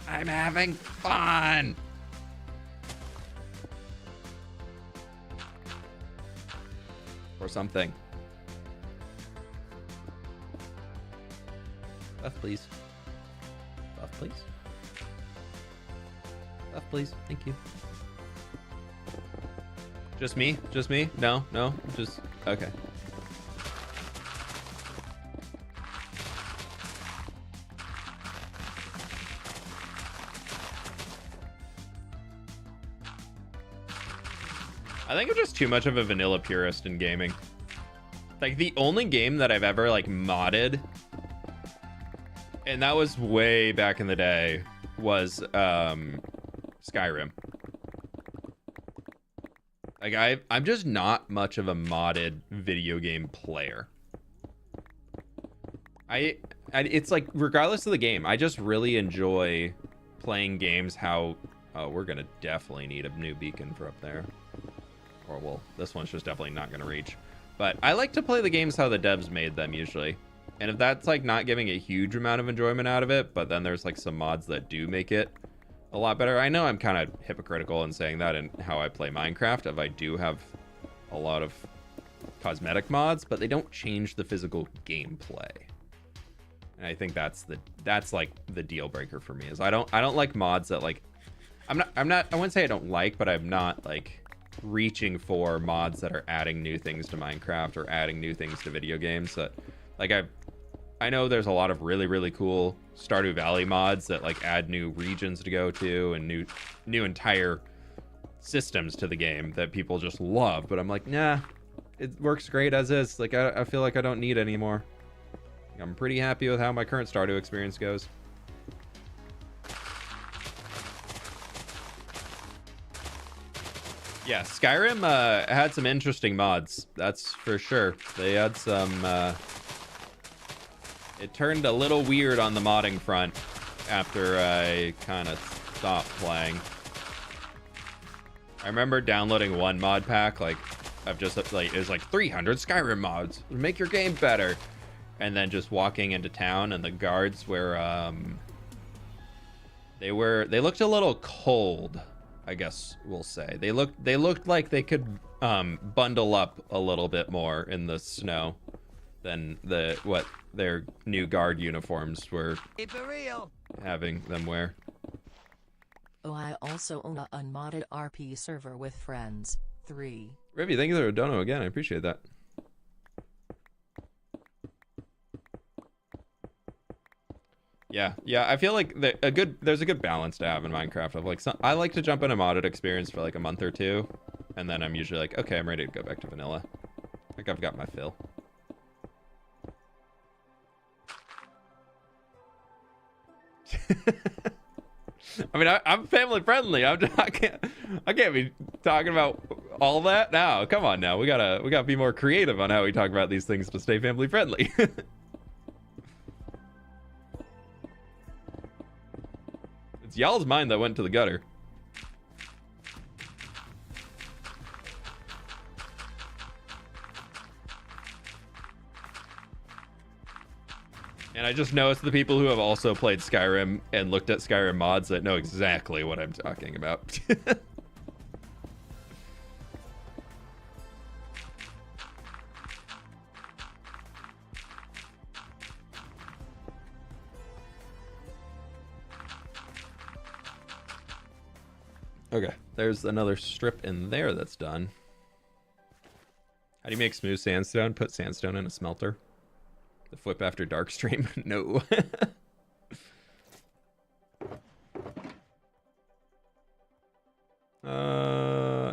I'm having fun. Or something. Buff, please. Buff, please. Buff, please. Thank you. Just me? Just me? No, no, just okay. I think I'm just too much of a vanilla purist in gaming. Like the only game that I've ever like modded, and that was way back in the day, was Skyrim. Like I'm just not much of a modded video game player. It's like regardless of the game, I just really enjoy playing games how we're gonna definitely need a new beacon for up there. Or well, this one's just definitely not gonna reach. But I like to play the games how the devs made them usually. And if that's like not giving a huge amount of enjoyment out of it, but then there's like some mods that do make it a lot better. I know I'm kind of hypocritical in saying that in how I play Minecraft, if I do have a lot of cosmetic mods, but they don't change the physical gameplay. And I think that's like the deal breaker for me is I don't like mods that like I wouldn't say I don't like, but I'm not like reaching for mods that are adding new things to Minecraft or adding new things to video games. That like I know there's a lot of really cool Stardew Valley mods that like add new regions to go to and new entire systems to the game that people just love, but I'm like, nah, it works great as is. Like I feel like I don't need any more. I'm pretty happy with how my current Stardew experience goes. Yeah, Skyrim had some interesting mods, that's for sure. They had some it turned a little weird on the modding front after I kind of stopped playing. I remember downloading one mod pack, like I've just like it was like 300 Skyrim mods make your game better, and then just walking into town and the guards were they looked a little cold, I guess we'll say. They looked like they could bundle up a little bit more in the snow than what their new guard uniforms were having them wear. Oh, I also own a unmodded RP server with friends. 3. Rivy, thank you for the dono again. I appreciate that. Yeah, I feel like there's a good balance to have in Minecraft of like I like to jump in a modded experience for like a month or two, and then I'm usually like, okay, I'm ready to go back to vanilla. Like I've got my fill. I mean, I'm family friendly. I can't be talking about all that now. Come on now, we gotta be more creative on how we talk about these things to stay family friendly. It's y'all's mind that went to the gutter. And I just know it's the people who have also played Skyrim and looked at Skyrim mods that know exactly what I'm talking about. Okay, there's another strip in there that's done. How do you make smooth sandstone? Put sandstone in a smelter. The fWhip after dark stream? No.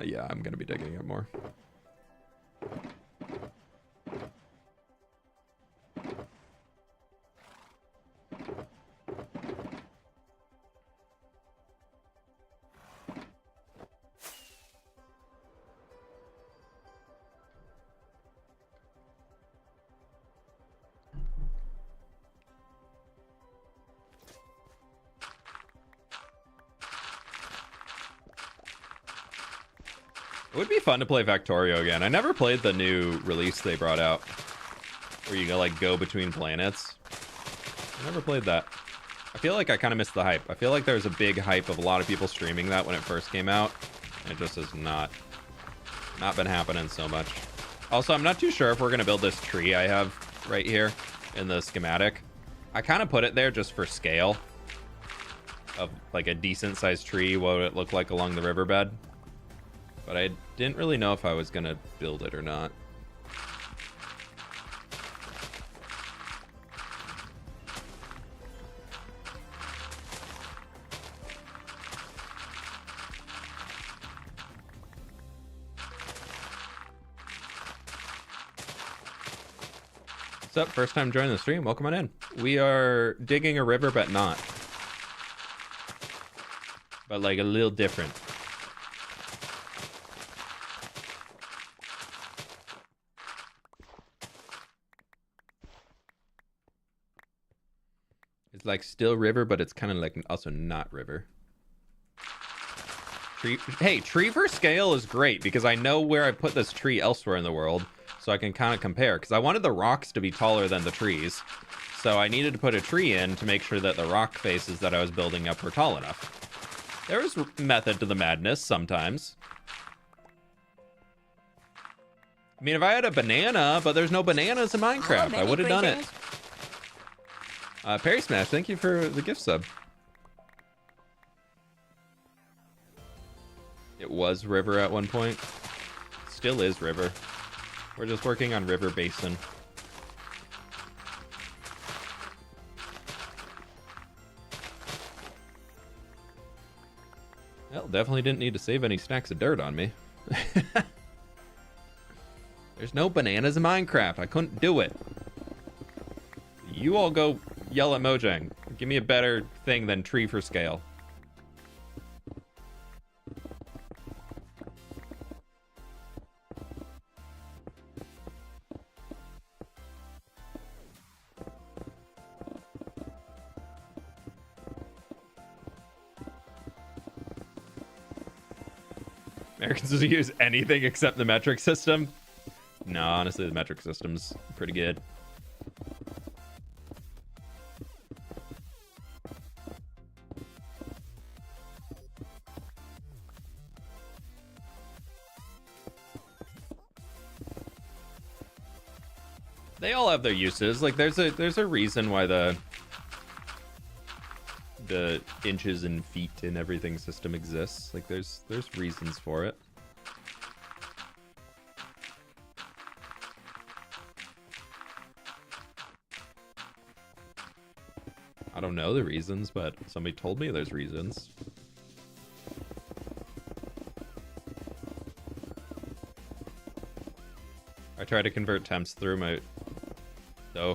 Yeah, I'm gonna be digging it more. It would be fun to play Factorio again. I never played the new release they brought out, where you like go between planets. I never played that. I feel like I kind of missed the hype. I feel like there was a big hype of a lot of people streaming that when it first came out, and it just has not been happening so much. Also, I'm not too sure if we're gonna build this tree I have right here in the schematic. I kind of put it there just for scale of like a decent sized tree. What would it look like along the riverbed? But I didn't really know if I was gonna build it or not. What's up? First time joining the stream? Welcome on in. We are digging a river, but not. But like a little different. It's like still river, but it's kind of like also not river. Tree. Hey, tree for scale is great because I know where I put this tree elsewhere in the world, so I can kind of compare. Because I wanted the rocks to be taller than the trees, so I needed to put a tree in to make sure that the rock faces that I was building up were tall enough. There is method to the madness sometimes. I mean, if I had a banana, but there's no bananas in Minecraft, I would have done it. Perry Smash, thank you for the gift sub. It was river at one point. Still is river. We're just working on river basin. Well, definitely didn't need to save any stacks of dirt on me. There's no bananas in Minecraft. I couldn't do it. You all go yell at Mojang. Give me a better thing than tree for scale. Americans will use anything except the metric system. No, honestly, the metric system's pretty good. They all have their uses. Like there's a reason why the inches and feet and everything system exists. Like there's reasons for it. I don't know the reasons, but somebody told me there's reasons. I try to convert temps through my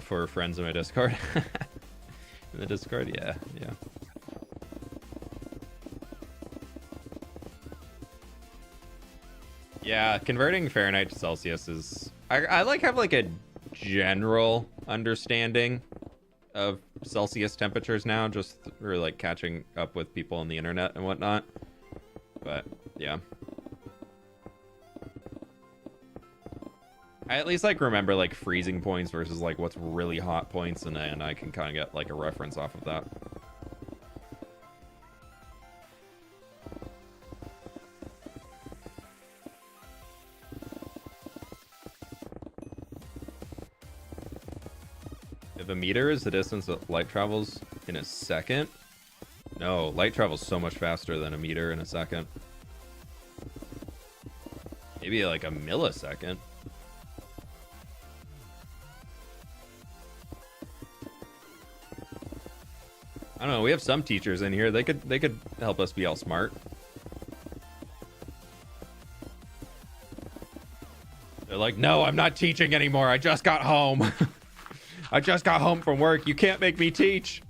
for friends in my Discord. In the Discord, yeah. Yeah, converting Fahrenheit to Celsius is... I like have like a general understanding of Celsius temperatures now, just for like catching up with people on the internet and whatnot. But yeah. I at least like remember like freezing points versus like what's really hot points, and then I can kind of get like a reference off of that. If a meter is the distance that light travels in a second, no, light travels so much faster than a meter in a second. Maybe like a millisecond. I don't know, we have some teachers in here. They could help us be all smart. They're like, no, I'm not teaching anymore. I just got home. I just got home from work. You can't make me teach.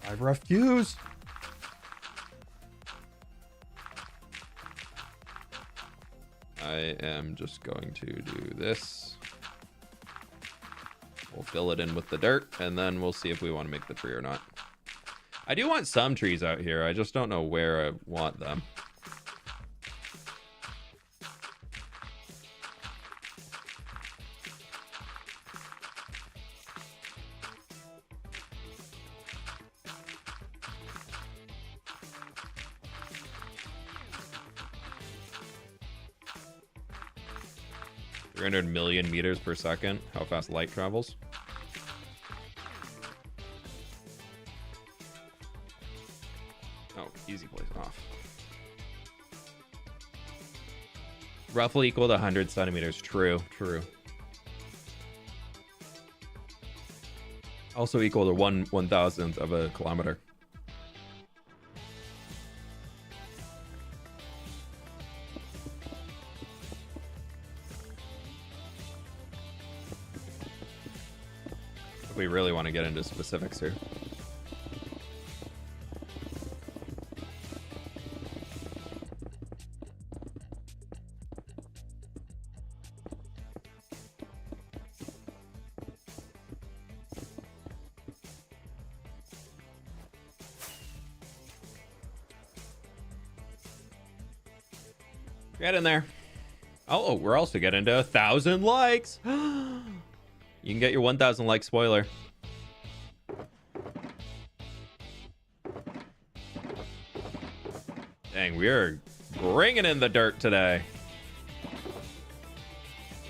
I refuse. I am just going to do this. We'll fill it in with the dirt, and then we'll see if we want to make the tree or not. I do want some trees out here. I just don't know where I want them. $300 million meters per second. How fast light travels. Oh, easy place off. Roughly equal to 100 centimeters. True, true. Also equal to 1/1000th of a kilometer. We really want to get into specifics here. Get in there. Oh, we're also getting to 1,000 likes. You can get your 1,000 like spoiler. Dang, we are bringing in the dirt today.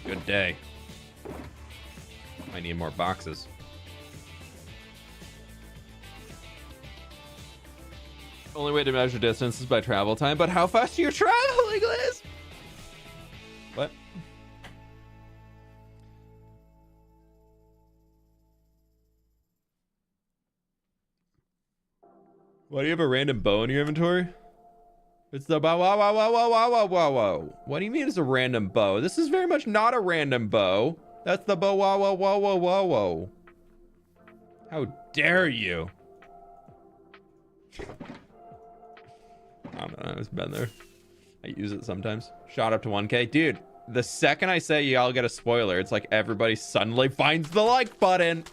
Good day. I need more boxes. Only way to measure distance is by travel time, but how fast are you traveling, Liz? What? Why do you have a random bow in your inventory? It's the bow, wow, wow, wow, wow, wow, wow, wow, wow. What do you mean it's a random bow? This is very much not a random bow. That's the bow, wow, wow, wow, wow, wow, wow. How dare you? I don't know, it's been there. I use it sometimes. Shot up to 1K. Dude, the second I say y'all get a spoiler, it's like everybody suddenly finds the like button.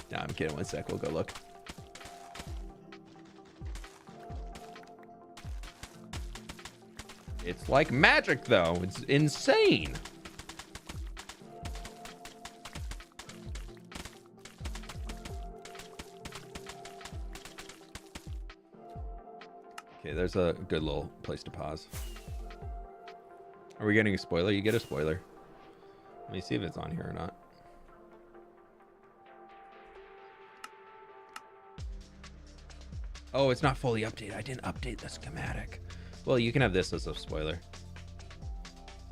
No, I'm kidding. 1 sec, we'll go look. It's like magic, though. It's insane. Okay, there's a good little place to pause. Are we getting a spoiler? You get a spoiler. Let me see if it's on here or not. Oh, it's not fully updated. I didn't update the schematic. Well, you can have this as a spoiler.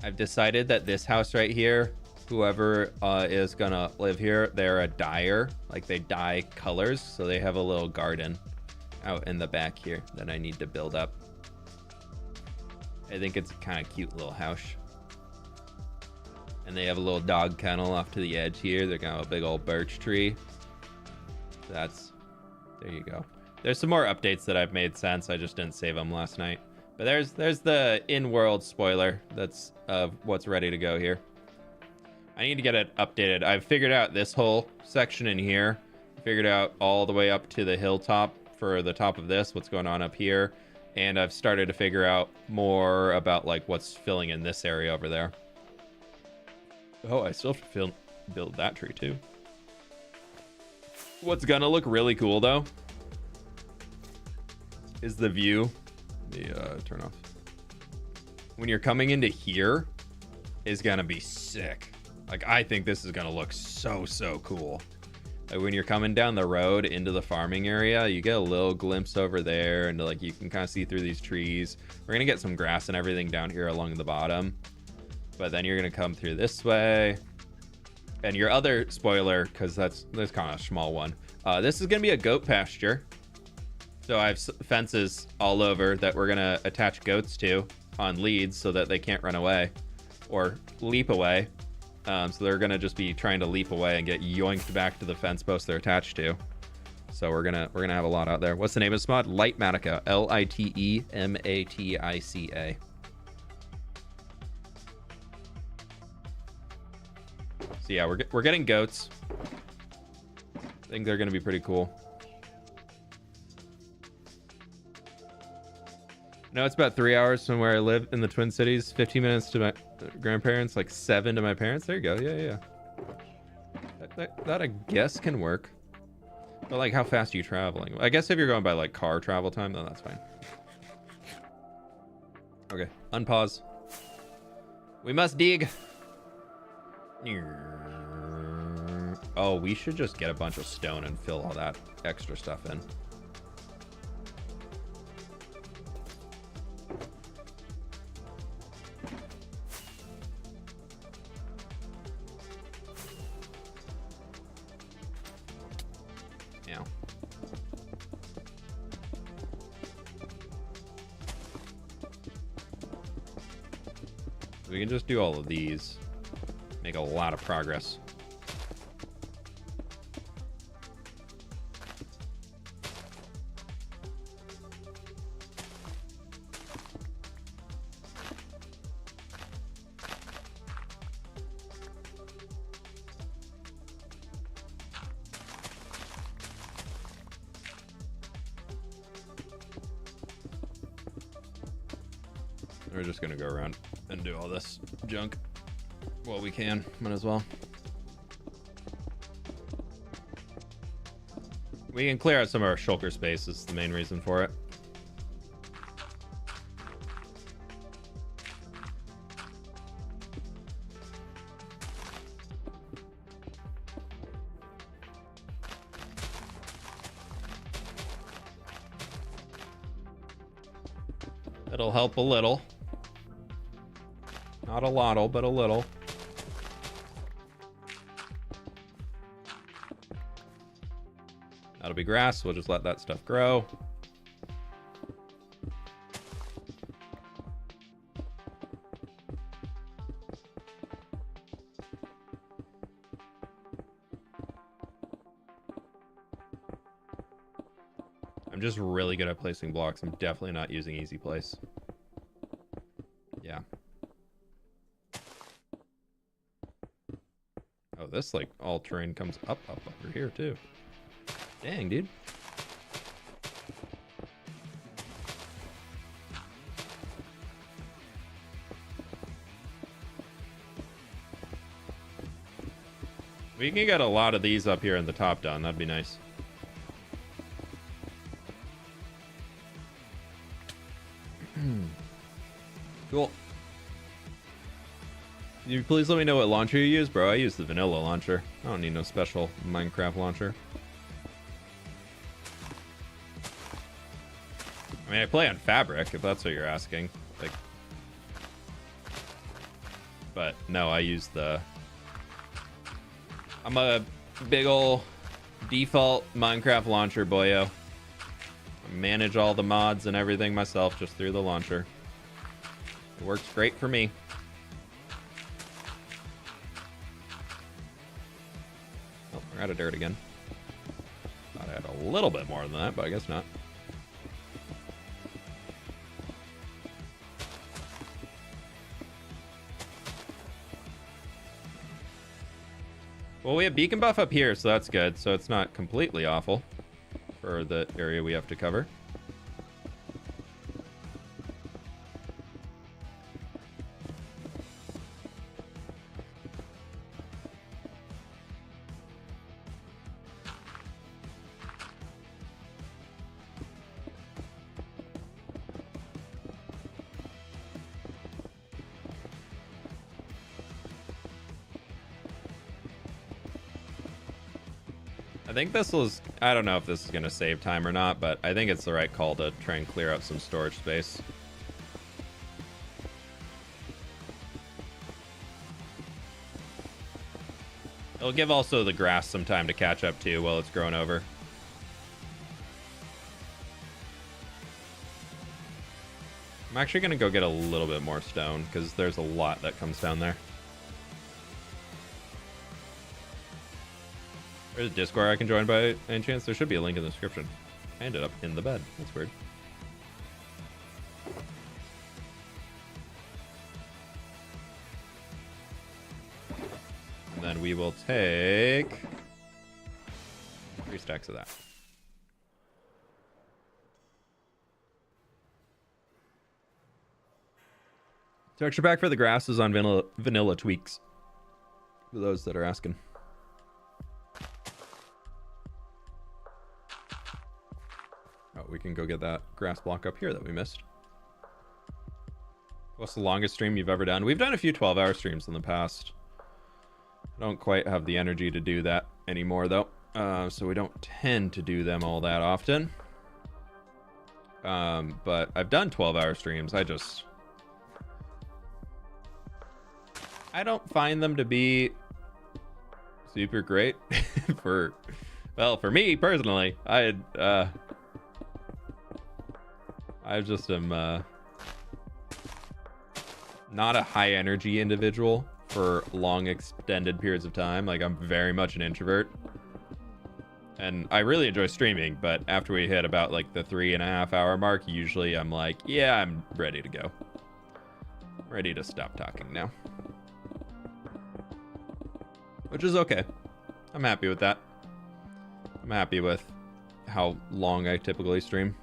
I've decided that this house right here, whoever is gonna live here, they're a dyer. Like, they dye colors, so they have a little garden out in the back here that I need to build up. I think it's a kind of cute little house. And they have a little dog kennel off to the edge here. They're gonna have a big old birch tree. That's, there you go. There's some more updates that I've made since. I just didn't save them last night. But there's the in-world spoiler that's what's ready to go here. I need to get it updated. I've figured out this whole section in here. Figured out all the way up to the hilltop for the top of this, what's going on up here. And I've started to figure out more about like what's filling in this area over there. Oh, I still have to build that tree too. What's gonna look really cool though is the view. Turn off. When you're coming into here is gonna be sick. Like, I think this is gonna look so cool. Like, when you're coming down the road into the farming area, you get a little glimpse over there, and like you can kind of see through these trees. We're gonna get some grass and everything down here along the bottom, but then you're gonna come through this way. And your other spoiler, because that's kind of a small one, this is gonna be a goat pasture. So I have fences all over that we're gonna attach goats to on leads so that they can't run away or leap away. So they're gonna just be trying to leap away and get yoinked back to the fence post they're attached to. So we're gonna have a lot out there. What's the name of this mod? Litematica. Litematica. So yeah, we're getting goats. think they're going to be pretty cool. No, it's about 3 hours from where I live in the Twin Cities. 15 minutes to my grandparents, like 7 to my parents. There you go. Yeah. That I guess can work. But like, how fast are you traveling? I guess if you're going by like car travel time, then that's fine. Okay, unpause. We must dig. Oh, we should just get a bunch of stone and fill all that extra stuff in. Yeah. We can just do all of these. Make a lot of progress. We're just gonna go around and do all this junk while we can. Might as well. We can clear out some of our shulker space is the main reason for it. It'll help a little. Not a lot, but a little. That'll be grass. We'll just let that stuff grow. I'm just really good at placing blocks. I'm definitely not using easy place. Yeah. Oh, this like all terrain comes up over here too. Dang, dude. We can get a lot of these up here in the top done. That'd be nice. Cool. Can you please let me know what launcher you use, bro? I use the vanilla launcher. I don't need no special Minecraft launcher. I mean, I play on Fabric, if that's what you're asking. Like, but no, I use the... I'm a big ol' default Minecraft launcher boyo. I manage all the mods and everything myself just through the launcher. It works great for me. Oh, we're out of dirt again. Thought I had a little bit more than that, but I guess not. Well, we have beacon buff up here, so that's good. So it's not completely awful for the area we have to cover. I think this was, I don't know if this is going to save time or not, but I think it's the right call to try and clear out some storage space. It'll give also the grass some time to catch up too while it's growing over. I'm actually going to go get a little bit more stone because there's a lot that comes down there. There's a Discord I can join by any chance. There should be a link in the description. I ended up in the bed. That's weird. And then we will take 3 stacks of that. Texture pack for the grass is on vanilla tweaks. For those that are asking. Oh, we can go get that grass block up here that we missed. What's the longest stream you've ever done? We've done a few 12-hour streams in the past. I don't quite have the energy to do that anymore, though. So we don't tend to do them all that often. But I've done 12-hour streams. I don't find them to be super great for me personally. I just am not a high energy individual for long extended periods of time. Like, I'm very much an introvert, and I really enjoy streaming, but after we hit about like the 3.5 hour mark, usually I'm like, yeah, I'm ready to go. Ready to stop talking now. Which is okay. I'm happy with that. I'm happy with how long I typically stream.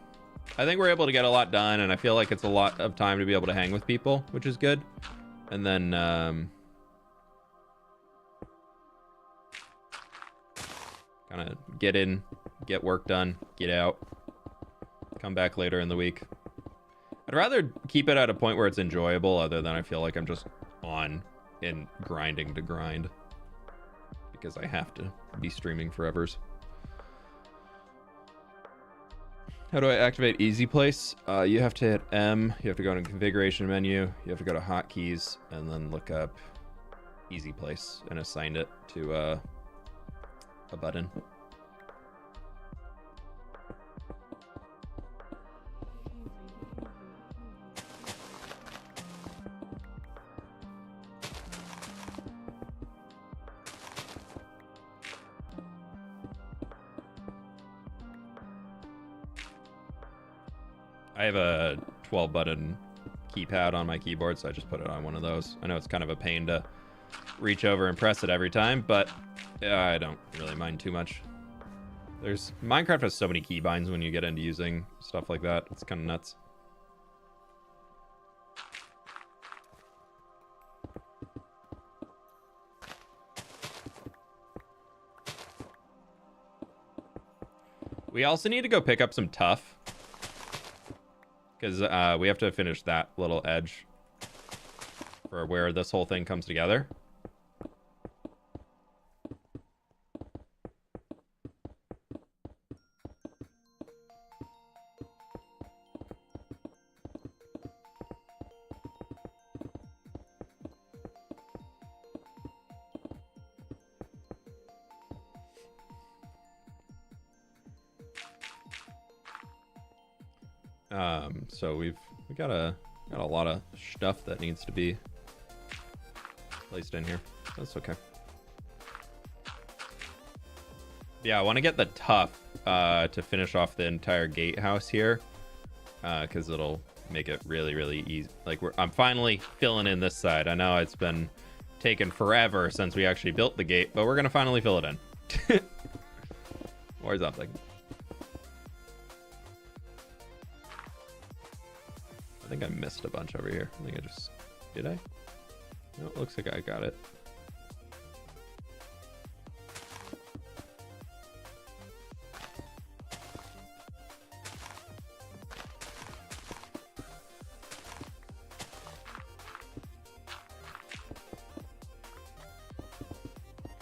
I think we're able to get a lot done, and I feel like it's a lot of time to be able to hang with people, which is good. And then kind of get in, get work done, get out, come back later in the week. I'd rather keep it at a point where it's enjoyable, other than I feel like I'm just on and grinding to grind, because I have to be streaming forevers. How do I activate Easy Place? You have to hit M, you have to go to configuration menu, you have to go to hotkeys, and then look up Easy Place and assign it to a button. I have a 12 button keypad on my keyboard, so I just put it on one of those. I know it's kind of a pain to reach over and press it every time, but I don't really mind too much. Minecraft has so many keybinds when you get into using stuff like that. It's kind of nuts. We also need to go pick up some tuff, because we have to finish that little edge for where this whole thing comes together. So we got a lot of stuff that needs to be placed in here. That's okay. Yeah, I want to get the tuff to finish off the entire gatehouse here, because it'll make it really, really easy. Like, I'm finally filling in this side. I know it's been taken forever since we actually built the gate, but we're gonna finally fill it in. Or something. I think I missed a bunch over here. I think I just... Did I? No, it looks like I got it.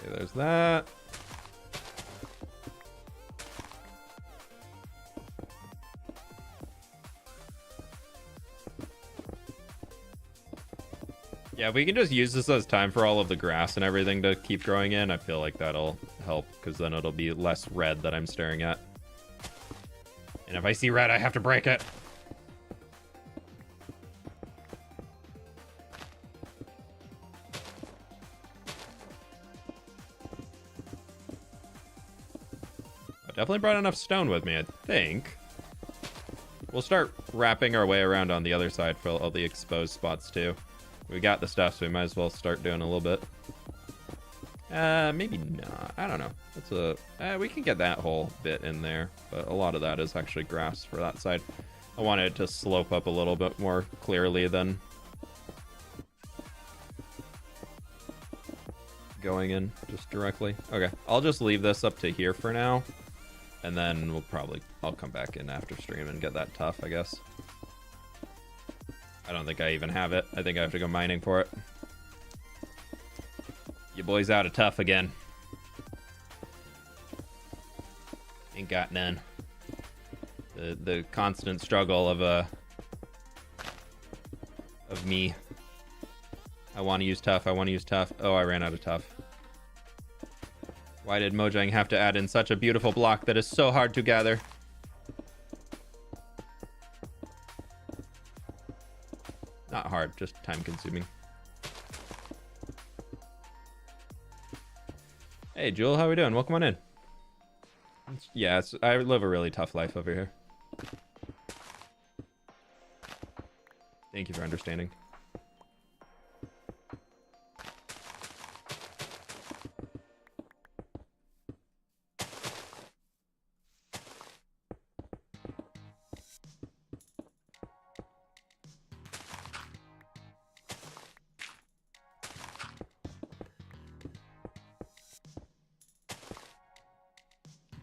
Okay, there's that. Yeah, if we can just use this as time for all of the grass and everything to keep growing in, I feel like that'll help, because then it'll be less red that I'm staring at. And if I see red, I have to break it. I definitely brought enough stone with me, I think. We'll start wrapping our way around on the other side for all the exposed spots, too. We got the stuff, so we might as well start doing a little bit. Maybe not. I don't know. That's a we can get that whole bit in there, but a lot of that is actually grass for that side. I want it to slope up a little bit more clearly than going in just directly. Okay, I'll just leave this up to here for now, and then I'll come back in after stream and get that tough, I guess. I don't think I even have it. I think I have to go mining for it. Your boy's out of tough again. Ain't got none. The constant struggle of me. I want to use tough. I want to use tough. Oh, I ran out of tough. Why did Mojang have to add in such a beautiful block that is so hard to gather? Not hard, just time consuming. Hey, Jewel, how we doing? Welcome on in. Yeah, I live a really tough life over here. Thank you for understanding.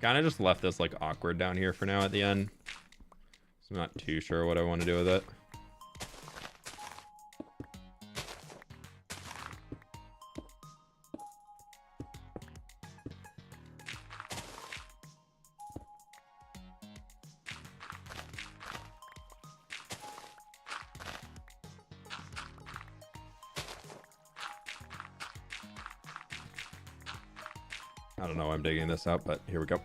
Kind of just left this like awkward down here for now at the end. So I'm not too sure what I want to do with it. I don't know why I'm digging this out, but here we go.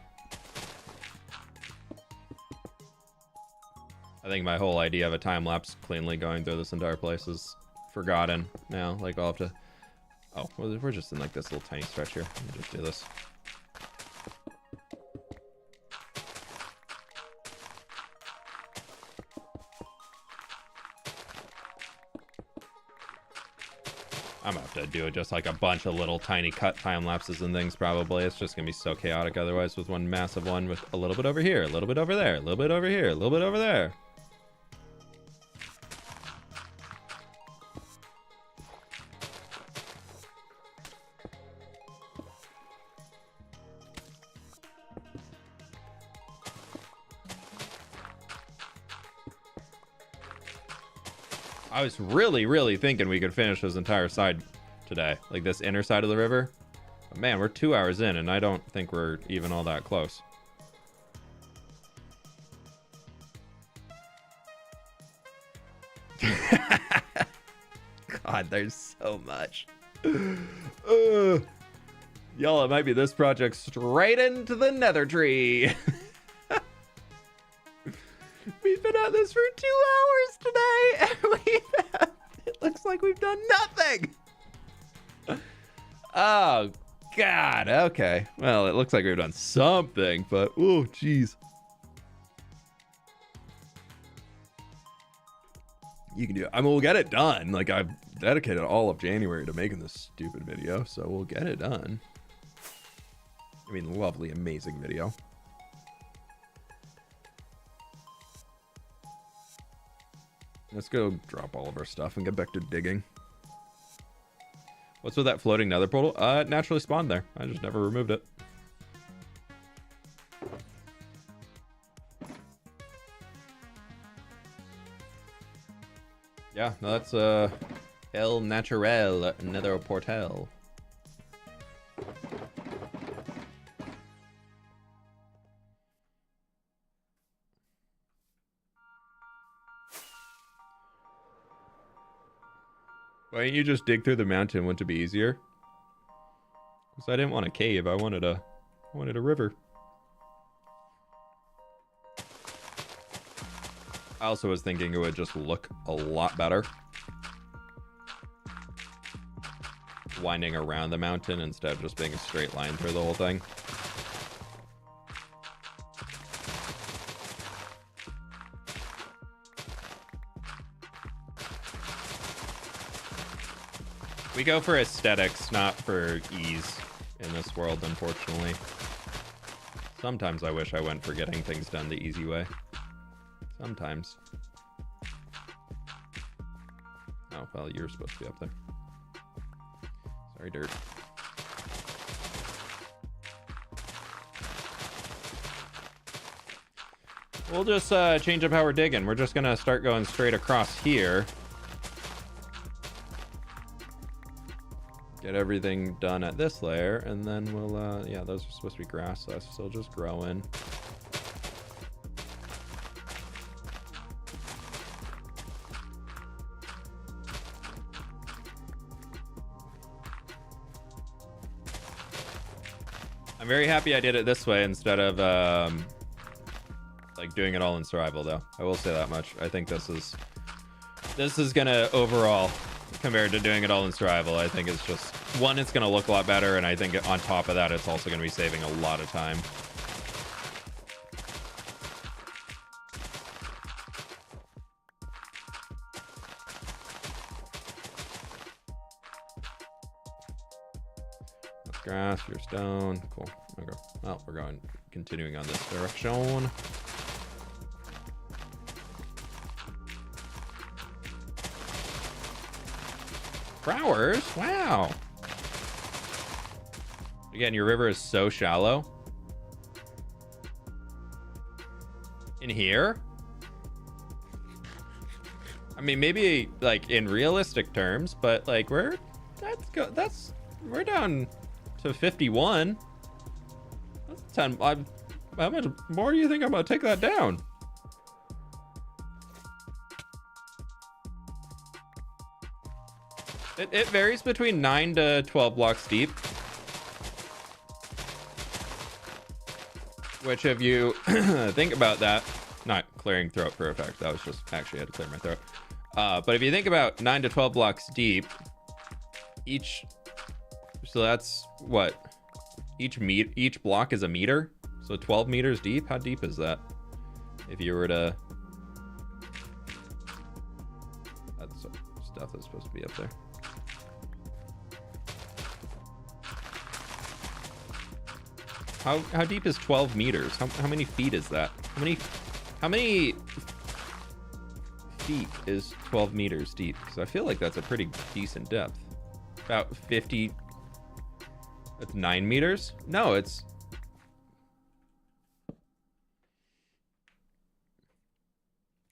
I think my whole idea of a time lapse cleanly going through this entire place is forgotten now. Like I'll have to. Oh, well, we're just in like this little tiny stretch here. Let me just do this. I'm gonna have to do just like a bunch of little tiny cut time lapses and things probably. It's just gonna be so chaotic otherwise with one massive one with a little bit over here, a little bit over there, a little bit over here, a little bit over there. I was really thinking we could finish this entire side today, like this inner side of the river. But man, we're 2 hours in and I don't think we're even all that close. God, there's so much. Y'all, it might be this project straight into the nether tree. We've been at this for 2 hours today, and it looks like we've done nothing. Oh, God. Okay. Well, it looks like we've done something, but, oh, jeez. You can do it. I mean, we'll get it done. Like, I've dedicated all of January to making this stupid video, so we'll get it done. I mean, lovely, amazing video. Let's go drop all of our stuff and get back to digging. What's with that floating nether portal? It naturally spawned there. I just never removed it. Yeah, no, that's El Naturel Nether Portal. Why didn't you just dig through the mountain? Wouldn't it be easier? Because I didn't want a cave. I wanted a river. I also was thinking it would just look a lot better winding around the mountain instead of just being a straight line through the whole thing. We go for aesthetics, not for ease. in this world, unfortunately. Sometimes I wish I went for getting things done the easy way. Sometimes. Oh, well, you're supposed to be up there. Sorry, dirt. We'll just change up how we're digging. We're just gonna start going straight across here. Get everything done at this layer, and then we'll, yeah, those are supposed to be grass, so that's still just growing. I'm very happy I did it this way instead of, like doing it all in survival, though. I will say that much. I think this is gonna overall, compared to doing it all in survival, I think it's just one, it's gonna look a lot better, and I think on top of that, it's also gonna be saving a lot of time. That's grass, your stone, cool. Okay. Well, we're continuing on this direction. Flowers? Wow. Again, your river is so shallow. In here? I mean, maybe like in realistic terms, but like we're down to 51. That's 10. How much more do you think I'm gonna take that down? It varies between 9 to 12 blocks deep. Which, if you think about that, not clearing throat for effect, that was just actually I had to clear my throat. But if you think about 9 to 12 blocks deep, so that's what? Each block is a meter, so 12 meters deep. How deep is that? If you were to, that's stuff that's supposed to be up there. How deep is 12 meters? How many feet is that? How many feet is 12 meters deep? Because I feel like that's a pretty decent depth. About 50. That's 9 meters? No, it's.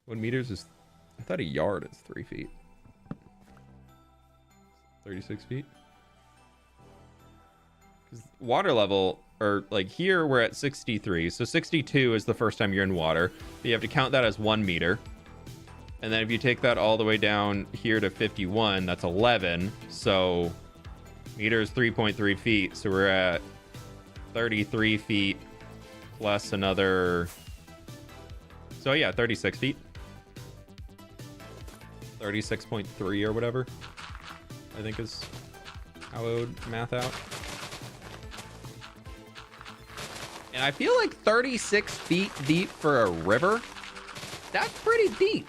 What meters is? I thought a yard is 3 feet. 36 feet? Because water level. Or like here we're at 63, so 62 is the first time you're in water. But you have to count that as 1 meter, and then if you take that all the way down here to 51, that's 11. So meter is 3.3 feet, so we're at 33 feet plus another, so yeah, 36 feet, 36.3 or whatever I think is how I would math out. And I feel like 36 feet deep for a river, that's pretty deep.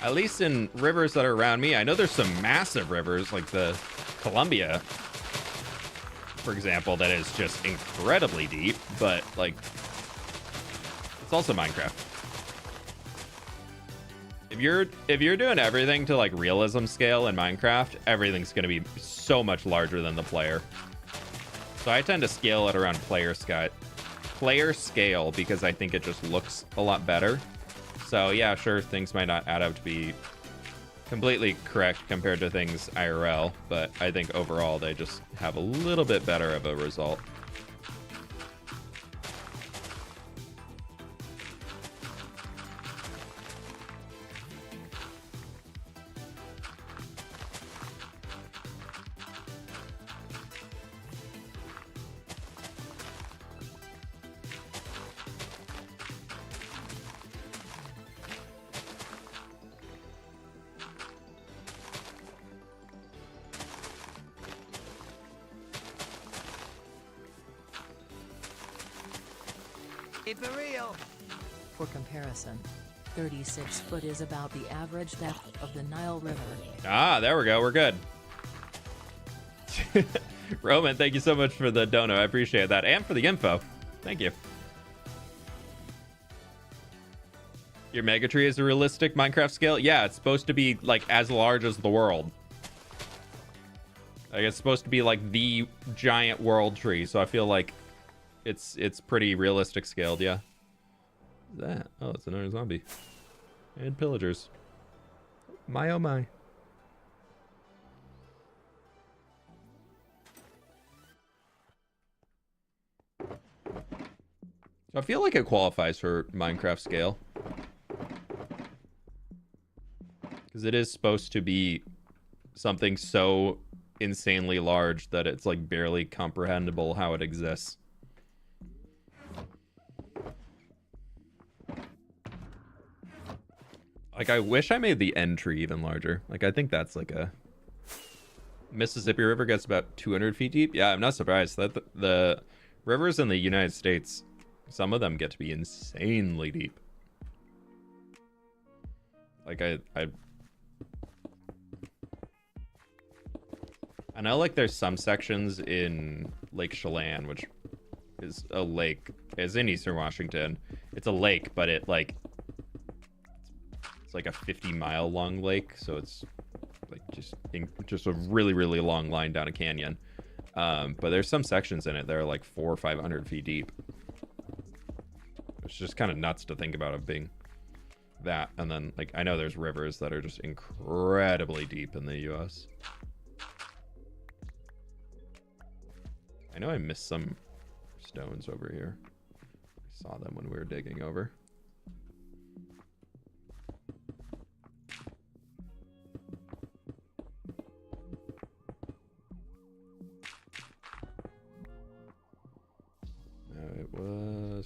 At least in rivers that are around me. I know there's some massive rivers, like the Columbia, for example, that is just incredibly deep, but like, it's also Minecraft. If you're doing everything to like realism scale in Minecraft, everything's gonna be so much larger than the player. So I tend to scale it around player scale because I think it just looks a lot better. So yeah, sure, things might not add up to be completely correct compared to things IRL, but I think overall they just have a little bit better of a result. For comparison, 36 foot is about the average depth of the Nile River. Ah, there we go. We're good. Roman, thank you so much for the dono. I appreciate that. And for the info. Thank you. Your mega tree is a realistic Minecraft scale? Yeah, it's supposed to be like as large as the world. Like, it's supposed to be like the giant world tree, so I feel like it's pretty realistic scaled, yeah. What's that? Oh, it's another zombie. And pillagers. My oh my. So I feel like it qualifies for Minecraft scale. Because it is supposed to be something so insanely large that it's like barely comprehensible how it exists. Like, I wish I made the end tree even larger. Like, I think that's like a... Mississippi River gets about 200 feet deep. Yeah, I'm not surprised. That the rivers in the United States, some of them get to be insanely deep. Like, I know, like, there's some sections in Lake Chelan, which is a lake. It's in Eastern Washington. It's a lake, but it's like a 50-mile long lake, so it's like just a really, really long line down a canyon. But there's some sections in it that are like 400 or 500 feet deep. It's just kind of nuts to think about it being that. And then, like, I know there's rivers that are just incredibly deep in the US. I know I missed some stones over here. I saw them when we were digging over.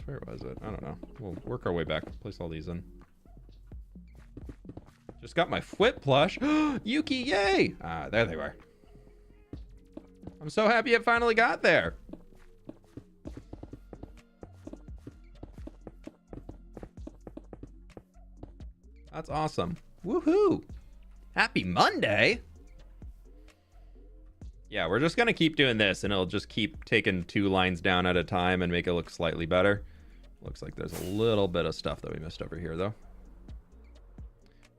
Where was it? I don't know. We'll work our way back. Place all these in. Just got my fWhip plush. Yuki, yay! There they were. I'm so happy it finally got there. That's awesome. Woohoo! Happy Monday! Yeah, we're just gonna keep doing this, and it'll just keep taking 2 lines down at a time and make it look slightly better. Looks like there's a little bit of stuff that we missed over here, though.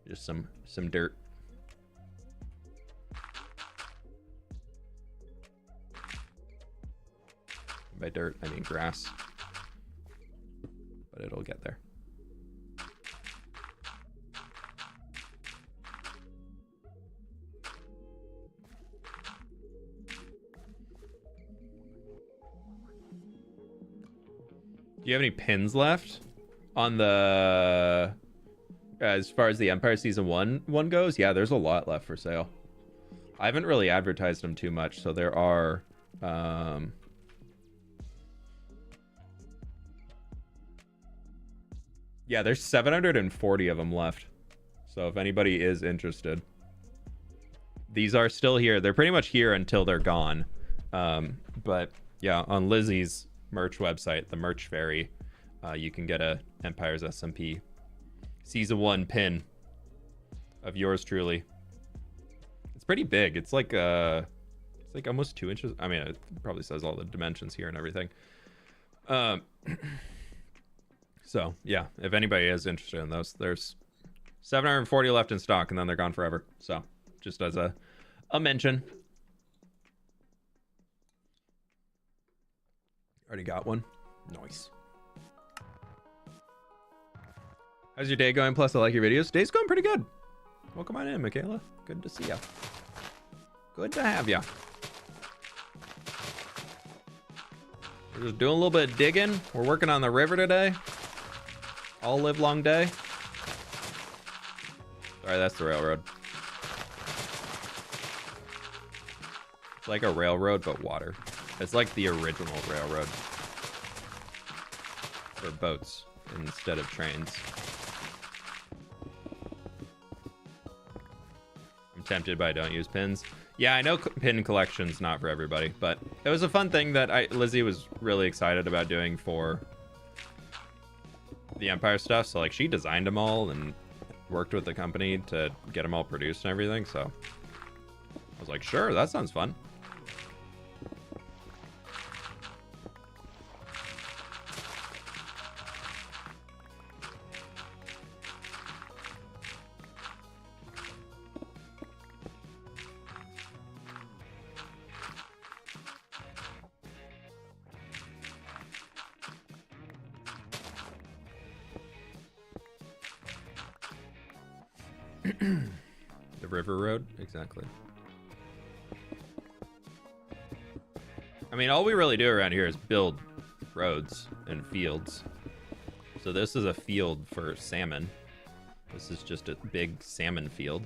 Just some dirt. By dirt, I mean grass. But it'll get there. Do you have any pins left on the as far as the Empire Season 1 goes? Yeah, there's a lot left for sale. I haven't really advertised them too much, so there are yeah, there's 740 of them left. So if anybody is interested, these are still here. They're pretty much here until they're gone. But yeah, on Lizzie's merch website, the Merch Fairy, you can get a Empire's SMP Season 1 pin of yours truly. It's pretty big. It's like almost 2 inches. I mean, it probably says all the dimensions here and everything. So yeah, if anybody is interested in those, there's 740 left in stock, and then they're gone forever. So just as a mention. Already got one. Nice. How's your day going? Plus, I like your videos. Day's going pretty good. Welcome on in, Michaela. Good to see ya. Good to have ya. We're just doing a little bit of digging. We're working on the river today. All live long day. Sorry, that's the railroad. It's like a railroad, but water. It's like the original railroad. For boats instead of trains. I'm tempted, but I don't use pins. Yeah, I know pin collection's not for everybody, but it was a fun thing that Lizzie was really excited about doing for the Empire stuff. So like she designed them all and worked with the company to get them all produced and everything. So I was like, sure, that sounds fun. The river road, exactly. I mean, all we really do around here is build roads and fields. So this is a field for salmon. This is just a big salmon field.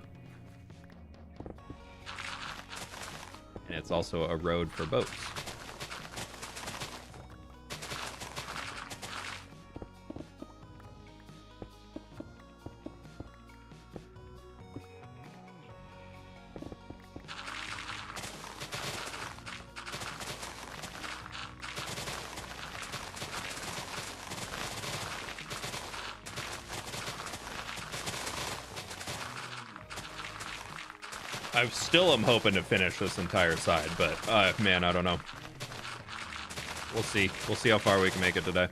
And it's also a road for boats. I still am hoping to finish this entire side, but man, I don't know. We'll see. We'll see how far we can make it today.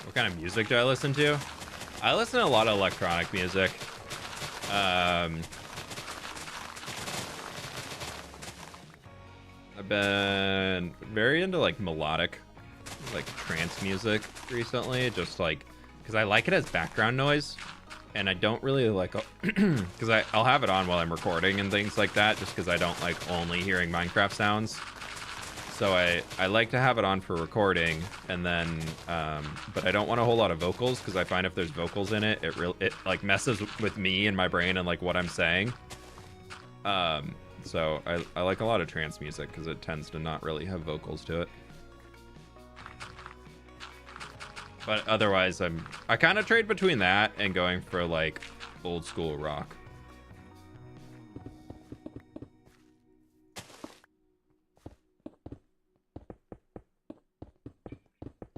What kind of music do I listen to? I listen to a lot of electronic music. I've been very into like melodic, like trance music recently, just like because I like it as background noise, and I don't really like because I'll have it on while I'm recording and things like that, just because I don't like only hearing Minecraft sounds. So I like to have it on for recording, and then but I don't want a whole lot of vocals, because I find if there's vocals in it, it like messes with me and my brain and like what I'm saying. So I like a lot of trance music because it tends to not really have vocals to it. But otherwise, I kind of trade between that and going for like old school rock.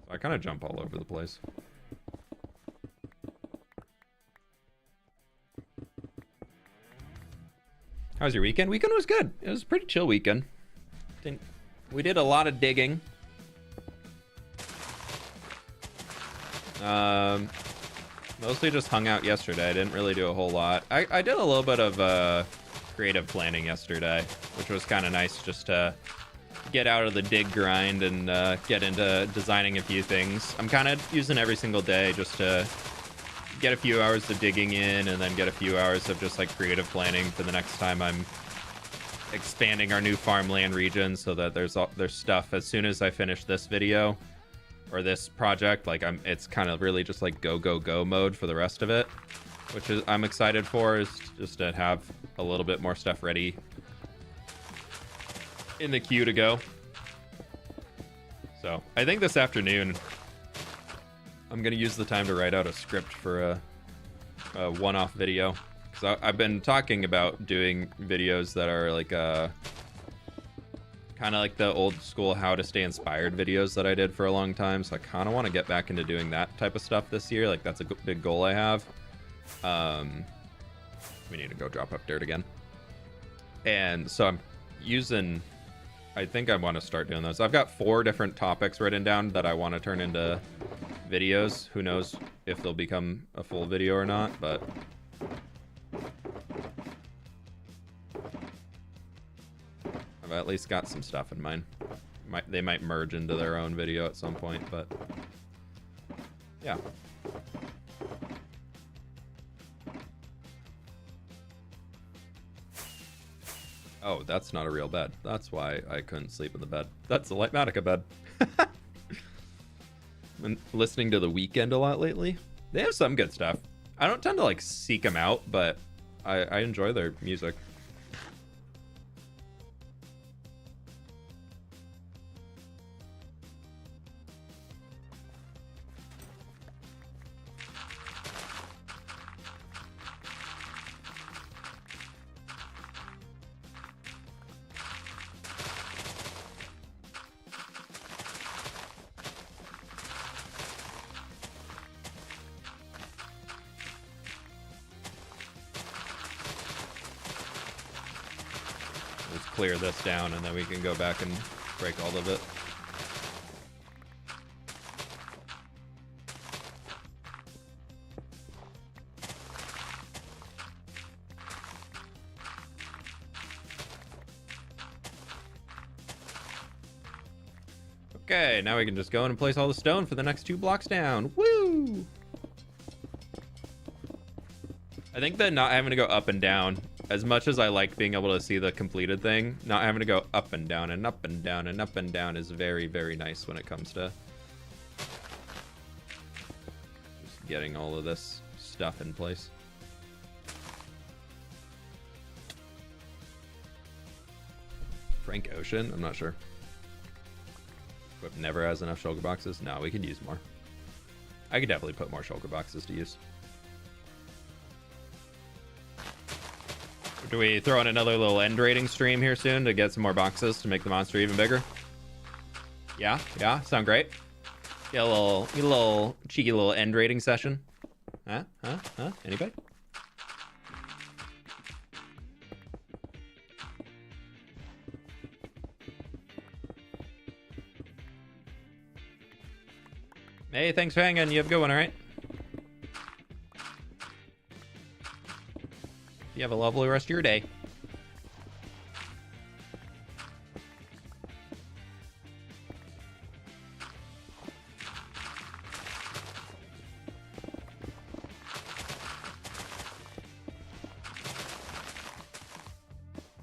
So I kind of jump all over the place. How was your weekend? Weekend was good. It was a pretty chill weekend. We did a lot of digging. Mostly just hung out yesterday. I didn't really do a whole lot. I did a little bit of creative planning yesterday, which was kind of nice, just to get out of the dig grind and get into designing a few things. I'm kind of using every single day just to get a few hours of digging in, and then get a few hours of just like creative planning for the next time I'm expanding our new farmland region, so that there's stuff as soon as I finish this video or this project, like it's kind of really just like go mode for the rest of it, which is I'm excited for, is just to have a little bit more stuff ready in the queue to go. So I think this afternoon I'm gonna use the time to write out a script for a one-off video, because I've been talking about doing videos that are like kind of like the old school how to stay inspired videos that I did for a long time. So I kind of want to get back into doing that type of stuff this year. Like that's a big goal I have. We need to go drop up dirt again. And so I'm using, I think I want to start doing those. I've got 4 different topics written down that I want to turn into videos. Who knows if they'll become a full video or not, but I've at least got some stuff in mind. They might merge into their own video at some point, but yeah. Oh, that's not a real bed. That's why I couldn't sleep in the bed. That's the Litematica bed. Been listening to The Weeknd a lot lately. They have some good stuff. I don't tend to like seek them out, but I enjoy their music. Clear this down, and then we can go back and break all of it. Okay, now we can just go in and place all the stone for the next 2 blocks down. Woo! I think that not having to go up and down, as much as I like being able to see the completed thing, not having to go up and down and up and down and up and down is very, very nice when it comes to just getting all of this stuff in place. Frank Ocean? I'm not sure. Whip never has enough shulker boxes. No, we could use more. I could definitely put more shulker boxes to use. Do we throw in another little end rating stream here soon to get some more boxes to make the monster even bigger? Yeah, sound great. Get a little cheeky little end rating session. Huh? Anybody? Hey, thanks for hanging. You have a good one, all right? You have a lovely rest of your day.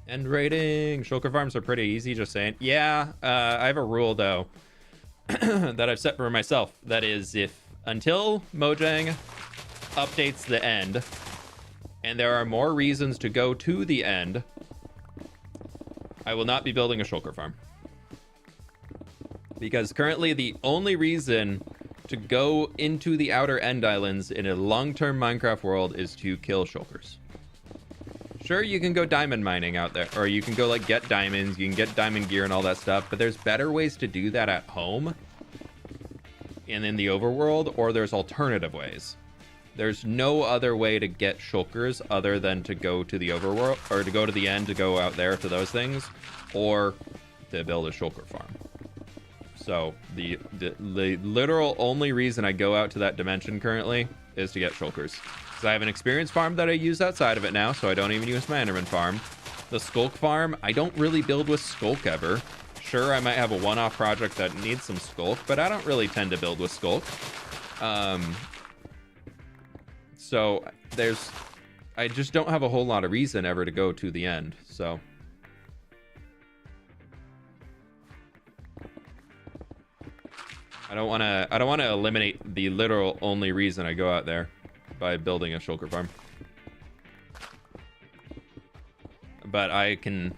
End rating. Shulker farms are pretty easy, just saying. Yeah, I have a rule, though, that I've set for myself. That is, if until Mojang updates the end, and there are more reasons to go to the end, I will not be building a shulker farm. Because currently the only reason to go into the outer end islands in a long-term Minecraft world is to kill shulkers. Sure, you can go diamond mining out there, or you can go like get diamonds, you can get diamond gear and all that stuff, but there's better ways to do that at home and in the overworld, or there's alternative ways. There's no other way to get shulkers other than to go to the overworld, or to go to the end to go out there to those things, or to build a shulker farm. So the literal only reason I go out to that dimension currently is to get shulkers. Because I have an experience farm that I use outside of it now, so I don't even use my Enderman farm. The skulk farm, I don't really build with skulk ever. Sure, I might have a one-off project that needs some skulk, but I don't really tend to build with skulk. So I just don't have a whole lot of reason ever to go to the end, so. I don't want to eliminate the literal only reason I go out there by building a shulker farm. But I can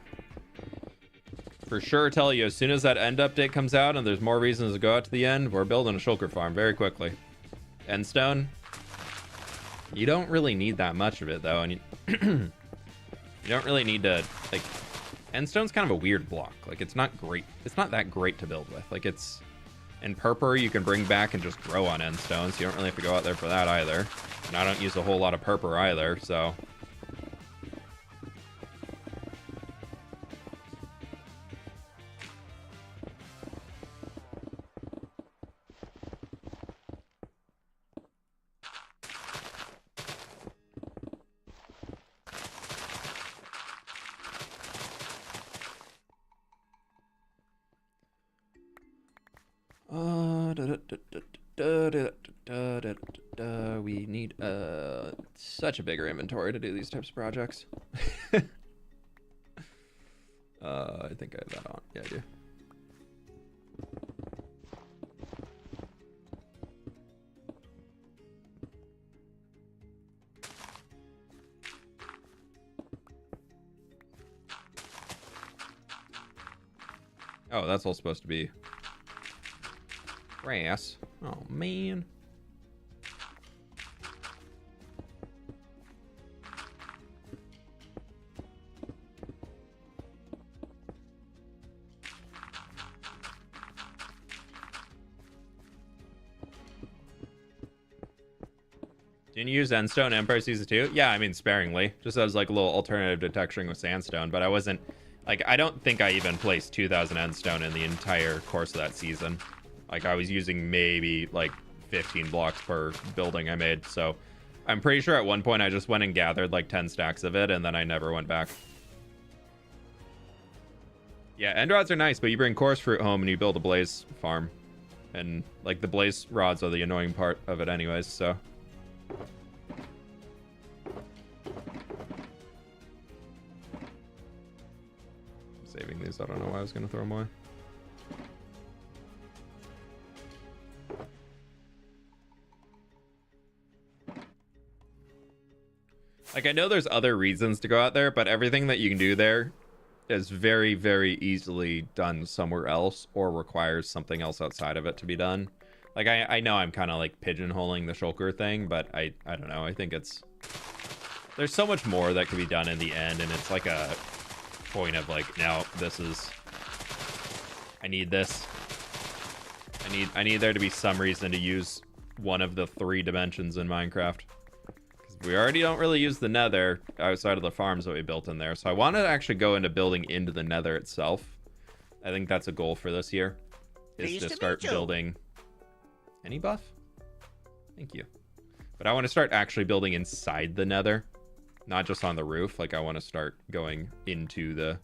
for sure tell you, as soon as that end update comes out and there's more reasons to go out to the end, we're building a shulker farm very quickly. Endstone, you don't really need that much of it though, and you don't really need to, like, Endstone's kind of a weird block. Like, it's not great. It's not that great to build with. Like, it's, and purpur you can bring back and just grow on endstone, so you don't really have to go out there for that either. And I don't use a whole lot of purpur either, so. We need such a bigger inventory to do these types of projects. I think I have that on. Yeah, I do. Oh, that's all supposed to be grass. Oh, man. Didn't you use endstone Empire Season 2? Yeah, I mean, sparingly. Just as like a little alternative to texturing with sandstone, but I wasn't, like, I don't think I even placed 2,000 endstone in the entire course of that season. Like, I was using maybe like 15 blocks per building I made, so I'm pretty sure at one point I just went and gathered like 10 stacks of it, and then I never went back. Yeah, end rods are nice, but you bring coarse fruit home and you build a blaze farm. And, like, the blaze rods are the annoying part of it anyways, so... saving these. I don't know why I was going to throw them away. Like, I know there's other reasons to go out there, but everything that you can do there is very, very easily done somewhere else or requires something else outside of it to be done. Like, I know I'm kind of, like, pigeonholing the shulker thing, but I don't know. I think it's... there's so much more that can be done in the end, and it's like a point of, like, now this is... I need this. I need there to be some reason to use one of the 3 dimensions in Minecraft. We already don't really use the nether outside of the farms that we built in there. So I want to actually go into building into the nether itself. I think that's a goal for this year. Is Pleased to to start meet you. building... Any buff? Thank you. But I want to start actually building inside the nether. Not just on the roof. Like, I want to start going into the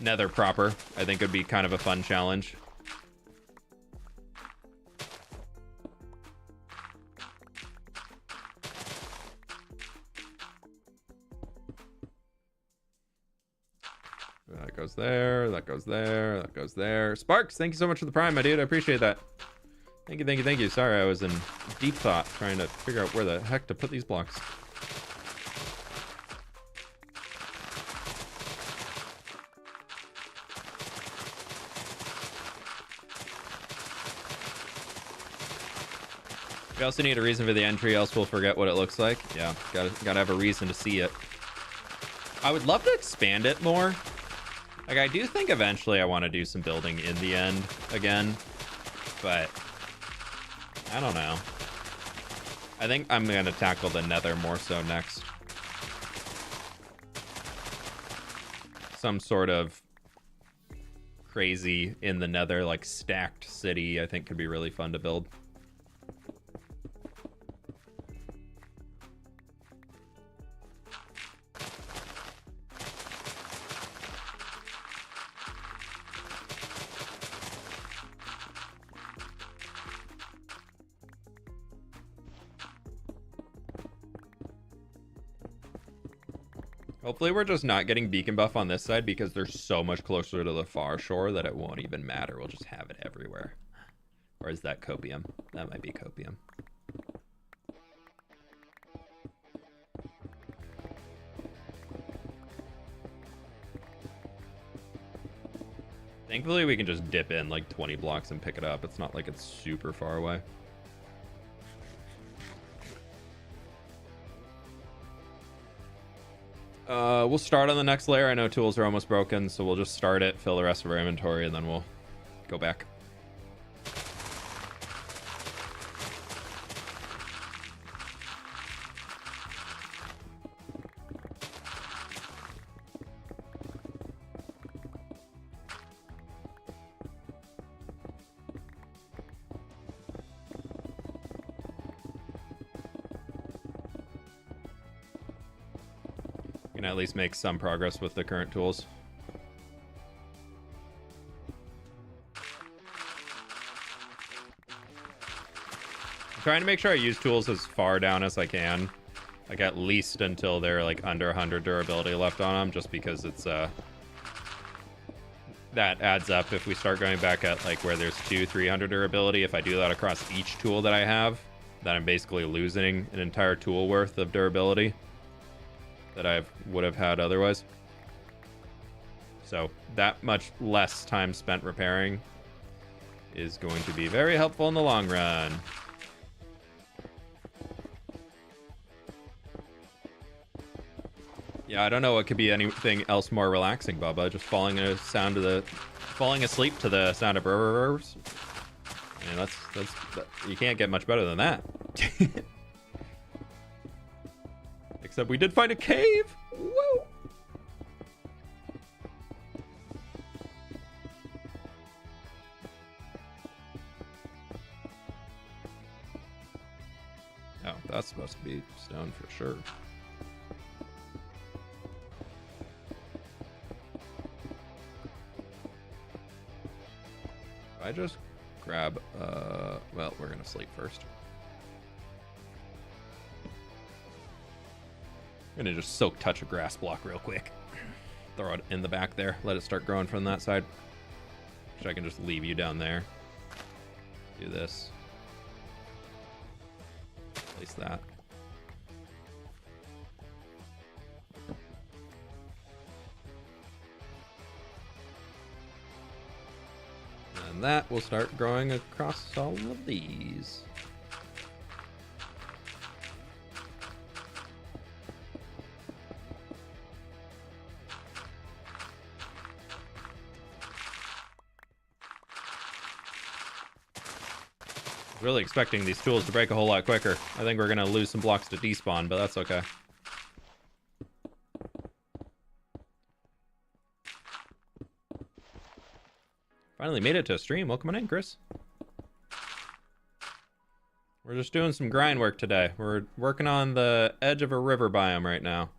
nether proper. I think it'd be kind of a fun challenge. That goes there, that goes there, that goes there. Sparks, thank you so much for the prime, my dude. I appreciate that. Thank you, thank you, thank you. Sorry, I was in deep thought trying to figure out where the heck to put these blocks. We also need a reason for the entry, else we'll forget what it looks like. Yeah, gotta have a reason to see it. I would love to expand it more. Like, I do think eventually I want to do some building in the end again, but I don't know. I think I'm going to tackle the nether more so next. Some sort of crazy in the nether, like, stacked city, I think could be really fun to build. Hopefully we're just not getting beacon buff on this side because they're so much closer to the far shore that it won't even matter. We'll just have it everywhere. Or is that copium? That might be copium. Thankfully we can just dip in like 20 blocks and pick it up. It's not like it's super far away. We'll start on the next layer. I know tools are almost broken, so we'll just start it, fill the rest of our inventory, and then we'll go back. At least make some progress with the current tools. I'm trying to make sure I use tools as far down as I can, like at least until they're like under 100 durability left on them, just because it's that adds up. If we start going back at like where there's 200-300 durability, if I do that across each tool that I have, then I'm basically losing an entire tool worth of durability that I would have had otherwise. So that much less time spent repairing is going to be very helpful in the long run. Yeah, I don't know what could be anything else more relaxing, Bubba. Just falling asleep to the sound of burrs. I mean, you can't get much better than that. Except we did find a cave. Woo! Oh, that's supposed to be stone for sure. I just grab, well, we're gonna sleep first. I'm gonna just soak touch a grass block real quick. Throw it in the back there. Let it start growing from that side. Which I can just leave you down there. Do this. Place that. And that will start growing across all of these. Really expecting these tools to break a whole lot quicker. I think we're gonna lose some blocks to despawn, but that's okay. Finally made it to a stream. Welcome on in, Chris. We're just doing some grind work today. We're working on the edge of a river biome right now.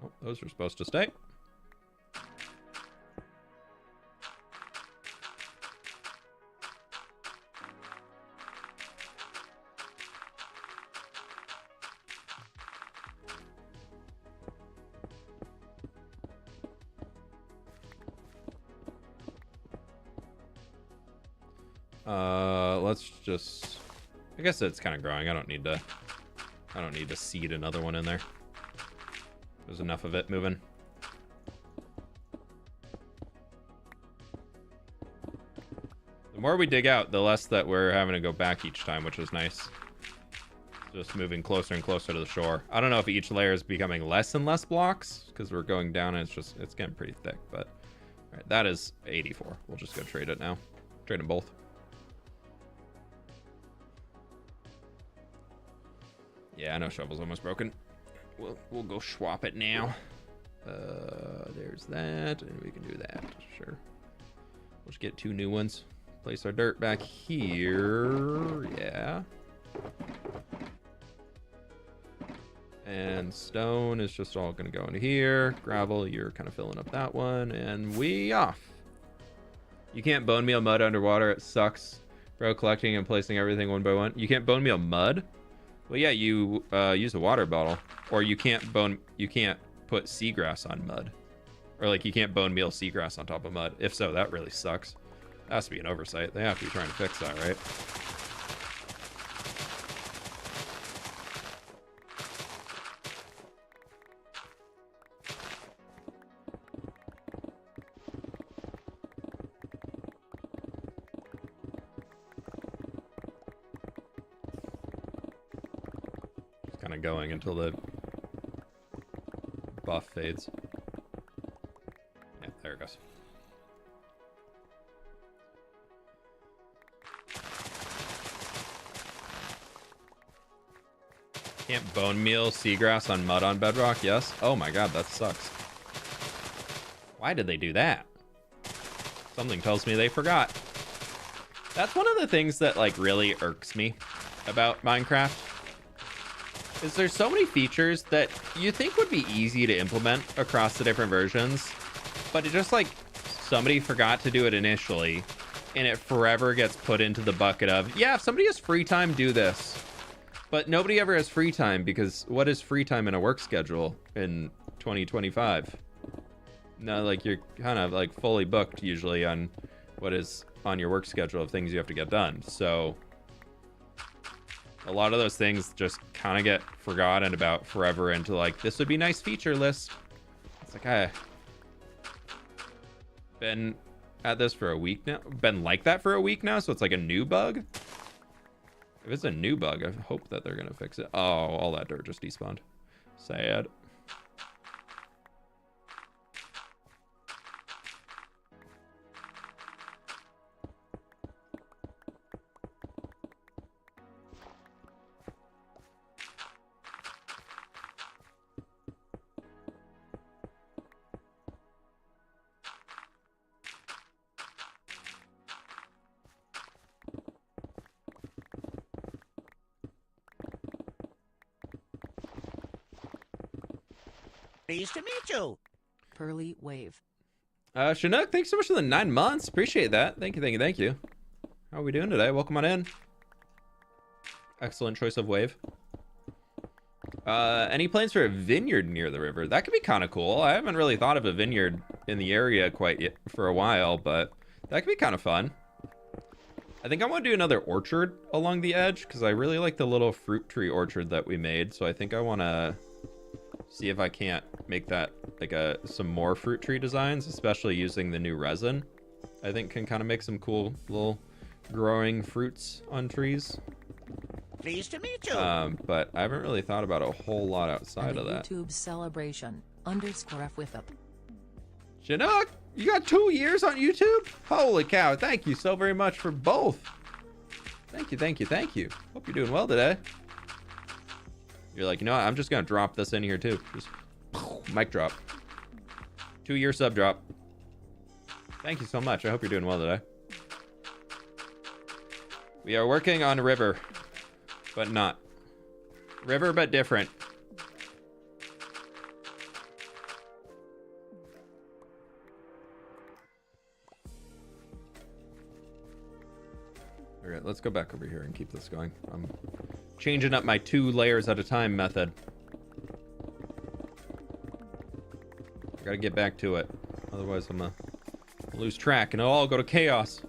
Oh, those are supposed to stay. Let's just, I guess it's kind of growing. I don't need to seed another one in there. There's enough of it moving. The more we dig out, the less that we're having to go back each time, which is nice. Just moving closer and closer to the shore. I don't know if each layer is becoming less and less blocks because we're going down and it's getting pretty thick, but all right, that is 84. We'll just go trade it now. Trade them both. Yeah, I know shovel's almost broken. We'll go swap it now. There's that, and we can do that. Sure. We'll just get 2 new ones. Place our dirt back here. Yeah. And stone is just all gonna go into here. Gravel, you're kind of filling up that one, and we off. You can't bone meal mud underwater. It sucks, bro. Collecting and placing everything one by one. You can't bone meal mud. Well, yeah, you use a water bottle, or you can't put seagrass on mud, or like you can't bone meal seagrass on top of mud. If so, that really sucks. That has to be an oversight. They have to be trying to fix that, right? Kind of going until the buff fades. Yeah, there it goes. Can't bone meal seagrass on mud on bedrock? Yes. Oh my god, that sucks. Why did they do that? Something tells me they forgot. That's one of the things that like really irks me about Minecraft. Is there's so many features that you think would be easy to implement across the different versions, but it just like somebody forgot to do it initially, and it forever gets put into the bucket of, yeah, if somebody has free time, do this. But nobody ever has free time, because what is free time in a work schedule in 2025? No, like you're kind of like fully booked usually on what is on your work schedule of things you have to get done. So a lot of those things just kind of get forgotten about forever into like, this would be nice feature list. It's like, I been at this for a week now. Been like that for a week now, so it's like a new bug. If it's a new bug, I hope that they're gonna fix it. Oh, all that dirt just despawned. Sad. Pleased to meet you. Pearly wave. Chinook, thanks so much for the 9 months. Appreciate that. Thank you, thank you, thank you. How are we doing today? Welcome on in. Excellent choice of wave. Any plans for a vineyard near the river? That could be kind of cool. I haven't really thought of a vineyard in the area quite yet for a while, but that could be kind of fun. I think I want to do another orchard along the edge because I really like the little fruit tree orchard that we made. So I think I want to see if I can't make that like some more fruit tree designs, especially using the new resin. I think can kind of make some cool little growing fruits on trees. Pleased to meet you. But I haven't really thought about a whole lot outside And of that. YouTube celebration _ fWhip. Chinook, you got 2 years on YouTube? Holy cow, thank you so very much for both. Thank you, thank you, thank you. Hope you're doing well today. You're like, you know what? I'm just going to drop this in here too. Just mic drop. 2-year sub drop. Thank you so much. I hope you're doing well today. We are working on river, but not. River, but different. All right, let's go back over here and keep this going. I'm changing up my 2 layers at a time method. I gotta get back to it. Otherwise, I'm gonna lose track and it'll all go to chaos.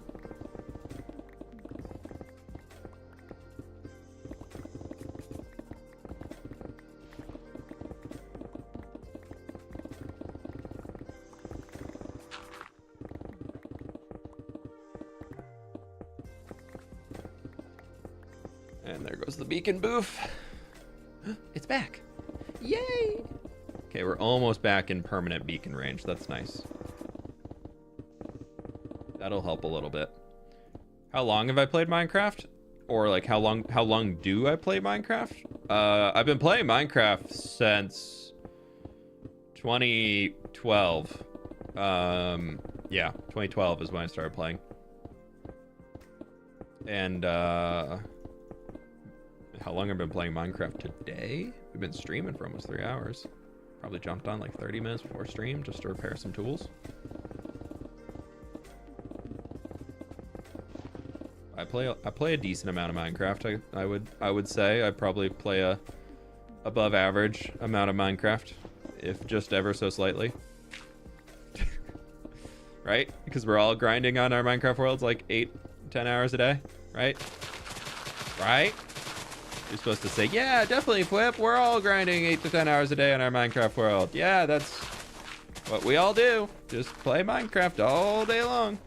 And there goes the beacon booth. It's back. Yay! Okay, we're almost back in permanent beacon range. That's nice. That'll help a little bit. How long have I played Minecraft? Or like how long do I play Minecraft? I've been playing Minecraft since 2012. Yeah, 2012 is when I started playing. And how long I've been playing Minecraft today? We've been streaming for almost 3 hours. Probably jumped on like 30 minutes before stream just to repair some tools. I play a decent amount of Minecraft. I would say I probably play a above average amount of Minecraft, if just ever so slightly. Right? Because we're all grinding on our Minecraft worlds like 8-10 hours a day, right? Right? You're supposed to say, yeah, definitely, fWhip. We're all grinding 8 to 10 hours a day on our Minecraft world. Yeah, that's what we all do. Just play Minecraft all day long.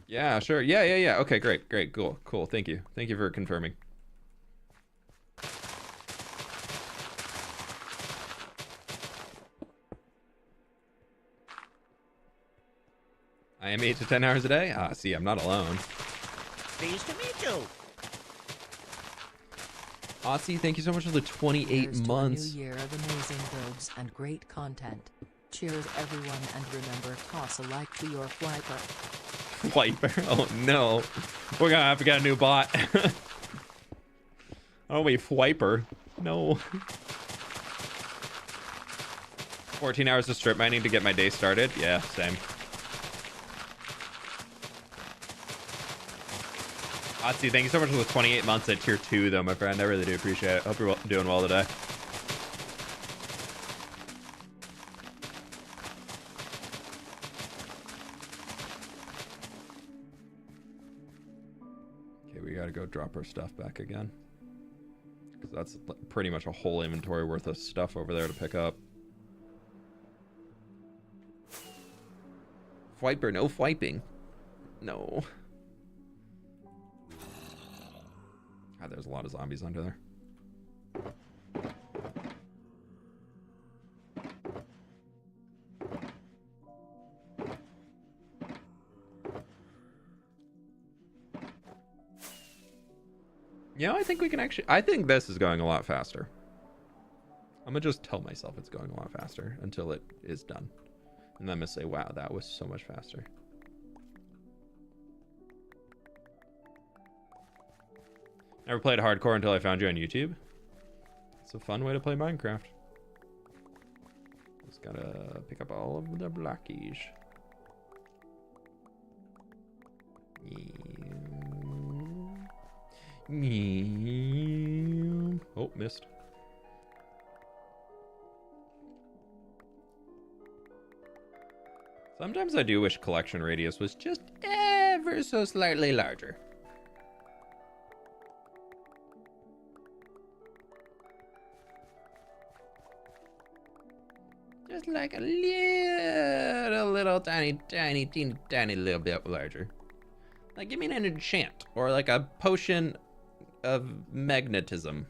Yeah, sure. Yeah. Okay, great. Cool. Thank you for confirming. I am 8 to 10 hours a day? Ah, see, I'm not alone. Pleased to meet you. Aussie, thank you so much for the 28 Here's months. To a new year of amazing builds and great content. Cheers, everyone, and remember, toss a like to your fWhipper. Wiper? Oh no. We're gonna have to get a new bot. Oh wait, fWhipper. No. 14 hours of strip mining to get my day started. Yeah, same. Otzi, thank you so much for the 28 months at tier 2 though, my friend. I really do appreciate it. Hope you're doing well today. Okay, we gotta go drop our stuff back again. Because that's pretty much a whole inventory worth of stuff over there to pick up. fWhipper, no fWhiping. No. God, there's a lot of zombies under there. You know, I think we can actually... I think this is going a lot faster. I'm gonna just tell myself it's going a lot faster until it is done. And then I'm gonna say, wow, that was so much faster. Never played hardcore until I found you on YouTube. It's a fun way to play Minecraft. Just gotta pick up all of the blockies. Oh, missed. Sometimes I do wish collection radius was just ever so slightly larger. Just like a little tiny little bit larger. Like, give me an enchant or like a potion of magnetism.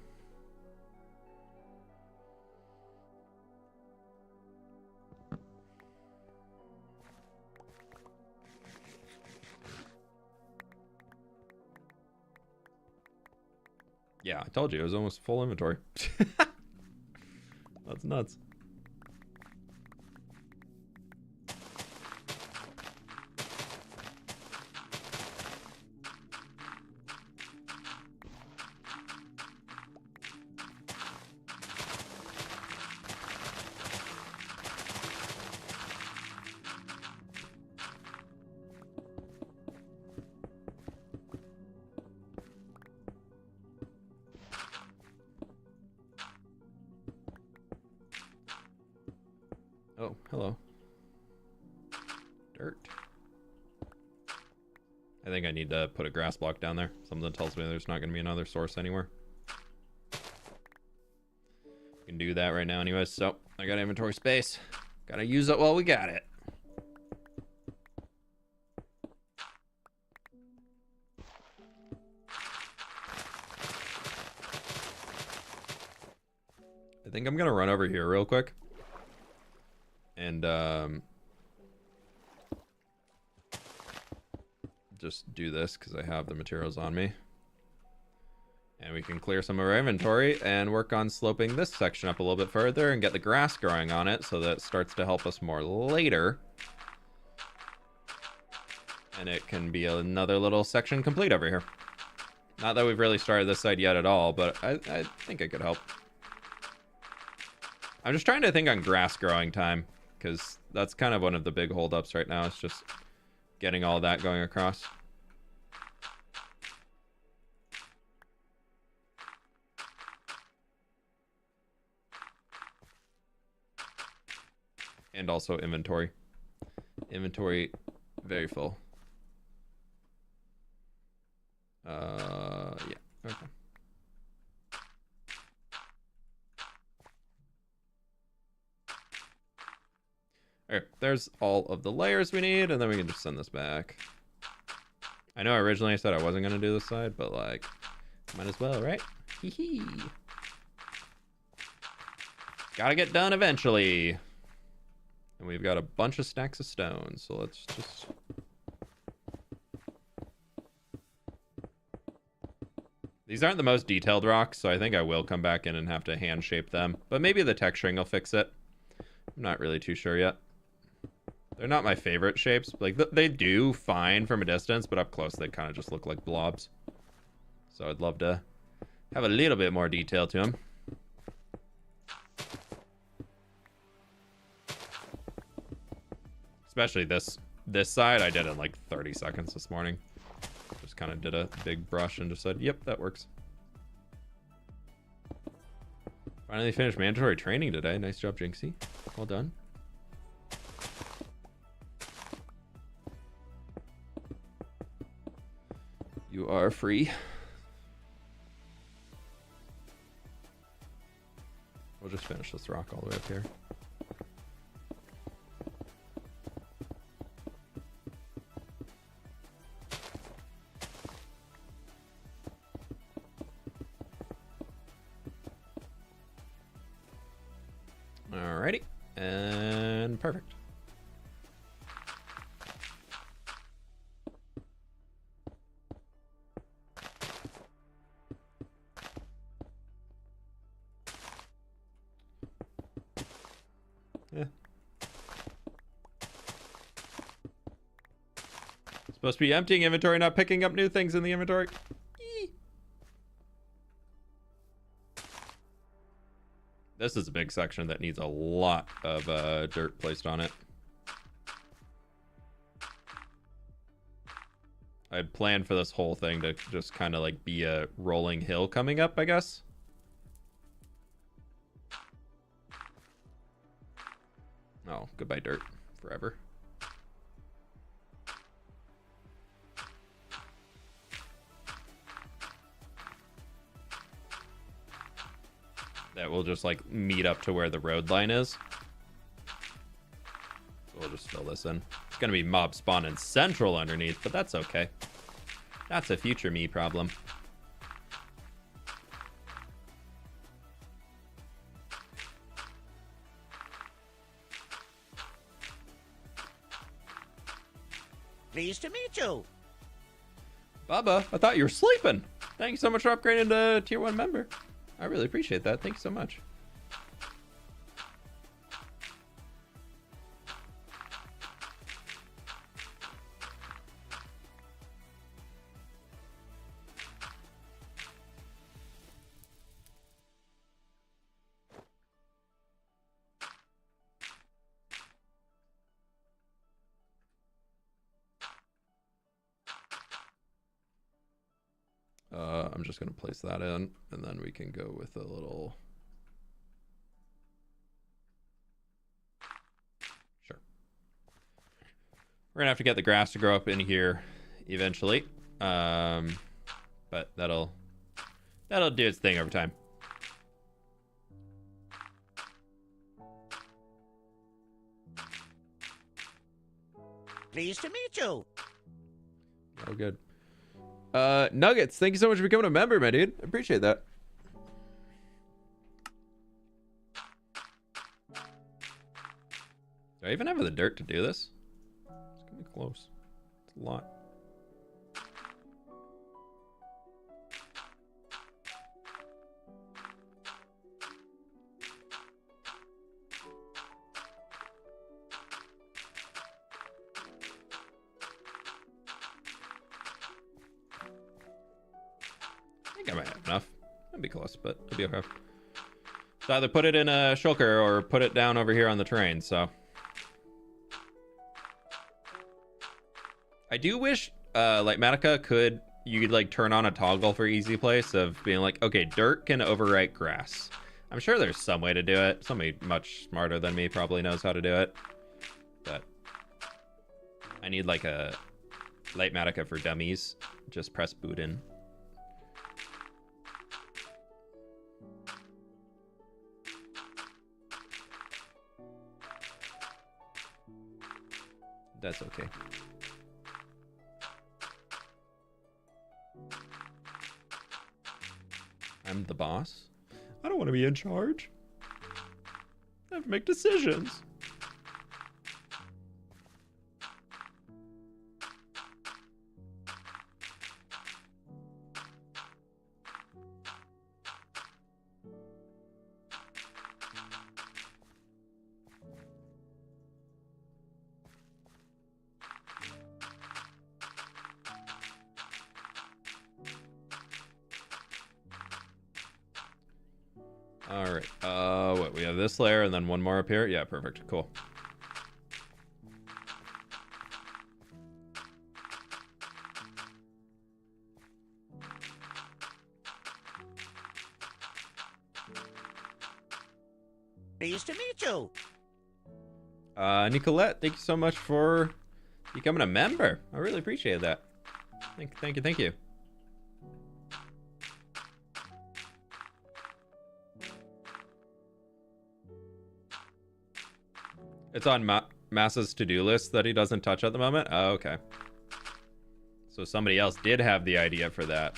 Yeah, I told you, it was almost full inventory. That's nuts. Oh, hello. Dirt. I think I need to put a grass block down there. Something tells me there's not going to be another source anywhere. We can do that right now anyways. So, I got inventory space. Gotta use it while we got it. I think I'm going to run over here real quick. And just do this because I have the materials on me. And we can clear some of our inventory and work on sloping this section up a little bit further and get the grass growing on it so that it starts to help us more later. And it can be another little section complete over here. Not that we've really started this side yet at all, but I think it could help. I'm just trying to think on grass growing time, because that's kind of one of the big holdups right now. It's just getting all that going across. And also inventory. Inventory, very full. Yeah, okay. Alright, there's all of the layers we need, and then we can just send this back. I know originally I said I wasn't going to do this side, but like, might as well, right? Hee hee. Gotta get done eventually. And we've got a bunch of stacks of stone, so let's just... These aren't the most detailed rocks, so I think I will come back in and have to hand shape them. But maybe the texturing will fix it. I'm not really too sure yet. They're not my favorite shapes. Like, they do fine from a distance, but up close they kind of just look like blobs. So I'd love to have a little bit more detail to them. Especially this side, I did in like 30 seconds this morning. Just kind of did a big brush and just said, yep, that works. Finally finished mandatory training today. Nice job, Jinxie. Well done. You are free. We'll just finish this rock all the way up here. Alrighty, and perfect. Supposed to be emptying inventory, not picking up new things in the inventory. Eee. This is a big section that needs a lot of dirt placed on it. I had planned for this whole thing to just kind of like be a rolling hill coming up, I guess. Oh, goodbye dirt forever. That will just like meet up to where the road line is. So we'll just fill this in. It's gonna be mob spawn in central underneath, but that's okay. That's a future me problem. Pleased to meet you. Bubba, I thought you were sleeping. Thank you so much for upgrading to tier 1 member. I really appreciate that. Thank you so much. I'm just going to place that in, and then we can go with a little... Sure. We're going to have to get the grass to grow up in here eventually. But that'll do its thing over time. Pleased to meet you. Oh, good. Nuggets, thank you so much for becoming a member, my dude. I appreciate that. Do I even have the dirt to do this? It's gonna be close. It's a lot. I might have enough. That'd be close, but it'll be okay. So either put it in a shulker or put it down over here on the train, so. I do wish Litematica you could like turn on a toggle for easy place of being like, okay, dirt can overwrite grass. I'm sure there's some way to do it. Somebody much smarter than me probably knows how to do it. But I need like a Litematica for dummies. Just press boot in. That's okay. I'm the boss. I don't want to be in charge. I have to make decisions. All right. What we have this layer and then one more up here. Yeah, perfect. Cool. Pleased to meet you. Nicolette, thank you so much for becoming a member. I really appreciate that. Thank you. It's on Massa's to-do list that he doesn't touch at the moment? Oh, okay. So somebody else did have the idea for that.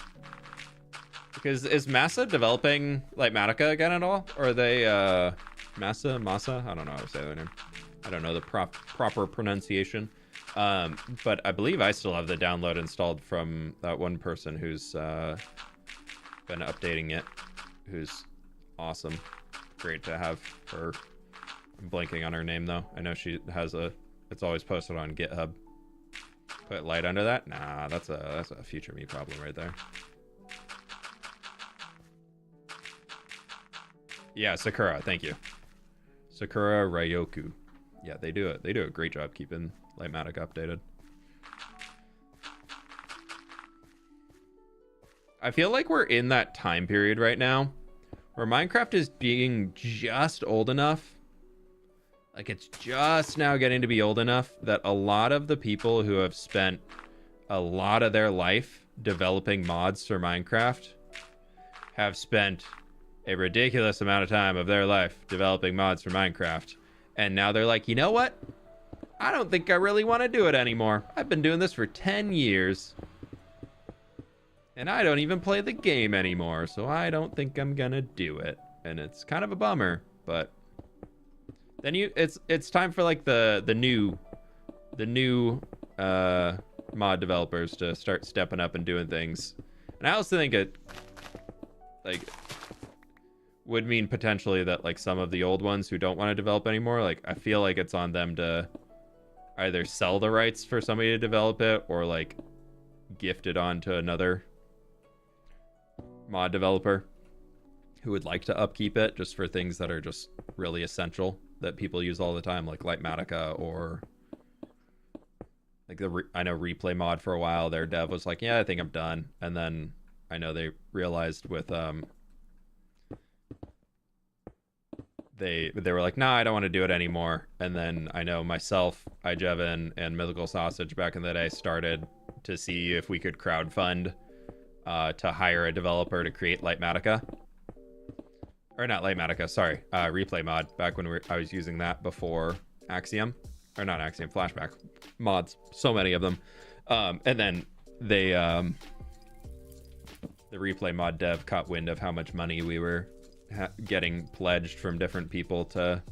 Because is Massa developing Litematica again at all? Or are they, Massa? I don't know how to say their name. I don't know the proper pronunciation. But I believe I still have the download installed from that one person who's been updating it. Who's awesome. Great to have her. I'm blanking on her name though. I know she has it's always posted on GitHub. Put light under that? Nah, that's a future me problem right there. Yeah, Sakura, thank you. Sakura Ryoku. Yeah, they do it. They do a great job keeping Litematica updated. I feel like we're in that time period right now where Minecraft is being just old enough. Like, it's just now getting to be old enough that a lot of the people who have spent a lot of their life developing mods for Minecraft have spent a ridiculous amount of time of their life developing mods for Minecraft. And now they're like, you know what? I don't think I really want to do it anymore. I've been doing this for 10 years. And I don't even play the game anymore, so I don't think I'm gonna do it. And it's kind of a bummer, but then it's time for like the new mod developers to start stepping up and doing things. And I also think it like would mean potentially that like some of the old ones who don't want to develop anymore, like I feel like it's on them to either sell the rights for somebody to develop it or like gift it on to another mod developer who would like to upkeep it just for things that are just really essential that people use all the time, like Litematica or like I know Replay Mod for a while. Their dev was like, yeah, I think I'm done. And then I know they realized with they were like, nah, I don't want to do it anymore. And then I know myself, iJevin, and Mythical Sausage back in the day started to see if we could crowdfund to hire a developer to create Litematica. Or not Litematica, sorry. Replay Mod, back when I was using that before Axiom. Or not Axiom, Flashback mods. So many of them. And then they, the Replay Mod dev caught wind of how much money we were getting pledged from different people to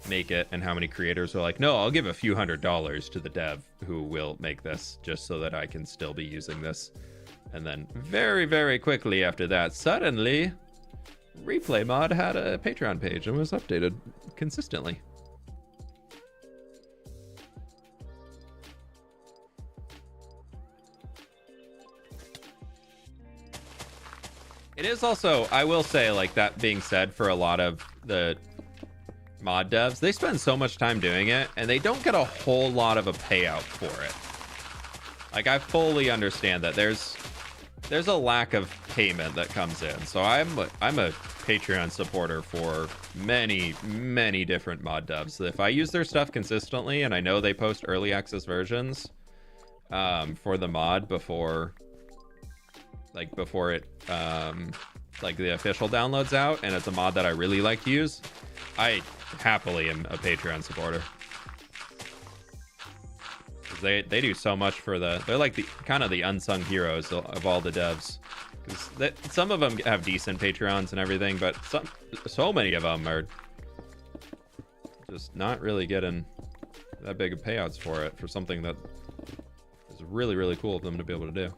make it, and how many creators were like, no, I'll give a few $100s to the dev who will make this just so that I can still be using this. And then very, very quickly after that, suddenly Replay Mod had a Patreon page and was updated consistently. It is also, I will say, like, that being said, for a lot of the mod devs, they spend so much time doing it and they don't get a whole lot of a payout for it. Like, I fully understand that there's a lack of payment that comes in. So I'm a Patreon supporter for many, many different mod devs. So if I use their stuff consistently, and I know they post early access versions for the mod before it like the official downloads out, and it's a mod that I really like to use, I happily am a Patreon supporter. They do so much for they're like the kind of the unsung heroes of all the devs, because some of them have decent Patreons and everything, but so many of them are just not really getting that big of payouts for something that is really, really cool of them to be able to do.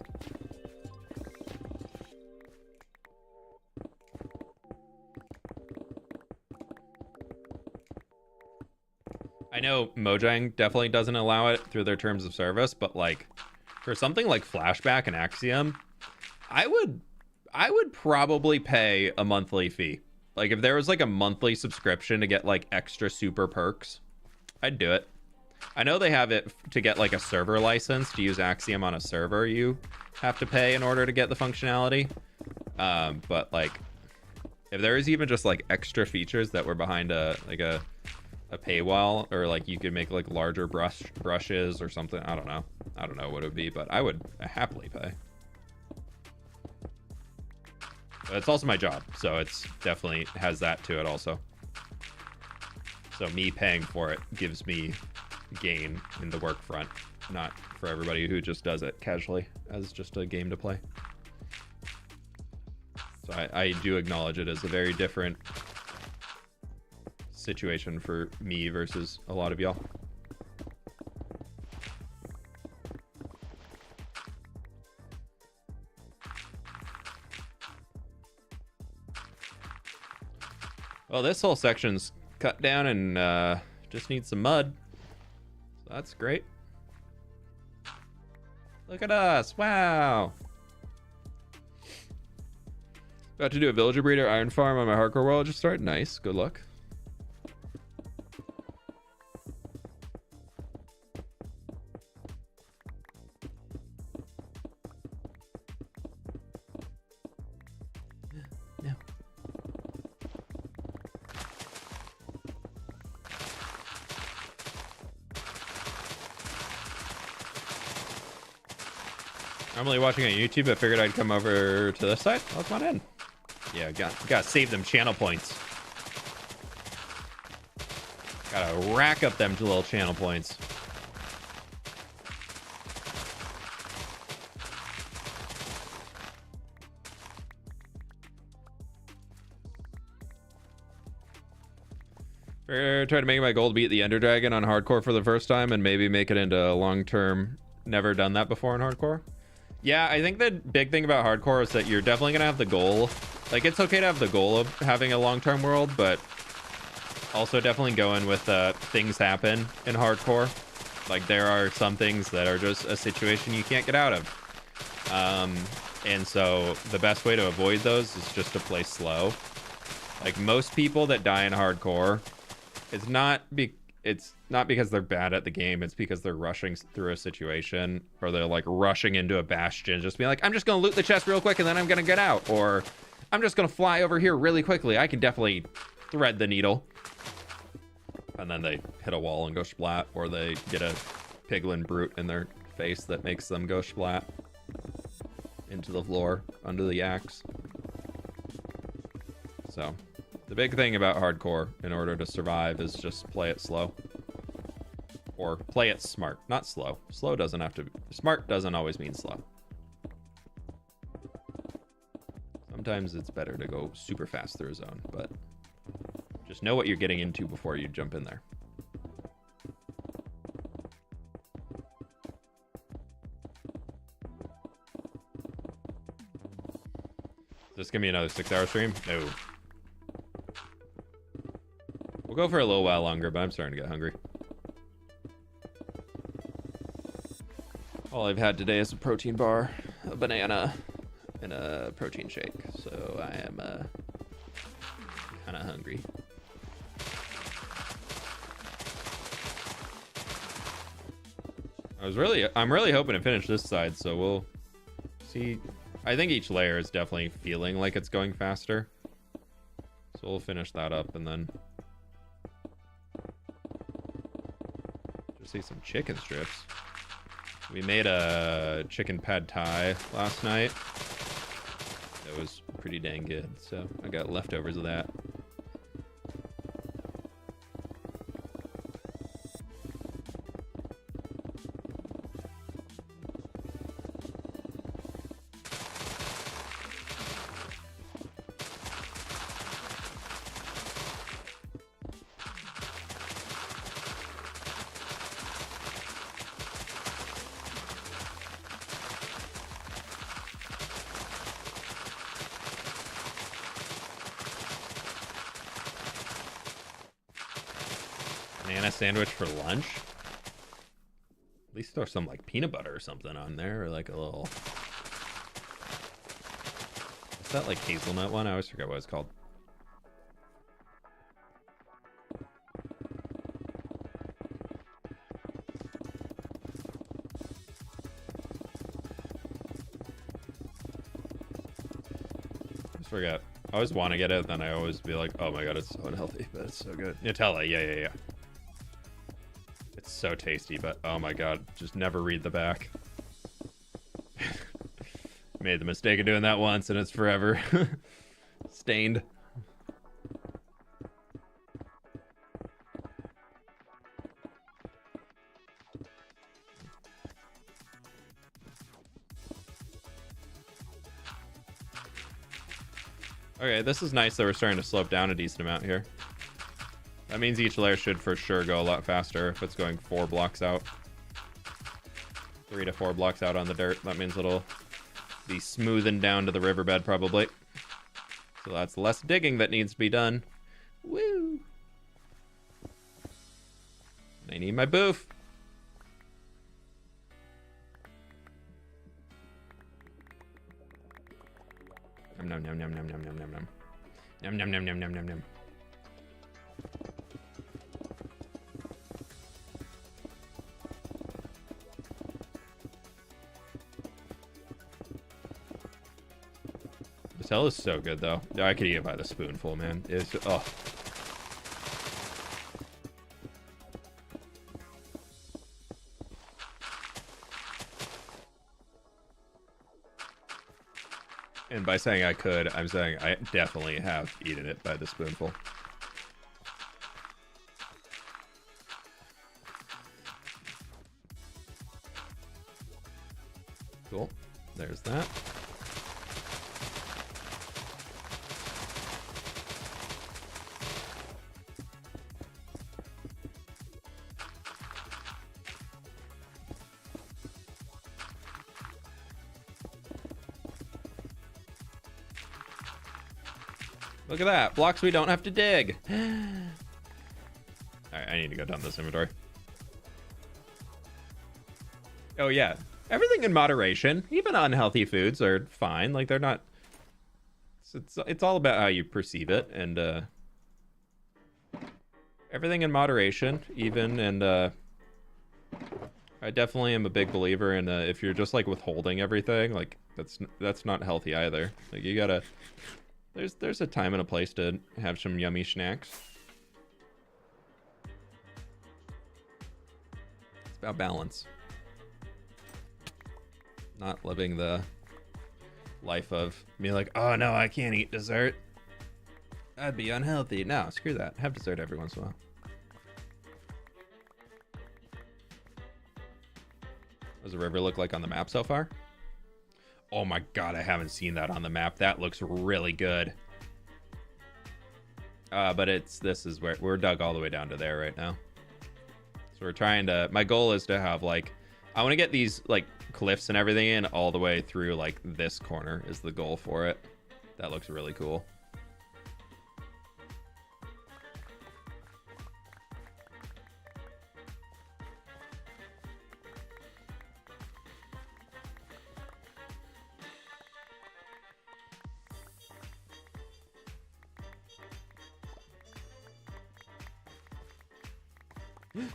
I know Mojang definitely doesn't allow it through their terms of service, but like for something like Flashback and Axiom, I would probably pay a monthly fee. Like if there was like a monthly subscription to get like extra super perks, I'd do it. I know they have it to get like a server license to use Axiom on a server. You have to pay in order to get the functionality. But like if there is even just like extra features that were behind a paywall, or like you could make like larger brushes or something, I don't know what it would be, but I would happily pay. But it's also my job, so it's definitely has that to it also. So me paying for it gives me gain in the work front, not for everybody who just does it casually as just a game to play. So I do acknowledge it as a very different situation for me versus a lot of y'all. Well, this whole section's cut down and just needs some mud, so that's great. Look at us. Wow. About to do a villager breeder iron farm on my hardcore world. Just start. Nice. Good luck. No. Normally watching on YouTube, I figured I'd come over to this side. Oh, come on in. Yeah, gotta save them channel points. Gotta rack up them little channel points. Try to make my goal to beat the Ender Dragon on hardcore for the first time and maybe make it into a long-term. Never done that before in hardcore. Yeah, I think the big thing about hardcore is that you're definitely gonna have the goal. Like, it's okay to have the goal of having a long-term world, but also definitely go in with things happen in hardcore. Like, there are some things that are just a situation you can't get out of. And so the best way to avoid those is just to play slow. Like, most people that die in hardcore, it's not because they're bad at the game. It's because they're rushing through a situation, or they're like rushing into a bastion, just being like, I'm just gonna loot the chest real quick and then I'm gonna get out, or I'm just gonna fly over here really quickly. I can definitely thread the needle. And then they hit a wall and go splat, or they get a piglin brute in their face that makes them go splat into the floor under the axe. So the big thing about hardcore in order to survive is just play it slow. Or play it smart, not slow. Slow doesn't have to be, smart doesn't always mean slow. Sometimes it's better to go super fast through a zone, but just know what you're getting into before you jump in there. Is this gonna be another 6-hour stream? No. We'll go for a little while longer, but I'm starting to get hungry. All I've had today is a protein bar, a banana, and a protein shake. So I am kind of hungry. I'm really hoping to finish this side, so we'll see. I think each layer is definitely feeling like it's going faster. So we'll finish that up and then just see some chicken strips. We made a chicken pad thai last night. That was pretty dang good, so I got leftovers of that. Banana sandwich for lunch? At least throw some like peanut butter or something on there, or like a little... Is that like hazelnut one? I always forget what it's called. I just forget. I always want to get it, then I always be like, oh my god, it's so unhealthy, but it's so good. Nutella, yeah. It's so tasty, but oh my god, just never read the back. Made the mistake of doing that once, and it's forever stained. Okay, this is nice that we're starting to slope down a decent amount here. That means each layer should for sure go a lot faster if it's going 4 blocks out. 3 to 4 blocks out on the dirt. That means it'll be smoothing down to the riverbed probably. So that's less digging that needs to be done. Woo! I need my boof. Nom nom nom nom nom nom nom nom. Nom nom nom nom nom nom nom. This hell is so good though. I could eat it by the spoonful, man. It's oh. And by saying I could, I'm saying I definitely have eaten it by the spoonful. Cool. There's that. Look at that. Blocks we don't have to dig. Alright, I need to go dump this inventory. Oh, yeah. Everything in moderation. Even unhealthy foods are fine. Like, they're not... It's all about how you perceive it. And, everything in moderation, even. And, I definitely am a big believer in, if you're just, like, withholding everything, like, that's not healthy either. Like, you gotta... There's a time and a place to have some yummy snacks. It's about balance. Not living the life of being like, oh no, I can't eat dessert. That'd be unhealthy. No, screw that. Have dessert every once in a while. What does the river look like on the map so far? Oh my god, I haven't seen that on the map. That looks really good. But this is where we're dug all the way down to there right now. So we're trying to, my goal is to have like, I want to get these like cliffs and everything in all the way through like this corner is the goal for it. That looks really cool.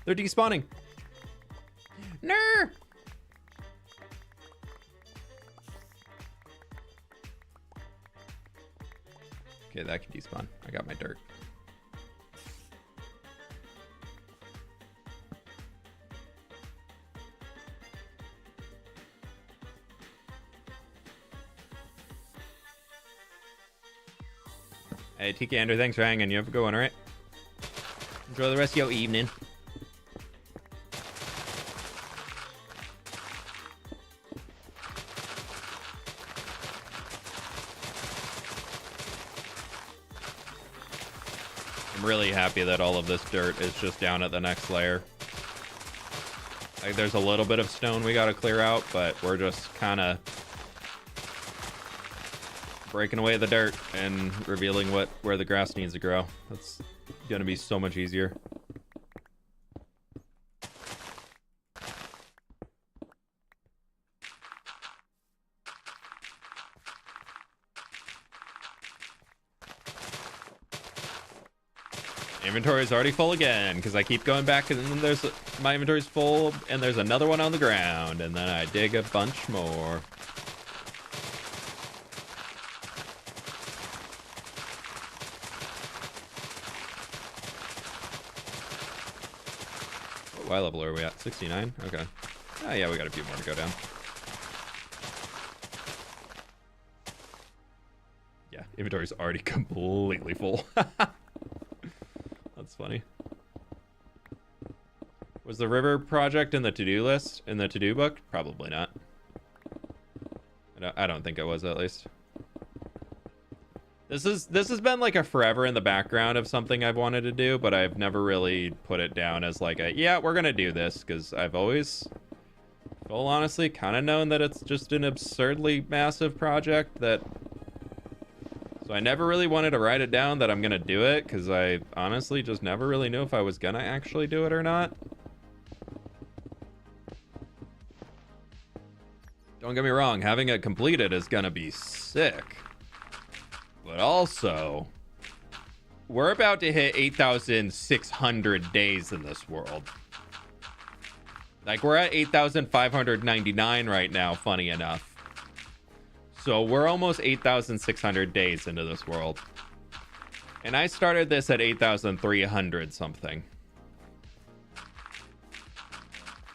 They're despawning. No. Okay, that can despawn. I got my dirt. Hey, TK Andrew, thanks for hanging. You have a good one, all right? Enjoy the rest of your evening. I'm really happy that all of this dirt is just down at the next layer. Like, there's a little bit of stone we gotta clear out, but we're just kind of breaking away the dirt and revealing where the grass needs to grow. That's gonna be so much easier. Inventory is already full again because I keep going back and then there's my inventory's full and there's another one on the ground and then I dig a bunch more. What level are we at? 69? Okay. Oh yeah, we got a few more to go down. Yeah, inventory's already completely full. That's funny. Was the river project in the to-do list? In the to-do book? Probably not. I don't think it was, at least. This has been like a forever in the background of something I've wanted to do, but I've never really put it down as like a, yeah, we're gonna do this, because I've always, well, honestly, kind of known that it's just an absurdly massive project that... So I never really wanted to write it down that I'm gonna do it, because I honestly just never really knew if I was gonna actually do it or not. Don't get me wrong, having it completed is gonna be sick. But also, we're about to hit 8,600 days in this world. Like, we're at 8,599 right now, funny enough. So we're almost 8,600 days into this world. And I started this at 8,300 something.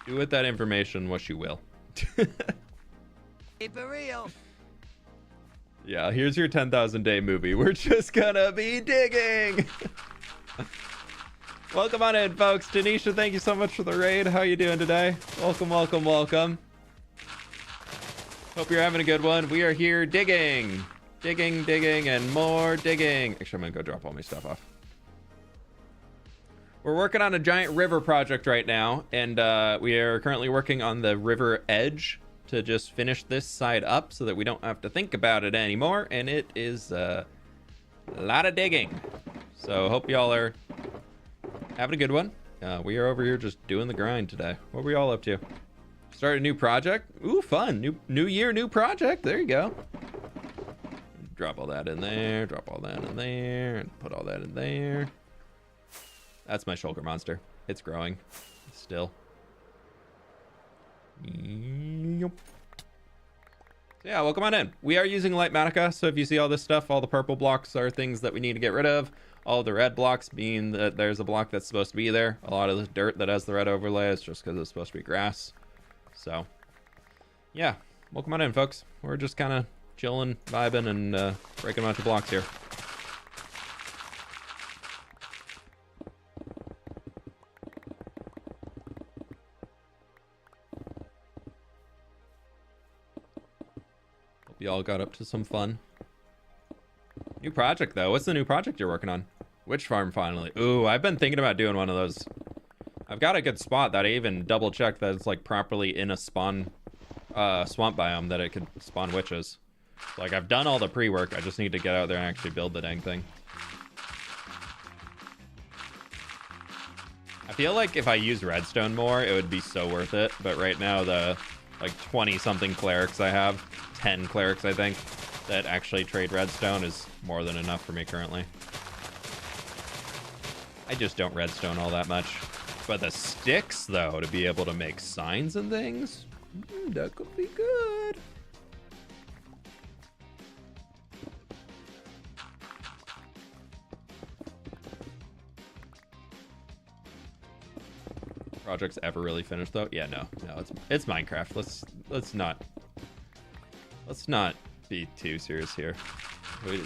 Do with that information what you will. Keep it real. Yeah, here's your 10,000 day movie. We're just gonna be digging. Welcome on in, folks. Denisha, thank you so much for the raid. How you doing today? Welcome, welcome, welcome. Hope you're having a good one. We are here digging. Digging, digging, and more digging. Actually, I'm gonna go drop all my stuff off. We're working on a giant river project right now, and we are currently working on the river edge to just finish this side up so that we don't have to think about it anymore, and it is a lot of digging. So hope y'all are having a good one. We are over here just doing the grind today. What were y'all up to? Start a new project? Ooh, fun. New year, new project. There you go. Drop all that in there, drop all that in there, and put all that in there. That's my shulker monster. It's growing still. Yep. So yeah, welcome on in. We are using Litematica, so if you see all this stuff, all the purple blocks are things that we need to get rid of. All the red blocks mean that there's a block that's supposed to be there. A lot of the dirt that has the red overlay is just because it's supposed to be grass. So yeah, welcome on in, folks. We're just kind of chilling, vibing, and breaking a bunch of blocks here. Y'all got up to some fun. New project, though. What's the new project you're working on? Which farm, finally? Ooh, I've been thinking about doing one of those. I've got a good spot that I even double-checked that it's, like, properly in a swamp biome that it could spawn witches. Like, I've done all the pre-work. I just need to get out there and actually build the dang thing. I feel like if I used redstone more, it would be so worth it. But right now, the, like, 20-something clerics I have, 10 clerics, I think, that actually trade redstone is more than enough for me currently. I just don't redstone all that much. But the sticks, though, to be able to make signs and things, that could be good. Projects ever really finished, though? Yeah, no, it's Minecraft. Let's not be too serious here.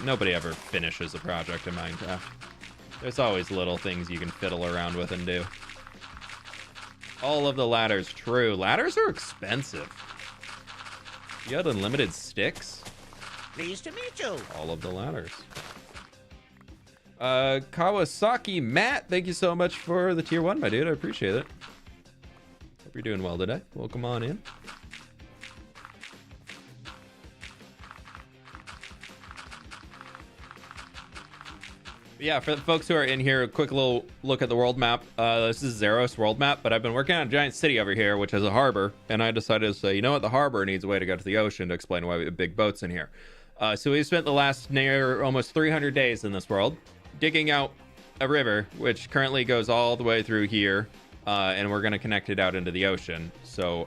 Nobody ever finishes a project in Minecraft. There's always little things you can fiddle around with and do. All of the ladders, true. Ladders are expensive. You had unlimited sticks? Pleased to meet you. All of the ladders. Kawasaki Matt, thank you so much for the tier 1, my dude. I appreciate it. Hope you're doing well today. Welcome on in. Yeah, for the folks who are in here, a quick little look at the world map. This is Zeros world map, but I've been working on a giant city over here, which is a harbor, and I decided to say, you know what, the harbor needs a way to go to the ocean to explain why we have big boats in here. So we've spent the last near almost 300 days in this world digging out a river, which currently goes all the way through here, and we're going to connect it out into the ocean. So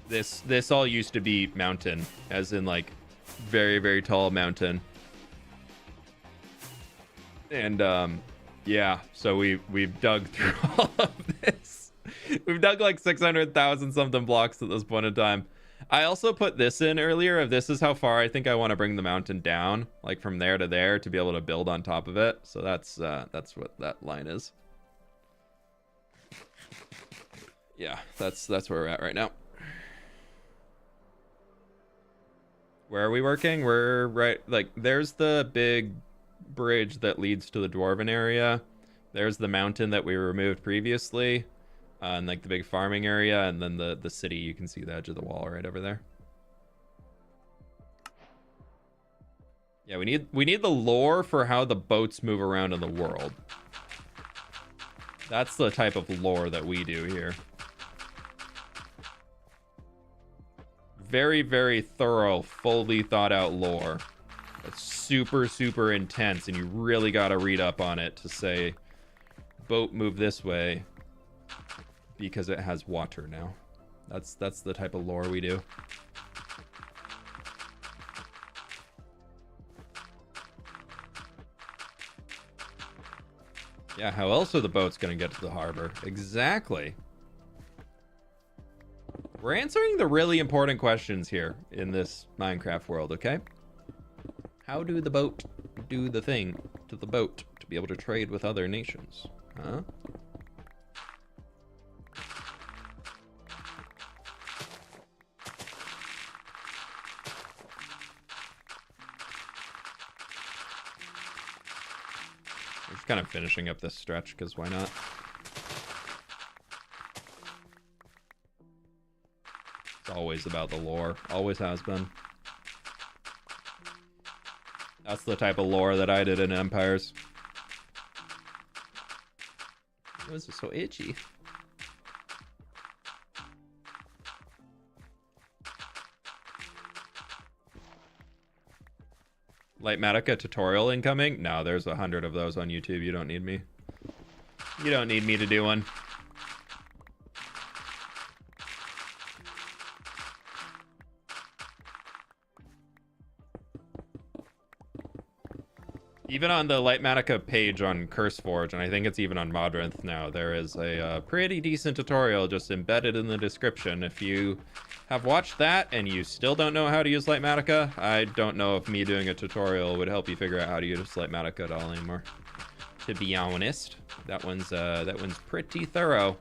this all used to be mountain, as in like very, very tall mountain. And yeah, so we've dug through all of this. We've dug like 600,000 something blocks at this point in time. I also put this in earlier of this is how far I think I want to bring the mountain down, like from there to there, to be able to build on top of it. So that's what that line is. Yeah, that's where we're at right now. Where are we working? We're right, like, there's the big bridge that leads to the dwarven area. There's the mountain that we removed previously, and like the big farming area, and then the city. You can see the edge of the wall right over there. Yeah, we need the lore for how the boats move around in the world. That's the type of lore that we do here. very, very thorough, fully thought out lore. It's super, super intense, and you really got to read up on it to say, boat move this way because it has water now. That's the type of lore we do. Yeah, how else are the boats going to get to the harbor? Exactly. We're answering the really important questions here in this Minecraft world, okay? How do the boat do the thing to the boat to be able to trade with other nations? Huh? We're just kind of finishing up this stretch, because why not? It's always about the lore. Always has been. That's the type of lore that I did in Empires. This is so itchy. Litematica tutorial incoming? No, there's 100 of those on YouTube. You don't need me. You don't need me to do one. Even on the Litematica page on CurseForge, and I think it's even on Modrinth now, there is a pretty decent tutorial just embedded in the description. If you have watched that and you still don't know how to use Litematica, I don't know if me doing a tutorial would help you figure out how to use Litematica at all anymore. To be honest, that one's pretty thorough.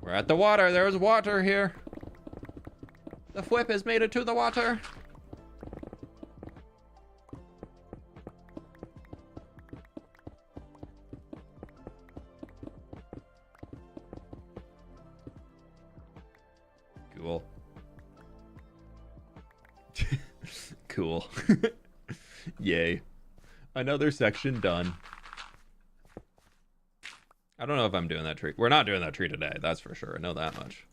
We're at the water. There's water here. The fWhip has made it to the water. Cool. Cool. Yay. Another section done. I don't know if I'm doing that tree. We're not doing that tree today, that's for sure. I know that much.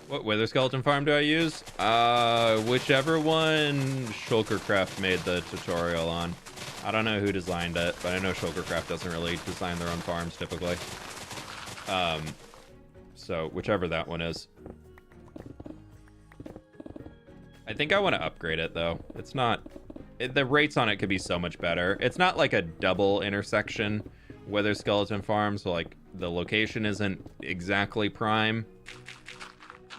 What wither skeleton farm do I use? Whichever one Shulkercraft made the tutorial on. I don't know who designed it, but I know Shulkercraft doesn't really design their own farms typically. So whichever that one is. I think I want to upgrade it though. It's not, the rates on it could be so much better. It's not like a double intersection wither skeleton farm, so like the location isn't exactly prime.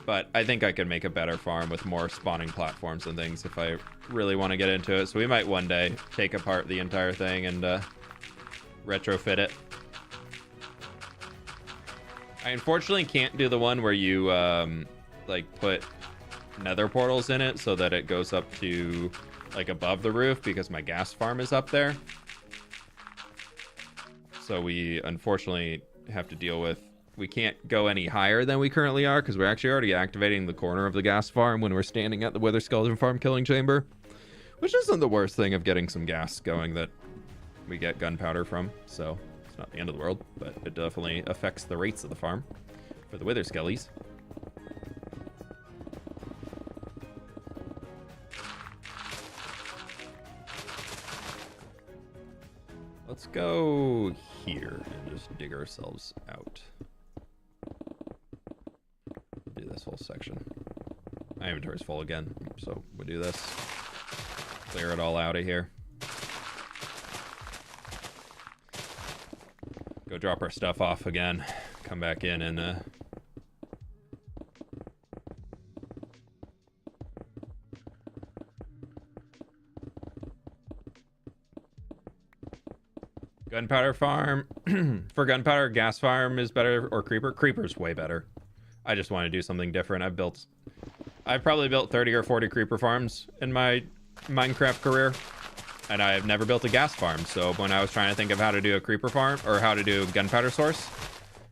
But I think I could make a better farm with more spawning platforms and things if I really want to get into it. So we might one day take apart the entire thing and retrofit it. I unfortunately can't do the one where you like put nether portals in it so that it goes up to like above the roof because my gas farm is up there. So we unfortunately have to deal with, we can't go any higher than we currently are because we're actually already activating the corner of the gas farm when we're standing at the wither skeleton farm killing chamber, which isn't the worst thing of getting some gas going that we get gunpowder from. So it's not the end of the world, but it definitely affects the rates of the farm for the wither skellies. Let's go here and just dig ourselves out. Do this whole section. My inventory's full again, so we'll do this. Clear it all out of here. Go drop our stuff off again. Come back in and gunpowder farm. For gunpowder, gas farm is better, or creeper? Creeper's way better. I just want to do something different. I've probably built 30 or 40 creeper farms in my Minecraft career. And I have never built a gas farm. So when I was trying to think of how to do a creeper farm or how to do gunpowder source,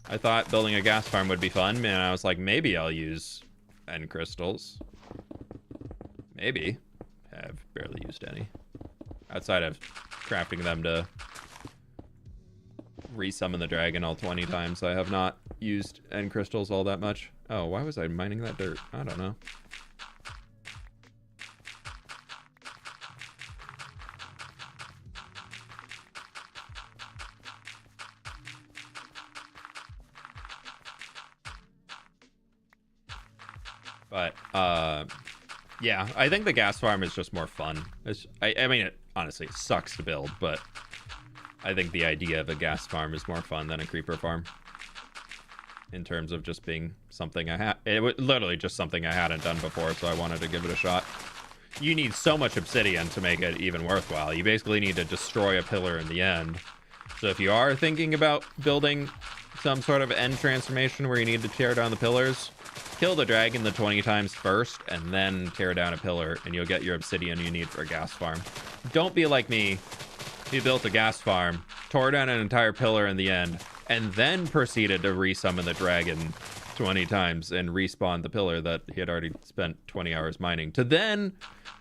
I thought building a gas farm would be fun. And I was like, maybe I'll use end crystals. Maybe. I've barely used any. Outside of crafting them to resummon the dragon all 20 times, I have not used end crystals all that much. Oh, why was I mining that dirt? I don't know. But, yeah, I think the gas farm is just more fun. I mean, it honestly sucks to build, but I think the idea of a gas farm is more fun than a creeper farm. In terms of just being something it was literally just something I hadn't done before, so I wanted to give it a shot. You need so much obsidian to make it even worthwhile. You basically need to destroy a pillar in the end. So if you are thinking about building some sort of end transformation where you need to tear down the pillars, kill the dragon the 20 times first, and then tear down a pillar, and you'll get your obsidian you need for a gas farm. Don't be like me, who built a gas farm, tore down an entire pillar in the end, and then proceeded to resummon the dragon 20 times and respawn the pillar that he had already spent 20 hours mining, to then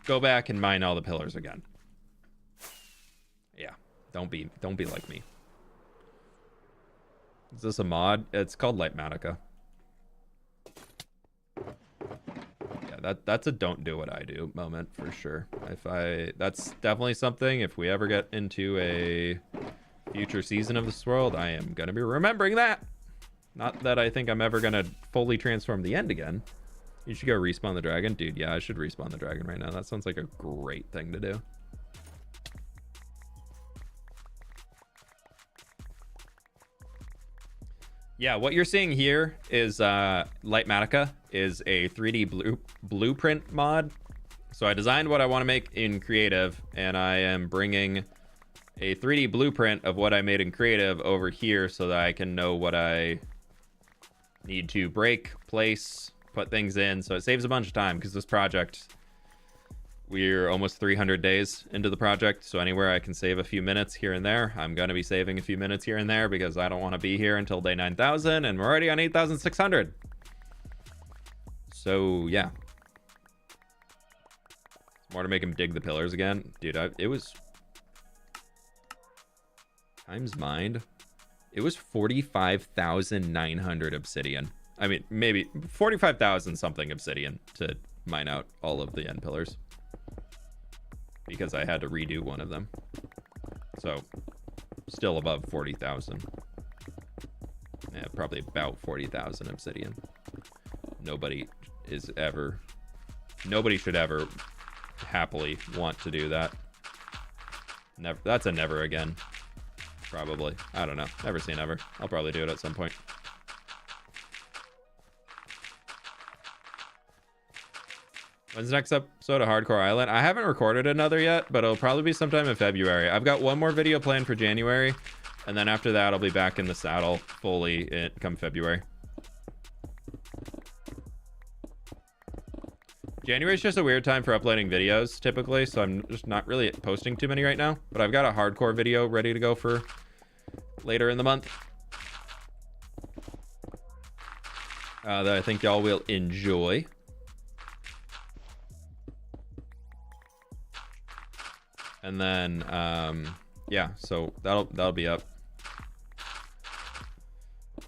go back and mine all the pillars again. Yeah, don't be like me. Is this a mod? It's called Litematica. Yeah, that's a don't do what I do moment for sure. That's definitely something, if we ever get into a future season of this world, I am gonna be remembering that. Not that I think I'm ever gonna fully transform the end again. You should go respawn the dragon. Dude, yeah, I should respawn the dragon right now. That sounds like a great thing to do. Yeah, what you're seeing here is Litematica is a 3D blueprint mod. So I designed what I want to make in creative, and I am bringing a 3D blueprint of what I made in creative over here so that I can know what I need to break, place, put things in. So it saves a bunch of time, because this project, we're almost 300 days into the project, so anywhere I can save a few minutes here and there, I'm going to be saving a few minutes here and there, because I don't want to be here until day 9,000, and we're already on 8,600. So, yeah. More to make him dig the pillars again. Dude, it was... Times mined. It was 45,900 obsidian. I mean, maybe 45,000 something obsidian to mine out all of the end pillars, because I had to redo one of them. So still above 40,000. Yeah, probably about 40,000 obsidian. Nobody should ever happily want to do that. Never. That's a never again. Probably. I don't know. Never say never. I'll probably do it at some point. When's the next episode of Hardcore Island? I haven't recorded another yet, but it'll probably be sometime in February. I've got one more video planned for January, and then after that, I'll be back in the saddle fully come February. January is just a weird time for uploading videos, typically, so I'm just not really posting too many right now. But I've got a hardcore video ready to go for later in the month that I think y'all will enjoy. And then, yeah, so that'll be up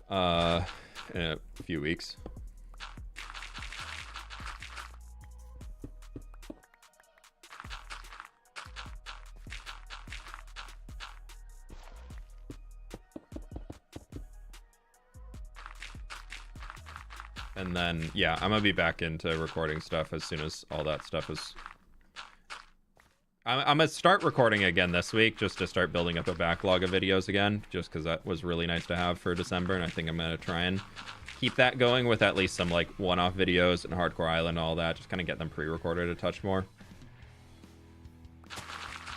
in a few weeks. And then, yeah, I'm gonna be back into recording stuff as soon as all that stuff is... I'm gonna start recording again this week, just to start building up a backlog of videos again, just because that was really nice to have for December, and I think I'm gonna try and keep that going with at least some like one-off videos and Hardcore Island and all that, just kind of get them pre-recorded a touch more.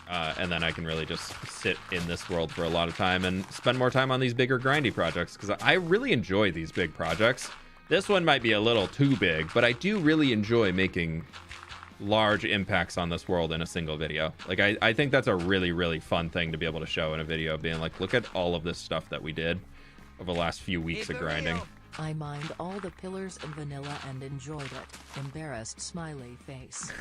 And then I can really just sit in this world for a lot of time and spend more time on these bigger grindy projects, because I really enjoy these big projects. This one might be a little too big, but I do really enjoy making large impacts on this world in a single video. Like, I think that's a really, really fun thing to be able to show in a video, being like, look at all of this stuff that we did over the last few weeks of grinding. I mined all the pillars in vanilla and enjoyed it. Embarrassed smiley face.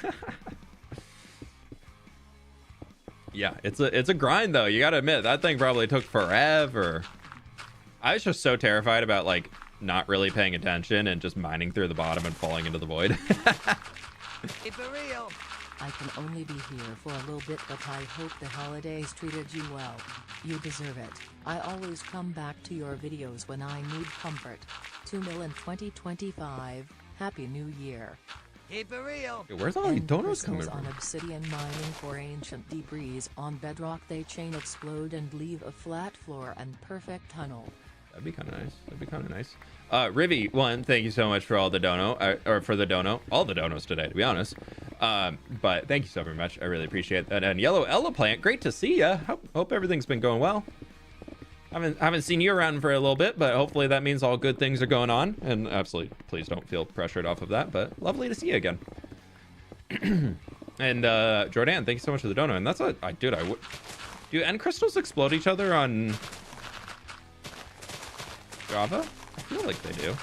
Yeah, it's a grind though. You gotta admit, that thing probably took forever. I was just so terrified about like not really paying attention and just mining through the bottom and falling into the void. Keep it real. I can only be here for a little bit, but I hope the holidays treated you well. You deserve it. I always come back to your videos when I need comfort. 2 mil in 2025. Happy New Year. Keep it real. Dude, where's all these donuts coming Crystals from? on obsidian mining for ancient debris. On bedrock they chain explode and leave a flat floor and perfect tunnel. That'd be kind of nice. That'd be kind of nice. Rivy, one, thank you so much for all the dono, or for the dono, all the donos today, to be honest. But thank you so very much. I really appreciate that. And Yellow Ella Plant, great to see ya. Hope everything's been going well. Haven't seen you around for a little bit, but hopefully that means all good things are going on. And absolutely, please don't feel pressured off of that. But lovely to see you again. And Jordan, thank you so much for the dono. And that's what dude. Do end crystals explode each other on Java? I feel like they do.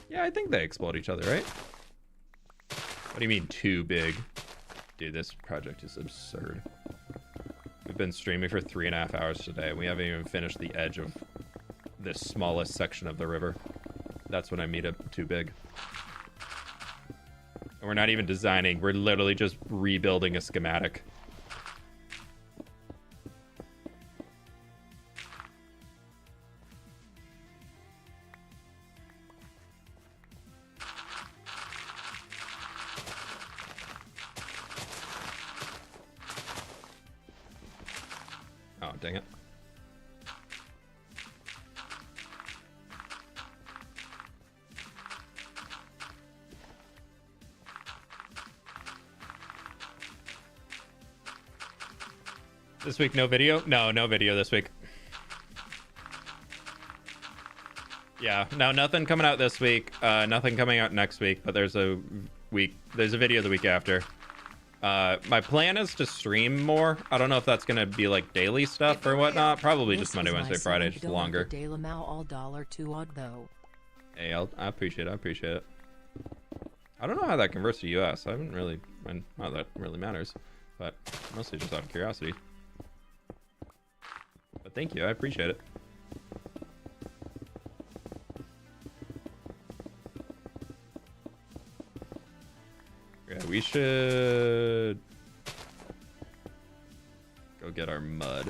Yeah, I think they explode each other, right? What do you mean too big? Dude, this project is absurd. We've been streaming for 3.5 hours today. We haven't even finished the edge of this smallest section of the river. That's when I meet it too big. And we're not even designing. We're literally just rebuilding a schematic. Oh, dang it. This week, no video? No video this week. Yeah, no, nothing coming out this week. Nothing coming out next week, but there's a video the week after. My plan is to stream more. I don't know if that's gonna be like daily stuff or whatnot. Probably just Monday, Wednesday, Friday, just longer. Hey, I appreciate it. I don't know how that converts to US. I haven't really, not that really matters, but mostly just out of curiosity. But thank you, I appreciate it. Yeah, we should go get our mud.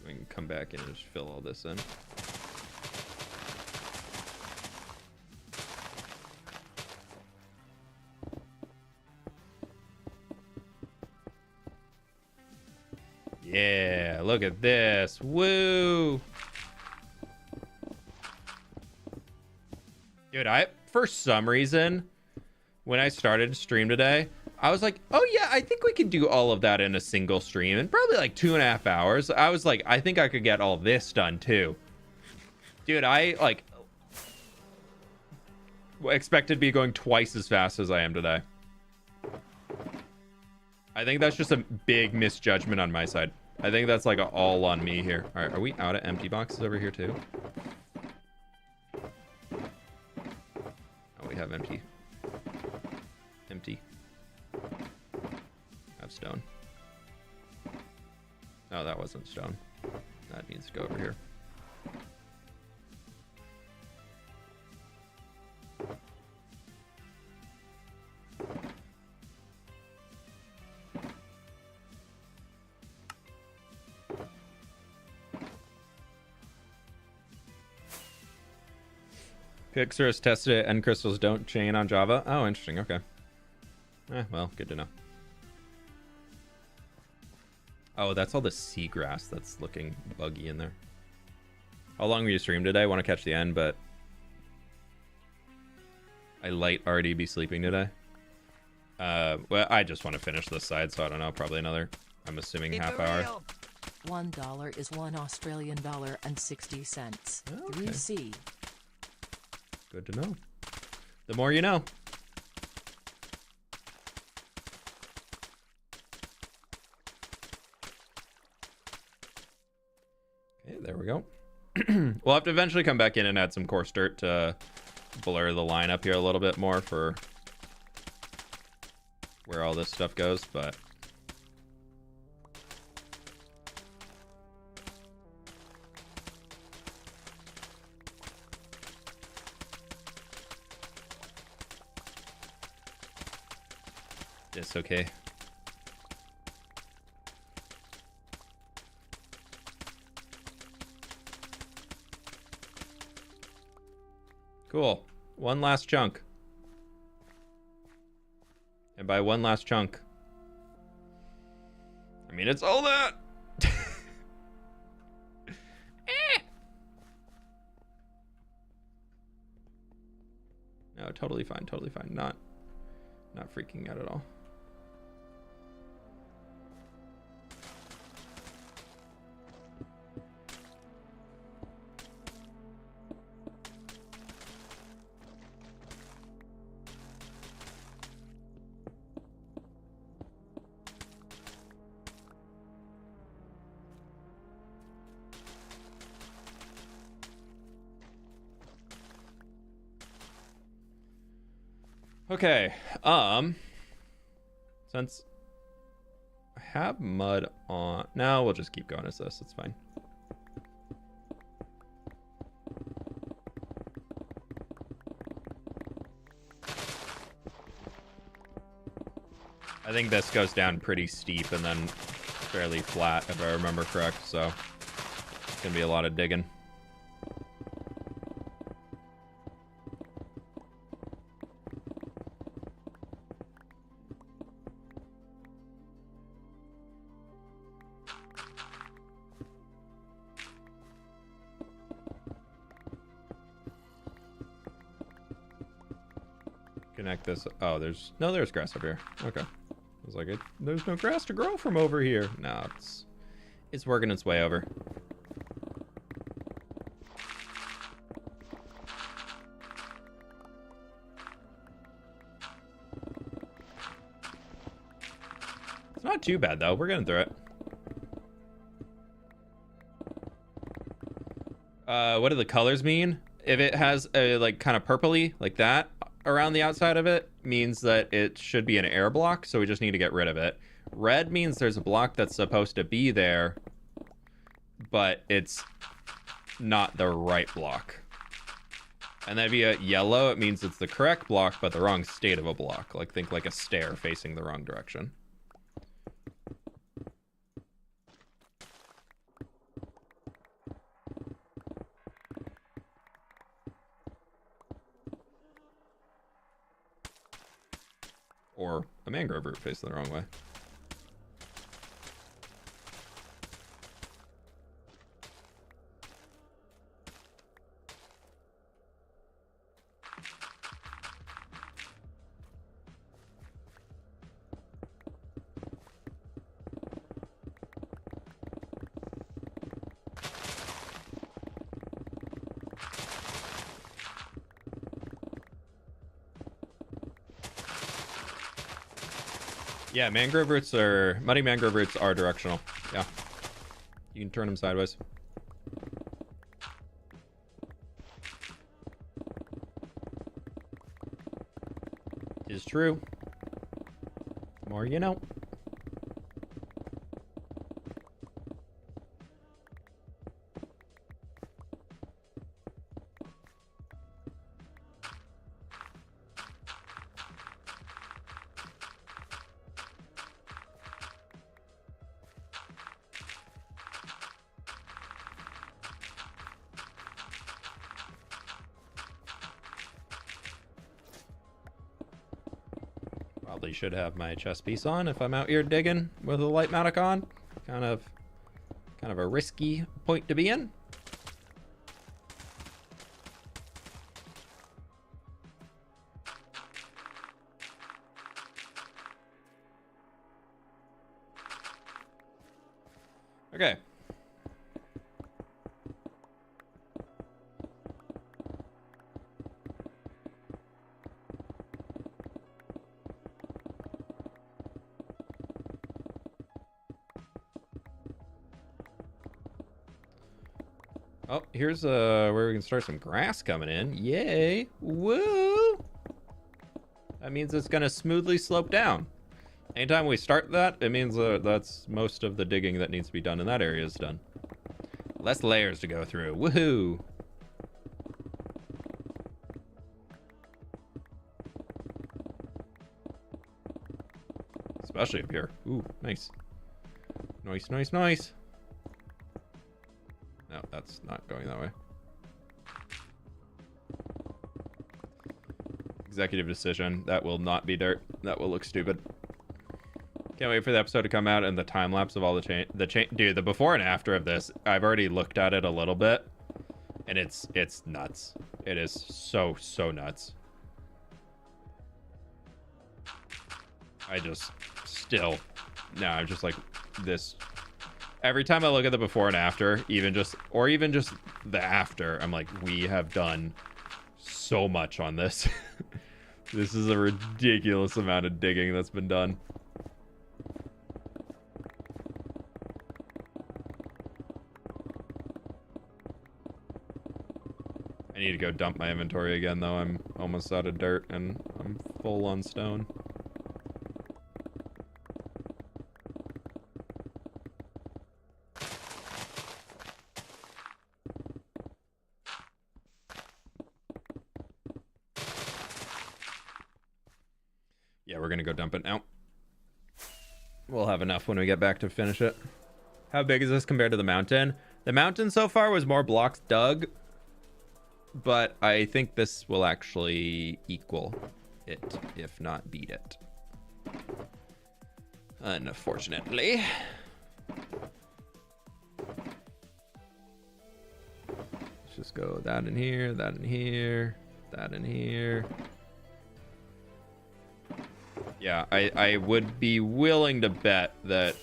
We can come back in and just fill all this in. Yeah, look at this. Woo! Dude, for some reason, when I started to stream today, I was like, oh yeah, I think we could do all of that in a single stream in probably like 2.5 hours. I was like, I think I could get all this done too. Dude, I like expected to be going twice as fast as I am today. I think that's just a big misjudgment on my side. I think that's like all on me here. All right, are we out of empty boxes over here too? Oh, we have empty. Empty. I have stone. Oh, that wasn't stone. That needs to go over here. Pixar's tested it, and crystals don't chain on Java. Oh, interesting. Okay. Well, good to know. Oh, that's all the seagrass that's looking buggy in there. How long will you stream today? I want to catch the end, but I might already be sleeping today. Well, I just want to finish this side, so I don't know. Probably another, I'm assuming, half hour. $1 is $1.60. Okay. 3C. Good to know. The more you know. Okay, there we go. We'll have to eventually come back in and add some coarse dirt to blur the line up here a little bit more for where all this stuff goes, but it's okay. Cool. One last chunk. And by one last chunk, I mean it's all that. No, totally fine, totally fine. Not freaking out at all. Okay, since I have mud on, no, we'll just keep going as this, it's fine. I think this goes down pretty steep and then fairly flat, if I remember correct, so it's gonna be a lot of digging. Connect this. Oh, there's grass up here. Okay. I was like, there's no grass to grow from over here. No, it's working its way over. It's not too bad though. We're getting through it. What do the colors mean? If it has a like kind of purpley like that around the outside of it, means that it should be an air block, so we just need to get rid of it. Red means there's a block that's supposed to be there, but it's not the right block. And then via yellow, it means it's the correct block, but the wrong state of a block. Like, think like a stair facing the wrong direction. Or a mangrove root facing the wrong way. Yeah, muddy mangrove roots are directional. Yeah. You can turn them sideways. Is true. The more you know. Probably should have my chest piece on if I'm out here digging with a Litematica on. Kind of a risky point to be in. Okay. Oh, here's where we can start some grass coming in. Yay! Woo! That means it's gonna smoothly slope down. Anytime we start that, it means that's most of the digging that needs to be done in that area is done. Less layers to go through. Woohoo! Especially up here. Ooh, nice. Nice, nice, nice. No, that's not going that way. Executive decision. That will not be dirt. That will look stupid. Can't wait for the episode to come out and the time lapse of all the dude, the before and after of this. I've already looked at it a little bit, and it's nuts. It is so nuts. I just still now I'm just like this. Every time I look at the before and after, even just the after, I'm like, we have done so much on this. This is a ridiculous amount of digging that's been done. I need to go dump my inventory again, though. I'm almost out of dirt and I'm full on stone. Yeah, we're gonna go dump it now. We'll have enough when we get back to finish it. How big is this compared to the mountain? The mountain so far was more blocks dug, but I think this will actually equal it, if not beat it. Unfortunately. Let's just go that in here, that in here, that in here. Yeah, I would be willing to bet that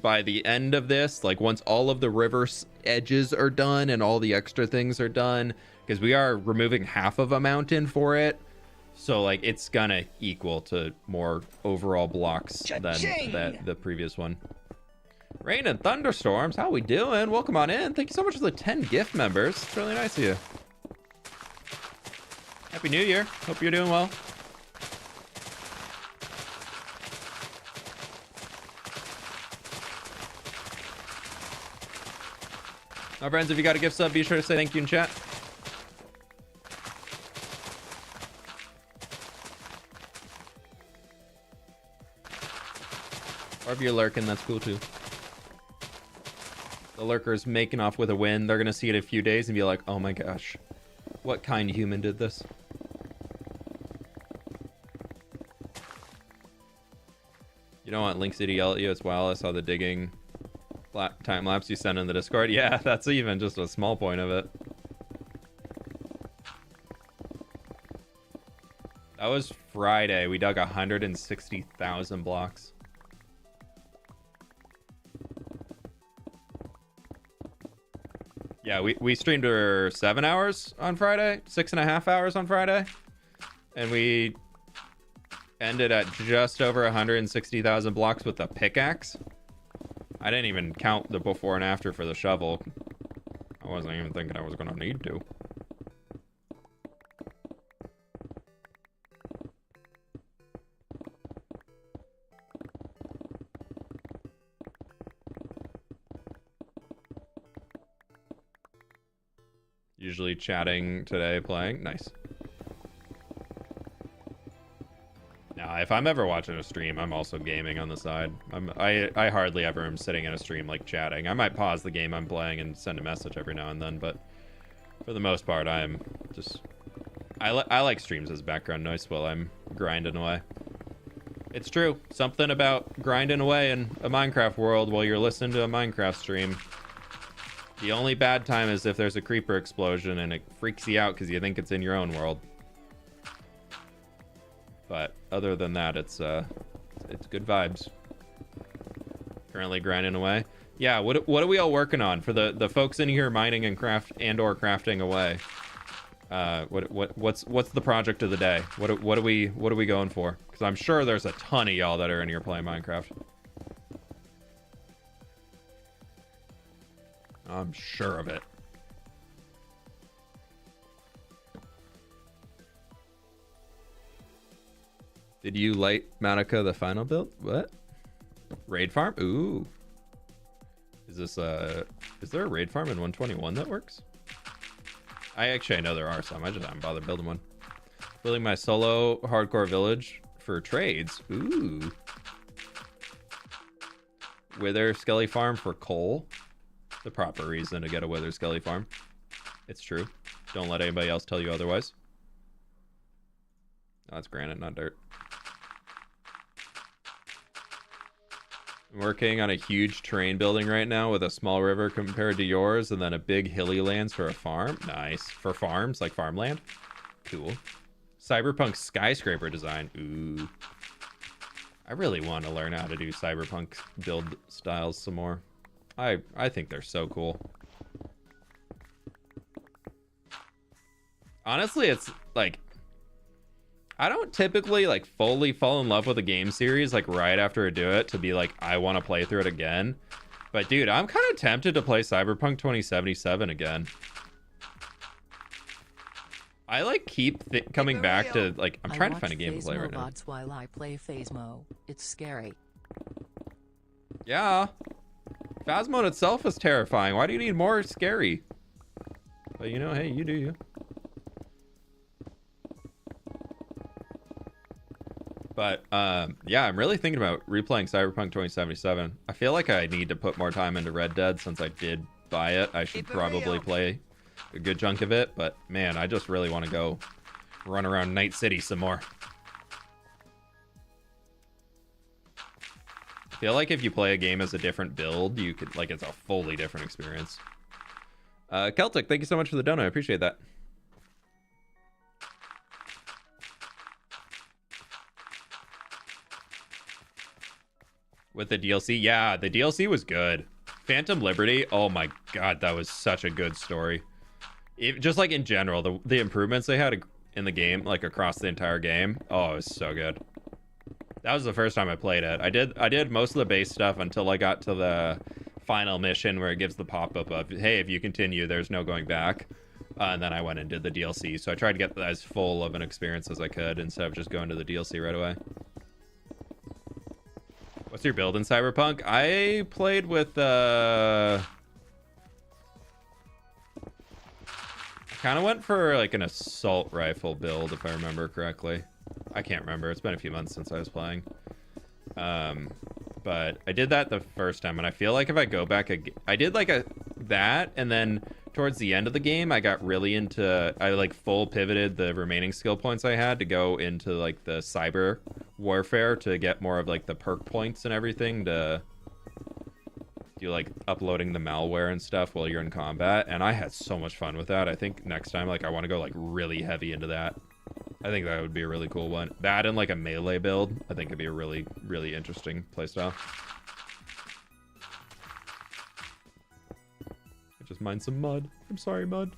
by the end of this, like once all of the river edges are done and all the extra things are done, because we are removing half of a mountain for it, so like it's gonna equal to more overall blocks than the previous one. Rain and thunderstorms, how we doing? Welcome on in. Thank you so much for the 10 gift members. It's really nice of you. Happy New Year. Hope you're doing well. My friends, if you got a gift sub, be sure to say thank you in chat. Or if you're lurking, that's cool too. The lurker's making off with a win. They're gonna see it in a few days and be like, oh my gosh, what kind of human did this? You don't want Link City yell at you as well. I saw the digging time lapse you sent in the Discord. Yeah, that's even just a small point of it. That was Friday. We dug 160,000 blocks. Yeah, we streamed for 7 hours on Friday, 6.5 hours on Friday, and we ended at just over 160,000 blocks with the pickaxe. I didn't even count the before and after for the shovel. I wasn't even thinking I was gonna need to. Usually chatting today, playing. Nice. Now, if I'm ever watching a stream, I'm also gaming on the side. I hardly ever am sitting in a stream like chatting. I might pause the game I'm playing and send a message every now and then, but for the most part, I'm just... I like streams as background noise while I'm grinding away. It's true. Something about grinding away in a Minecraft world while you're listening to a Minecraft stream. The only bad time is if there's a creeper explosion and it freaks you out because you think it's in your own world. But other than that, it's good vibes. Currently grinding away. Yeah, what are we all working on for the folks in here mining and or crafting away? What's the project of the day? What are we going for? Because I'm sure there's a ton of y'all that are in here playing Minecraft. I'm sure of it. Did you Litematica the final build? What? Raid farm? Ooh. Is there a raid farm in 121 that works? I know there are some. I just haven't bothered building one. Building my solo hardcore village for trades. Ooh. Wither Skelly farm for coal. The proper reason to get a Wither Skelly farm. It's true. Don't let anybody else tell you otherwise. Oh, that's granite, not dirt. I'm working on a huge terrain building right now with a small river compared to yours, and then a big hilly lands for a farm. Nice. For farms, like farmland. Cool. Cyberpunk skyscraper design. Ooh. I really want to learn how to do cyberpunk build styles some more. I think they're so cool. Honestly, it's like, I don't typically like fully fall in love with a game series like right after I do it to be like, I want to play through it again. But dude, I'm kind of tempted to play Cyberpunk 2077 again. I like keep coming back to like, I'm trying to find a game to play right now. While I play Phasmo, it's scary. Yeah. Phasmo itself is terrifying. Why do you need more scary? But you know, hey, you do you. But yeah, I'm really thinking about replaying Cyberpunk 2077. I feel like I need to put more time into Red Dead since I did buy it. I should probably play a good chunk of it, but man, I just really want to go run around Night City some more. I feel like if you play a game as a different build, you could, like, it's a fully different experience. Celtic, thank you so much for the donut. I appreciate that. With the DLC, yeah, the DLC was good. Phantom Liberty, oh my god, that was such a good story. Just like in general, the improvements they had in the game, like across the entire game, oh, it was so good. That was the first time I played it. I did most of the base stuff until I got to the final mission where it gives the pop-up of, hey, if you continue, there's no going back. And then I went and did the DLC. So I tried to get as full of an experience as I could instead of just going to the DLC right away. What's your build in Cyberpunk? I played with I kind of went for like an assault rifle build, if I remember correctly. I can't remember. It's been a few months since I was playing. But I did that the first time, and I feel like if I go back, I did like that, and then towards the end of the game, I got really into, I like full pivoted the remaining skill points I had to go into like the cyber warfare to get more of like the perk points and everything to do like uploading the malware and stuff while you're in combat. And I had so much fun with that. I think next time, like I want to go like really heavy into that. I think that would be a really cool one. That and like a melee build, I think it'd be a really, really interesting playstyle. I just mined some mud. I'm sorry, mud.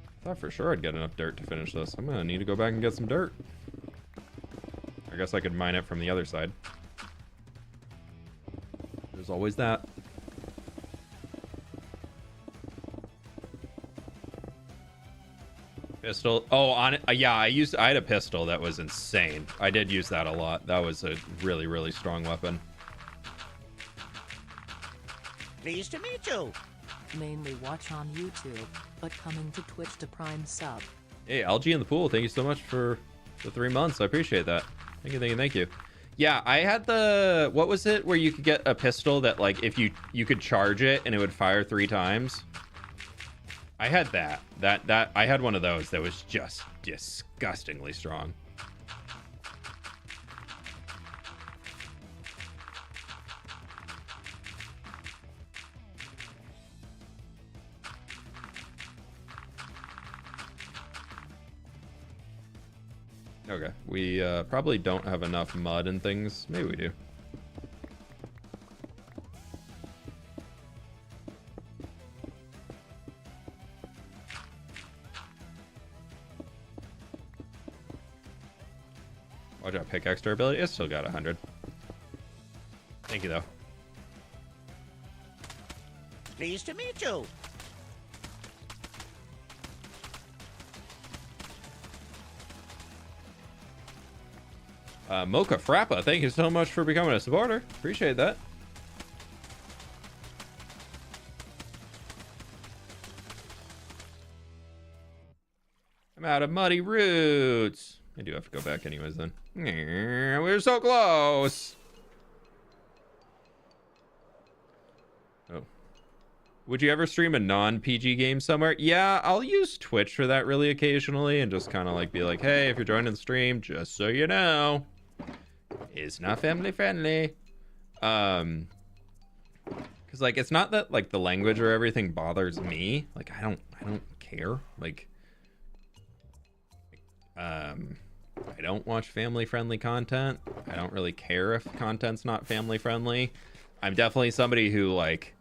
I thought for sure I'd get enough dirt to finish this. I'm gonna need to go back and get some dirt. I guess I could mine it from the other side. There's always that. Pistol. Oh, on it. Yeah, I had a pistol that was insane. I did use that a lot. That was a really, really strong weapon. Pleased to meet you. Mainly watch on YouTube, but coming to Twitch to Prime sub. Hey, Algae in the pool. Thank you so much for the 3 months. I appreciate that. Thank you, thank you, thank you. Yeah, I had the, what was it where you could get a pistol that like if you could charge it and it would fire 3 times? I had that. I had one of those that was just disgustingly strong. Okay, we probably don't have enough mud and things. Maybe we do. Watch out, pickaxe durability. It's still got 100. Thank you, though. Pleased to meet you. Mocha Frappa, thank you so much for becoming a supporter. Appreciate that. I'm out of muddy roots. I do have to go back anyways then. We're so close. Oh. Would you ever stream a non-PG game somewhere? Yeah, I'll use Twitch for that really occasionally and just kind of like be like, hey, if you're joining the stream, just so you know, it's not family friendly. Because like it's not that like the language or everything bothers me. Like I don't care. Like I don't watch family friendly content. I don't really care if content's not family friendly. I'm definitely somebody who like,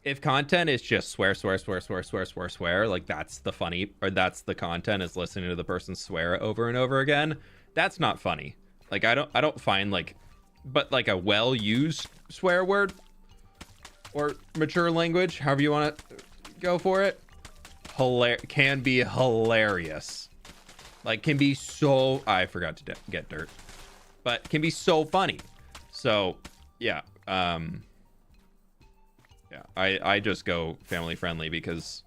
if content is just swear, like that's the funny, or that's the content is listening to the person swear over and over again. That's not funny. Like I don't find like, but like a well-used swear word or mature language, however you want to go for it, can be hilarious. Like can be so, I forgot to get dirt, but can be so funny. So yeah, yeah, I just go family friendly because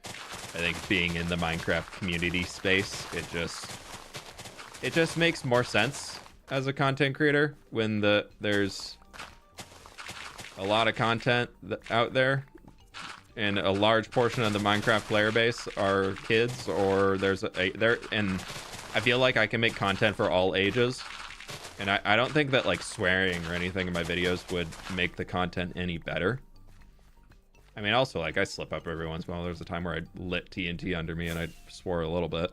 I think being in the Minecraft community space, it just makes more sense as a content creator when there's a lot of content out there and a large portion of the Minecraft player base are kids, or and I feel like I can make content for all ages. And I don't think that like swearing or anything in my videos would make the content any better. I mean, also like I slip up every once in a while. There's a time where I lit TNT under me and I swore a little bit,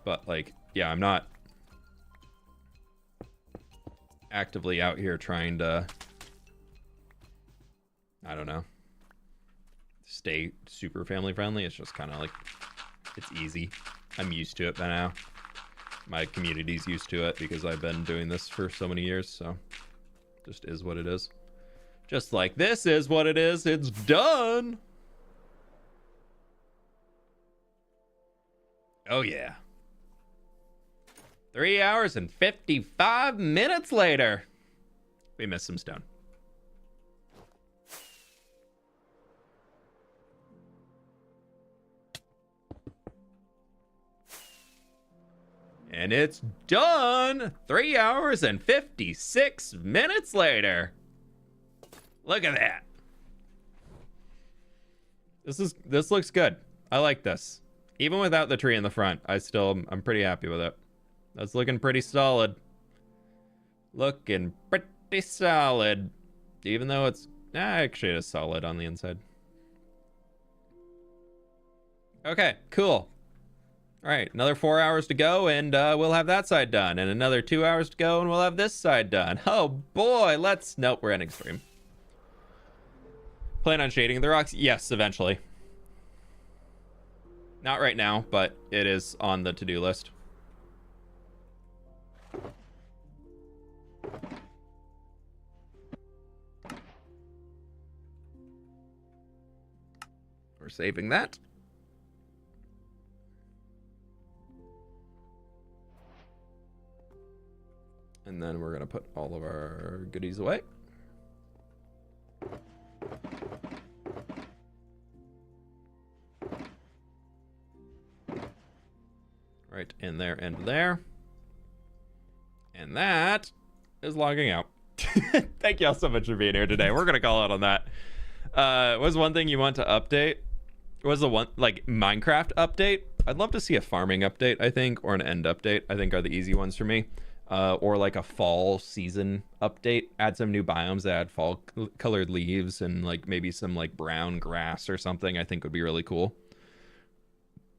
but like, yeah, I'm not actively out here trying to, I don't know, stay super family friendly. It's just kind of like, it's easy. I'm used to it by now. My community's used to it because I've been doing this for so many years, so just is what it is. Just like this is what it is. It's done. Oh yeah. 3 hours and 55 minutes later. We missed some stone. And it's done. 3 hours and 56 minutes later. Look at that. This looks good. I like this. Even without the tree in the front, I'm pretty happy with it. That's looking pretty solid. Looking pretty solid. Even though it's actually it is solid on the inside. Okay, cool. All right, another 4 hours to go, and we'll have that side done. And another 2 hours to go, and we'll have this side done. Oh boy, nope, we're ending stream. Plan on shading the rocks? Yes, eventually. Not right now, but it is on the to-do list. We're saving that. And then we're gonna put all of our goodies away. Right in there and there. And that is logging out. Thank y'all so much for being here today. We're gonna call out on that. Was one thing you want to update? Was the one like Minecraft update? I'd love to see a farming update, I think, or an end update. I think are the easy ones for me. Or like a fall season update. Add some new biomes that add fall colored leaves and like maybe some like brown grass or something. I think would be really cool.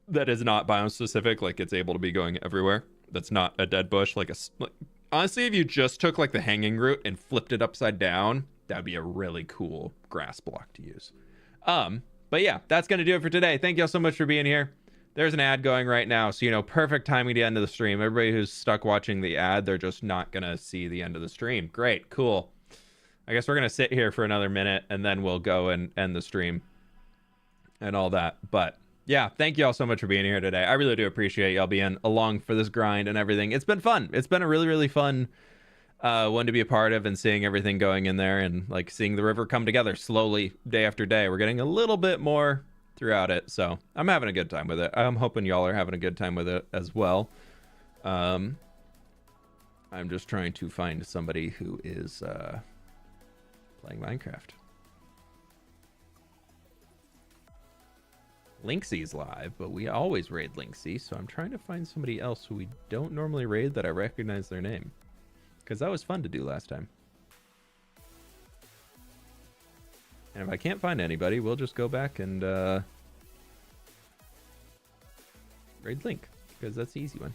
That is not biome specific. Like it's able to be going everywhere. That's not a dead bush. Like honestly, if you just took like the hanging root and flipped it upside down, that'd be a really cool grass block to use. But yeah, that's gonna do it for today. Thank y'all so much for being here. There's an ad going right now, so perfect timing to end of the stream. Everybody who's stuck watching the ad, they're just not gonna see the end of the stream. Great, cool. I guess we're gonna sit here for another minute and then we'll go and end the stream and all that. But Yeah, thank you all so much for being here today. I really do appreciate y'all being along for this grind and everything. It's been fun. It's been a really, really fun one to be a part of, and seeing everything going in there and like seeing the river come together slowly day after day. We're getting a little bit more throughout it, so I'm having a good time with it. I'm hoping y'all are having a good time with it as well. I'm just trying to find somebody who is playing Minecraft. Linksy's live, but we always raid Linksy, so I'm trying to find somebody else who we don't normally raid that I recognize their name, because that was fun to do last time. And if I can't find anybody, we'll just go back and raid Link, because that's the easy one.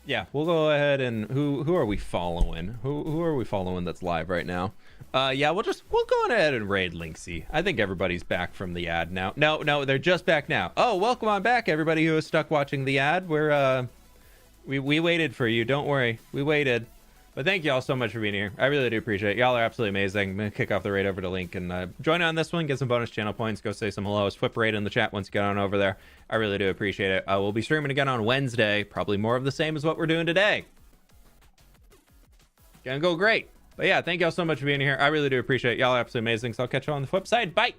Yeah, we'll go ahead and who are we following? Who are we following that's live right now? Yeah, we'll go ahead and raid Linksy. I think everybody's back from the ad now. No, they're just back now. Oh, welcome on back, everybody who is stuck watching the ad. We waited for you. Don't worry, we waited. But thank you all so much for being here. I really do appreciate it. Y'all are absolutely amazing. I'm gonna kick off the raid over to Link and join on this one, get some bonus channel points, go say some hellos, flip raid in the chat once you get on over there. I really do appreciate it. We'll be streaming again on Wednesday, probably more of the same as what we're doing today. Gonna go great. But yeah, thank y'all so much for being here. I really do appreciate it. Y'all are absolutely amazing. So I'll catch you on the flip side. Bye.